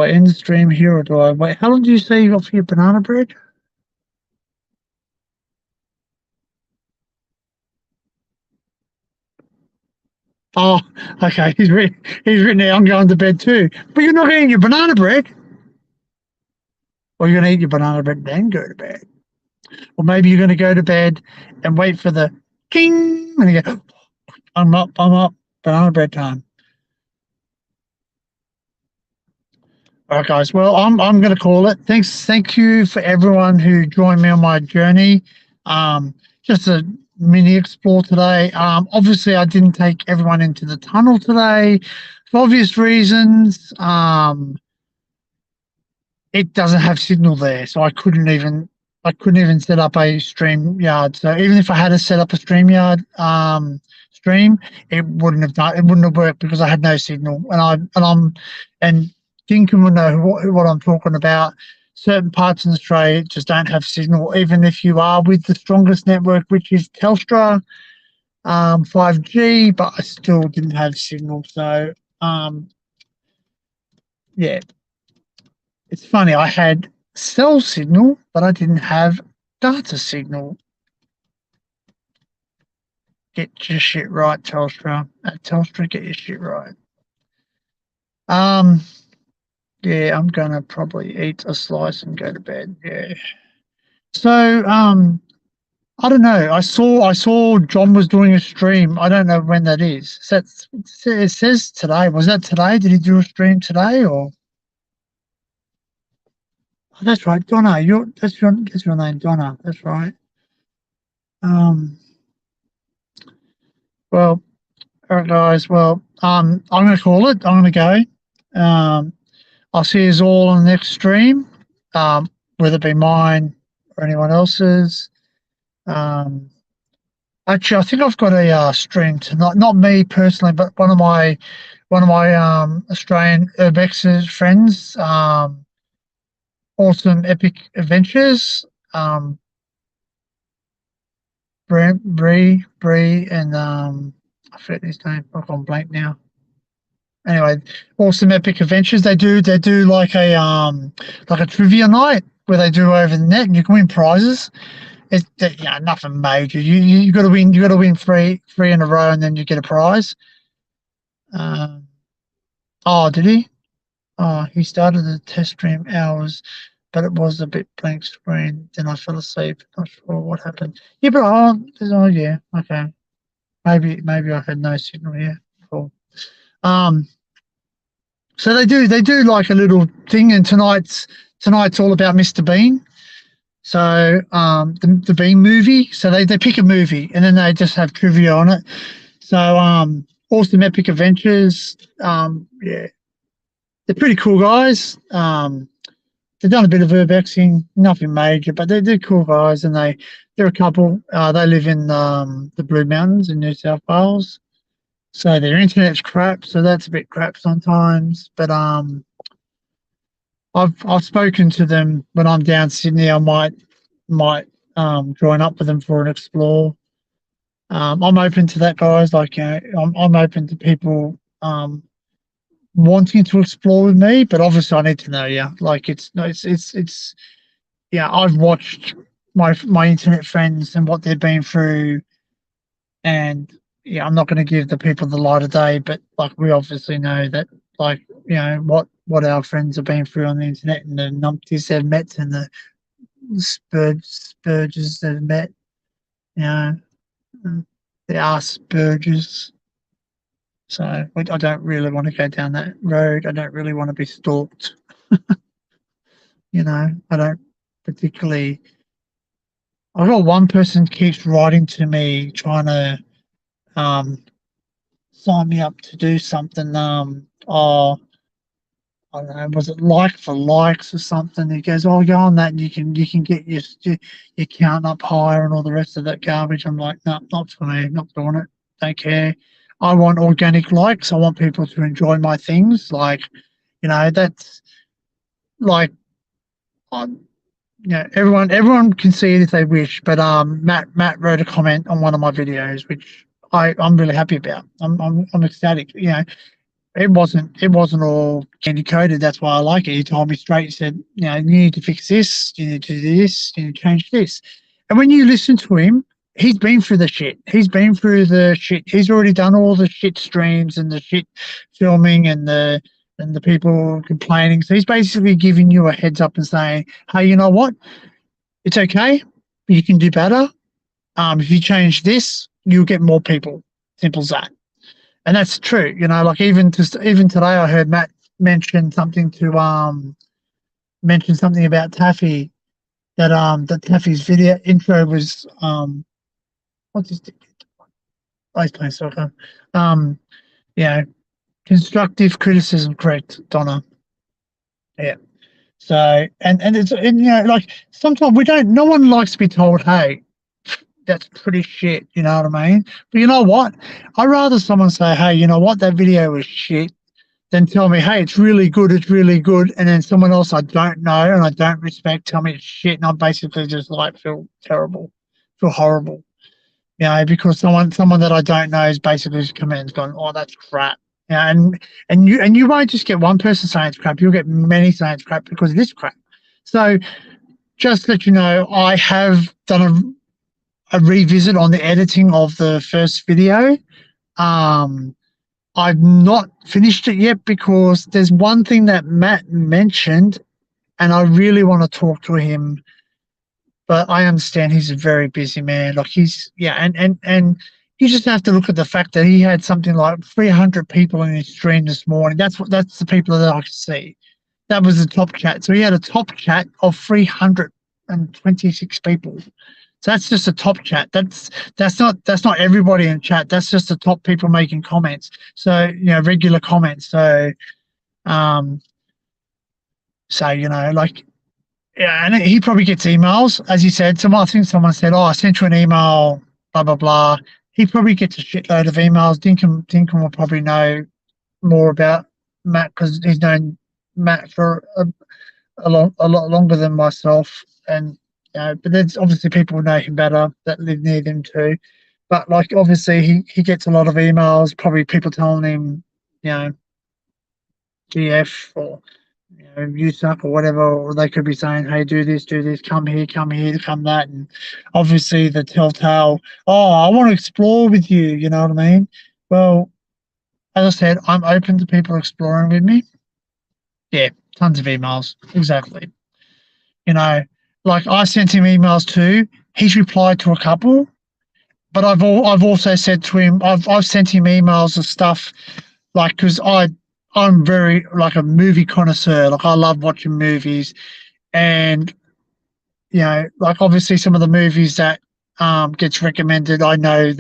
end the stream here, or do I wait? How long do you say you got for your banana bread? Oh, okay. He's written there, "I'm going to bed too." But you're not eating your banana bread. Or you're going to eat your banana bread and then go to bed. Or maybe you're going to go to bed and wait for the ding, and you go, I'm up, banana bread time. All right, guys. Well, I'm going to call it. Thank you for everyone who joined me on my journey. Just a mini explore today. Obviously, I didn't take everyone into the tunnel today for obvious reasons. It doesn't have signal there, so I couldn't even set up a StreamYard. So even if I had to set up a StreamYard stream, it wouldn't have worked because I had no signal. And Dinkin will know what I'm talking about. Certain parts in Australia just don't have signal, even if you are with the strongest network, which is Telstra, 5G, but I still didn't have signal. So, yeah, it's funny. I had cell signal, but I didn't have data signal. Get your shit right, Telstra. At Telstra, get your shit right. Yeah, I'm gonna probably eat a slice and go to bed. Yeah. So, I don't know. I saw John was doing a stream. I don't know when that is. It says today. Was that today? Did he do a stream today or? Oh, that's right, Donna. That's your name, Donna. That's right. Um. Well, all right, guys. Well, I'm gonna call it. I'm gonna go. I'll see you all on the next stream. Whether it be mine or anyone else's. Actually, I think I've got a stream tonight. Not me personally, but one of my Australian Urbex's friends. Awesome Epic Adventures. Bree, and I forget his name. I've gone blank now. Anyway, Awesome Epic Adventures. They do like a trivia night where they do over the net, and you can win prizes. It's nothing major. You got to win. You got to win three in a row, and then you get a prize. Oh, did he? Oh, he started the test stream hours, but it was a bit blank screen. Then I fell asleep. Not sure what happened. Yeah, but yeah, okay. Maybe I had no signal. Yeah, cool. So they do like a little thing, and tonight's all about Mr. Bean. So the Bean movie. So they pick a movie and then they just have trivia on it. So Awesome Epic Adventures. Yeah, they're pretty cool guys. They've done a bit of urbexing, nothing major, but they're cool guys, and they're a couple. They live in the Blue Mountains in New South Wales. So their internet's crap, so that's a bit crap sometimes. But I've spoken to them when I'm down Sydney. I might join up with them for an explore. I'm open to that, guys. Like, I'm open to people wanting to explore with me, but obviously I need to know. Yeah, like it's yeah. I've watched my internet friends and what they've been through, and yeah, I'm not going to give the people the light of day, but like we obviously know that, like, what our friends have been through on the internet, and the numpties they've met, and the spurges they've met, you know, the Aspergers. So I don't really want to go down that road. I don't really want to be stalked. I don't particularly. I've got one person keeps writing to me trying to sign me up to do something. Oh, I don't know, was it like for likes or something? He goes, "Oh, go on that, and you can get your count up higher and all the rest of that garbage." I'm like, "No, not for me. Not doing it. Don't care. I want organic likes. I want people to enjoy my things. Like, that's like, everyone can see it if they wish." But Matt wrote a comment on one of my videos, which I'm really happy about. I'm ecstatic. It wasn't all candy coated. That's why I like it. He told me straight. He said, you need to fix this. You need to do this. You need to change this. And when you listen to him, he's been through the shit. He's been through the shit. He's already done all the shit streams and the shit filming and the people complaining. So he's basically giving you a heads up and saying, "Hey, you know what? It's okay. You can do better. If you change this, you'll get more people. Simple as that." And that's true. Like even today, I heard Matt mention something about Taffy, that Taffy's video intro was what's his he's playing soccer. Constructive criticism, correct, Donna. Yeah. So and it's like sometimes no one likes to be told, "Hey, that's pretty shit," you know what I mean? But you know what? I'd rather someone say, "Hey, you know what? That video was shit," then tell me, hey, it's really good, and then someone else I don't know and I don't respect tell me it's shit, and I basically just like feel terrible, feel horrible, because someone that I don't know is basically just come in and gone, oh, that's crap. And you won't just get one person saying it's crap, you'll get many saying it's crap because it is crap. So just that I have done a revisit on the editing of the first video. I've not finished it yet because there's one thing that Matt mentioned, and I really want to talk to him, but I understand he's a very busy man. Like and you just have to look at the fact that he had something like 300 people in his stream this morning. That's the people that I could see. That was the top chat. So he had a top chat of 326 people. So that's just a top chat. That's not everybody in chat. That's just the top people making comments. So regular comments. So like, yeah, and he probably gets emails, as you said. I think someone said, "Oh, I sent you an email." Blah blah blah. He probably gets a shitload of emails. Dinkum will probably know more about Matt because he's known Matt for a lot longer than myself, and but there's obviously people who know him better that live near them too. But like obviously he gets a lot of emails, probably people telling him, GF or you suck or whatever, or they could be saying, hey, do this, come here, come that, and obviously the telltale, oh, I want to explore with you, you know what I mean? Well, as I said, I'm open to people exploring with me. Yeah, tons of emails, exactly. Like I sent him emails too. He's replied to a couple, but I've also said to him, I've sent him emails of stuff, like because I'm very like a movie connoisseur. Like I love watching movies, and like obviously some of the movies that gets recommended, I know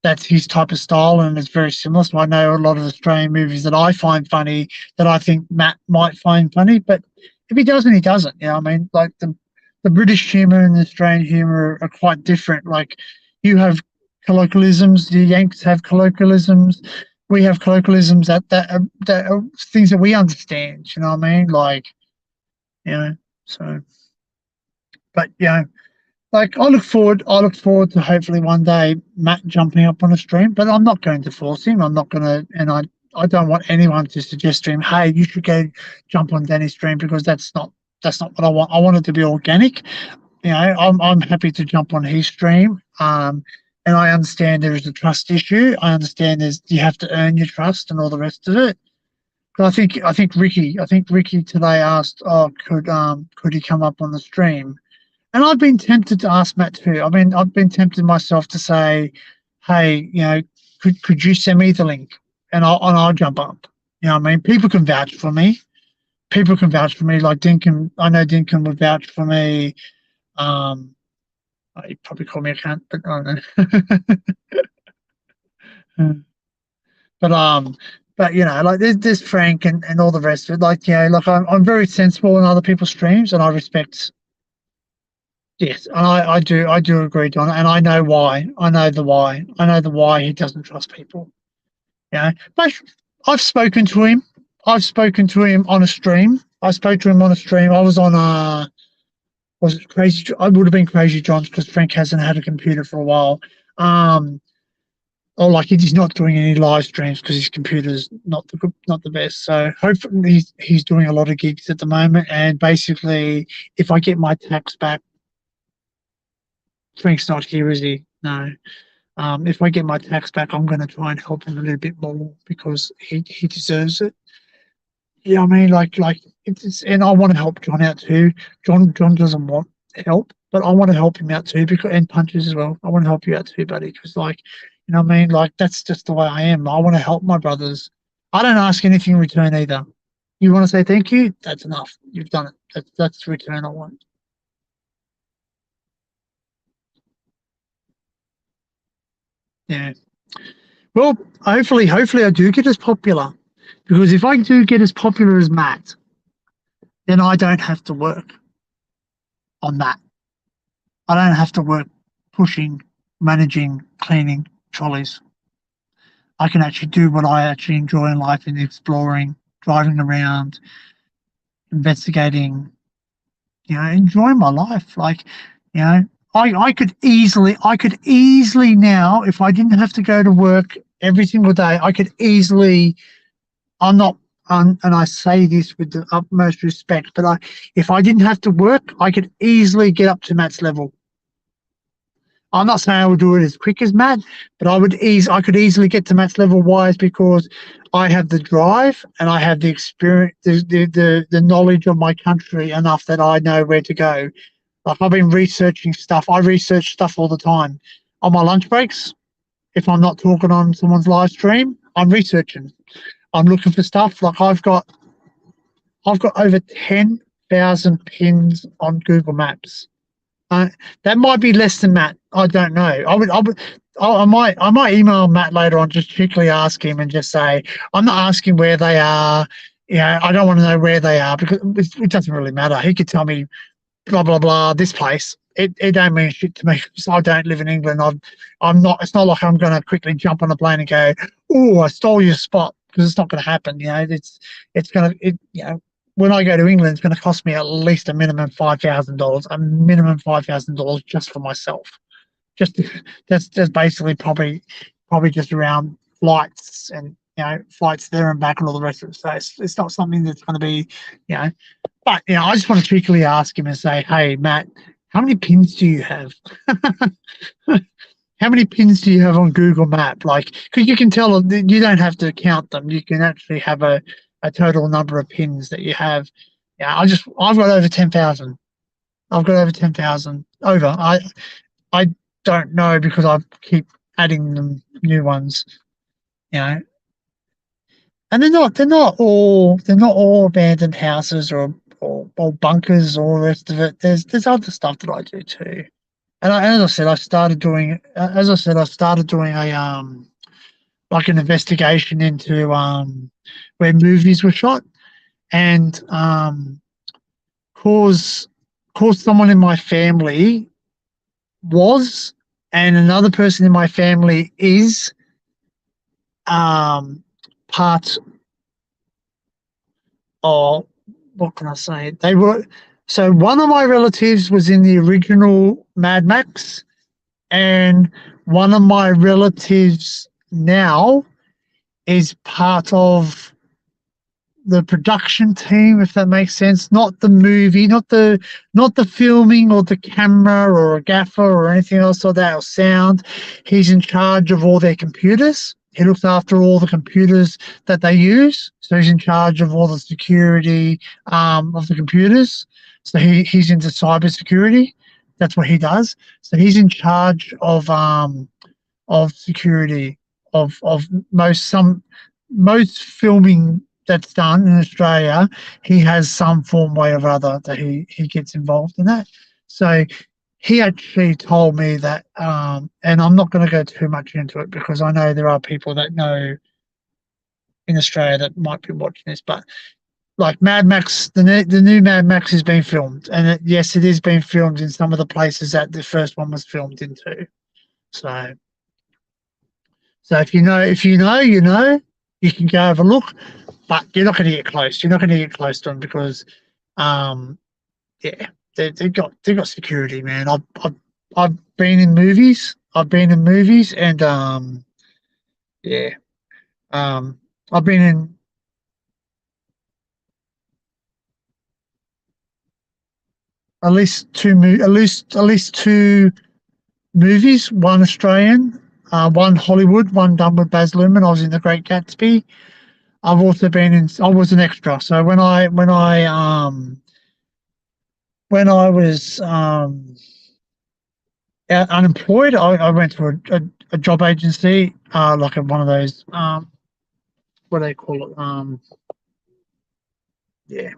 that's his type of style and it's very similar. So I know a lot of Australian movies that I find funny that I think Matt might find funny, but if he doesn't, he doesn't. I mean, like the British humour and the Australian humour are quite different. Like you have colloquialisms, the Yanks have colloquialisms, we have colloquialisms that are things that we understand. You know what I mean? Like, so. But like I look forward to hopefully one day Matt jumping up on a stream, but I'm not going to force him. I'm not going to, and I don't want anyone to suggest to him, hey, you should go jump on Danny's stream, because that's not what I want. I want it to be organic. I'm happy to jump on his stream. And I understand there is a trust issue. I understand you have to earn your trust and all the rest of it. But I think Ricky today asked, oh, could he come up on the stream? And I've been tempted to ask Matt too. I mean, I've been tempted myself to say, hey, could you send me the link and I'll jump up. I mean, people can vouch for me. Like Dinkin, I know Dinkin would vouch for me. He probably call me a cunt, but I don't know. But like there's Frank and all the rest of it. Like, like I'm very sensible in other people's streams and I respect. Yes, and I do agree, Donna, and I know why. I know the why. I know the why he doesn't trust people. But I've spoken to him. I've spoken to him on a stream. I spoke to him on a stream. I was on was it Crazy? I would have been Crazy John's because Frank hasn't had a computer for a while. Or like he's not doing any live streams because his computer's not the best. So hopefully he's doing a lot of gigs at the moment. And basically, if I get my tax back. Frank's not here, is he? No. If I get my tax back, I'm going to try and help him a little bit more because he deserves it. I mean, like and I want to help John out too. John doesn't want help, but I want to help him out too, and Punches as well. I want to help you out too, buddy, because like, what I mean? Like that's just the way I am. I want to help my brothers. I don't ask anything in return either. You want to say thank you? That's enough. You've done it. That's the return I want. Yeah. Well, hopefully I do get as popular, because if I do get as popular as Matt, then I don't have to work on that. I don't have to work pushing, managing, cleaning trolleys. I can actually do what I actually enjoy in life in exploring, driving around, investigating, enjoying my life. Like, you know, I could easily now, if I didn't have to go to work every single day, I could easily, I'm not, and I say this with the utmost respect, but if I didn't have to work, I could easily get up to Matt's level. I'm not saying I would do it as quick as Matt, but I could easily get to Matt's level. Wise because I have the drive and I have the experience, the knowledge of my country enough that I know where to go. Like I've been researching stuff. I research stuff all the time on my lunch breaks. If I'm not talking on someone's live stream, I'm researching. I'm looking for stuff. Like I've got over 10,000 pins on Google Maps. That might be less than Matt. I don't know. I might email Matt later on, just quickly ask him and just say, I'm not asking where they are. I don't want to know where they are because it doesn't really matter. He could tell me blah blah blah this place. It don't mean shit to me because I don't live in England. I'm not. It's not like I'm going to quickly jump on a plane and go, oh, I stole your spot, because it's not going to happen. It's going to when I go to England, it's going to cost me at least a minimum $5,000, just for myself. That's basically probably just around flights and flights there and back and all the rest of it. So it's not something that's going to be But I just want to cheekily ask him and say, hey Matt, how many pins do you have? How many pins do you have on Google Map? Like, because you can tell you don't have to count them. You can actually have a total number of pins that you have. Yeah, I've got over 10,000. I've got over 10,000 over. I don't know because I keep adding them new ones. And they're not all abandoned houses or bunkers or the rest of it. There's other stuff that I do too. And as I said, I started doing a like an investigation into where movies were shot, and cause someone in my family was, and another person in my family is part of, what can I say? They were, so one of my relatives was in the original Mad Max, and one of my relatives now is part of the production team, if that makes sense. Not the movie, not the filming or the camera or a gaffer or anything else like that, or sound. He's in charge of all their computers. He looks after all the computers that they use. So he's in charge of all the security of the computers. So he's into cybersecurity. That's what he does. So he's in charge of security of most filming that's done in Australia. He has some form, way or other, that he gets involved in that. So he actually told me that, and I'm not going to go too much into it because I know there are people that know in Australia that might be watching this, but like Mad Max, the new Mad Max is being filmed, and yes, it is being filmed in some of the places that the first one was filmed into. So if you know, you can go have a look, but you're not going to get close. You're not going to get close to them because, they've got security, man. I've been in movies. I've been in movies, and I've been in. At least two movies, one Australian, one Hollywood, one done with Baz Luhrmann. I was in The Great Gatsby. I've also been in. I was an extra. So when I was unemployed, I went to a job agency, like one of those, what do they call it?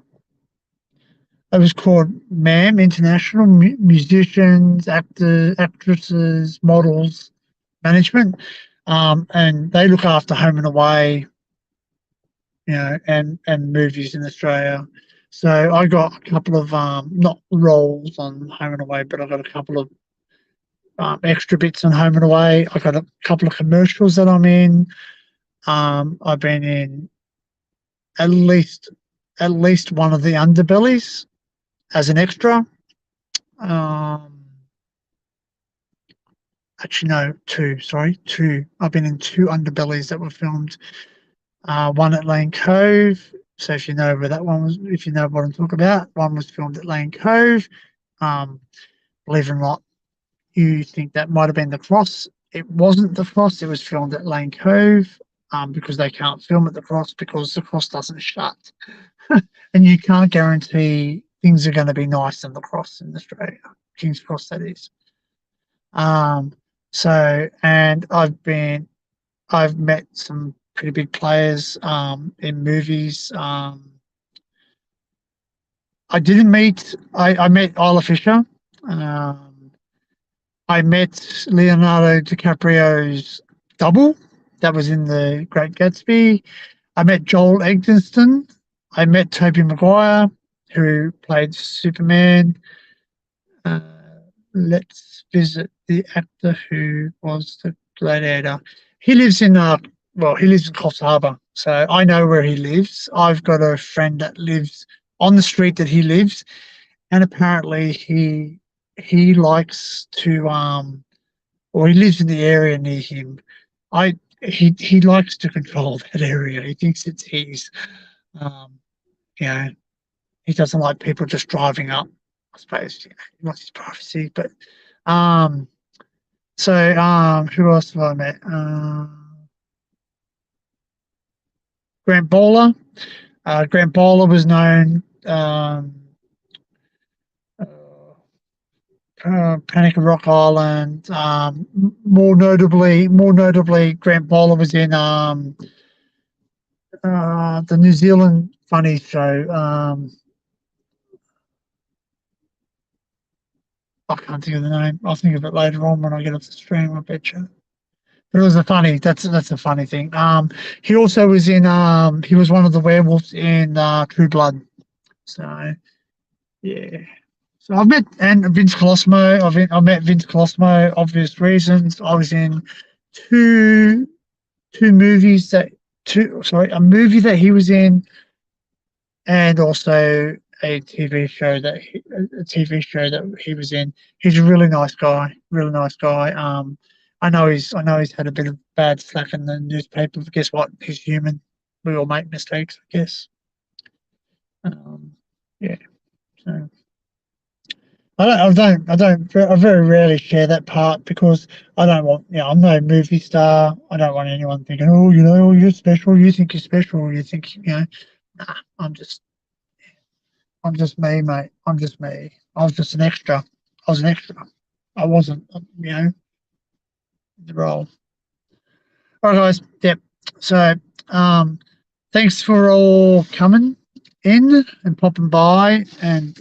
It was called MAM, International Musicians, Actresses, Models Management, and they look after home and away, and movies in Australia. So I got a couple of not roles on home and away, but I got a couple of extra bits on home and away. I got a couple of commercials that I'm in. I've been in at least one of the underbellies as an extra. Actually, no, two. Sorry, two. I've been in two underbellies that were filmed. One at Lane Cove. So if you know where that one was, if you know what I'm talking about, one was filmed at Lane Cove. Um, believe it or not, you think that might have been the Cross. It wasn't the Cross. It was filmed at Lane Cove because they can't film at the Cross because the Cross doesn't shut. And you can't guarantee things are going to be nice in the Cross in Australia. King's Cross, that is. Um, and I've met some pretty big players in movies. I met Isla Fisher. Um, I met Leonardo DiCaprio's double. That was in The Great Gatsby. I met Joel Edgerton. I met Tobey Maguire, who played Superman. Uh, let's visit the actor who was the Gladiator. He lives in he lives in Coffs Harbour, so I know where he lives. I've got a friend that lives on the street that he lives, and apparently he likes to or he lives in the area near him. I he likes to control that area. He thinks it's his. Um, you know, he doesn't like people just driving up. I suppose he wants his privacy. But um, who else have I met? Grant Bowler. Grant Bowler was known. Panic at Rock Island. More notably, Grant Bowler was in the New Zealand funny show. I can't think of the name. I'll think of it later on when I get off the stream. I bet you. But it was a funny. That's a funny thing. He also was in. He was one of the werewolves in True Blood. So yeah. So I've met and Vince Colosimo. I met Vince Colosimo. Obvious reasons. I was in two two movies that two. Sorry, a movie that he was in, and also a TV show that he was in. He's a really nice guy, really nice guy. I know he's had a bit of bad slack in the newspaper, but guess what? He's human. We all make mistakes, I guess. Um, yeah. So I very rarely share that part because I don't want, I'm no movie star. I don't want anyone thinking, oh, you're special. You think you're special. You think, nah, I'm just me, mate. I'm just me. I was just an extra. I was an extra. I wasn't, the role. All right, guys. Yep. So, um, thanks for all coming in and popping by. And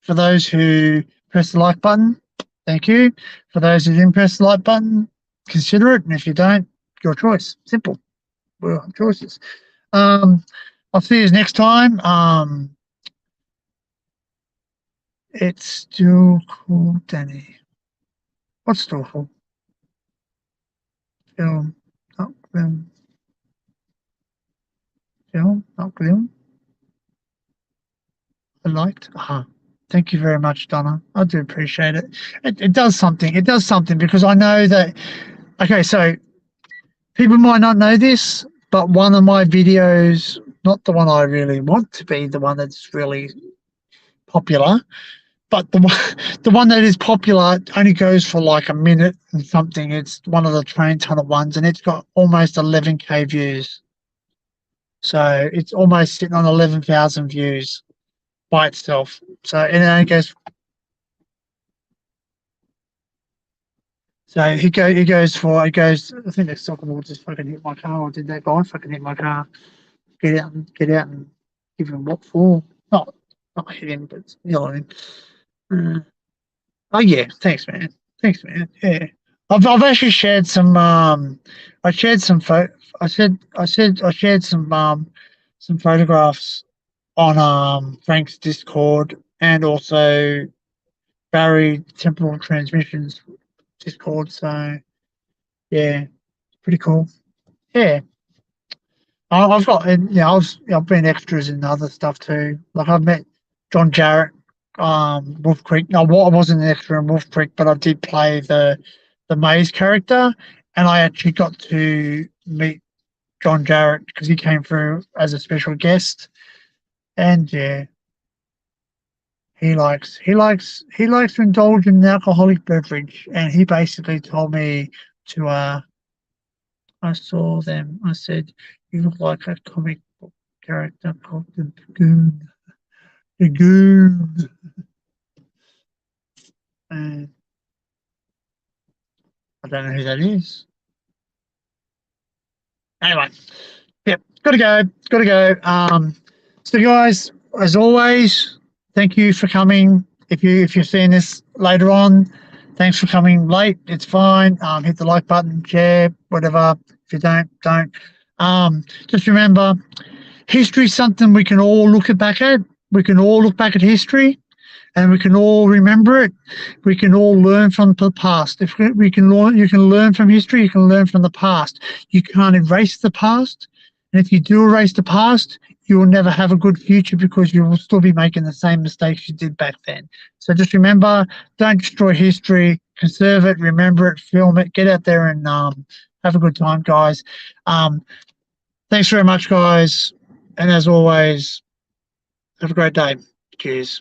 for those who press the like button, thank you. For those who didn't press the like button, consider it. And if you don't, your choice. Simple. We're on choices. I'll see you next time. It's still cool, Danny. What's still cool? Film, not film, not film. I liked. Thank you very much, Donna. I do appreciate it. It does something. It does something because I know that. Okay, so people might not know this, but one of my videos, not the one I really want to be, the one that's really popular, but the one that is popular only goes for like a minute and something. It's one of the train tunnel ones, and it's got almost 11K views. So it's almost sitting on 11,000 views by itself. So and then it goes. So he goes for he goes. I think that soccer ball just fucking hit my car, or did that guy fucking hit my car? Get out and give him what for? Not hit him, but yell at him. Oh yeah, thanks man, Yeah, I've actually shared some. I shared some I shared some photographs on Frank's Discord and also Barry Temporal Transmissions Discord. So yeah, pretty cool. Yeah. I've got, and I've been extras in other stuff too. Like I've met John Jarrett, Wolf Creek. No, I wasn't an extra in Wolf Creek, but I did play the Maze character, and I actually got to meet John Jarrett because he came through as a special guest, and yeah, he likes to indulge in an alcoholic beverage, and he basically told me to I saw them. I said, "You look like a comic book character called the Goon." The Goon. And I don't know who that is. Anyway, yep, gotta go. Gotta go. So guys, as always, thank you for coming. If you're seeing this later on, thanks for coming late. It's fine. Hit the like button, share, whatever. If you don't. Just remember, history's something we can all look back at. We can all look back at history, and we can all remember it. We can all learn from the past. If we can learn, you can learn from history. You can learn from the past. You can't erase the past, and if you do erase the past, you will never have a good future because you will still be making the same mistakes you did back then. So just remember, don't destroy history. Conserve it, remember it, film it. Get out there and have a good time, guys. Um, Thanks very much, guys, and as always, have a great day. Cheers.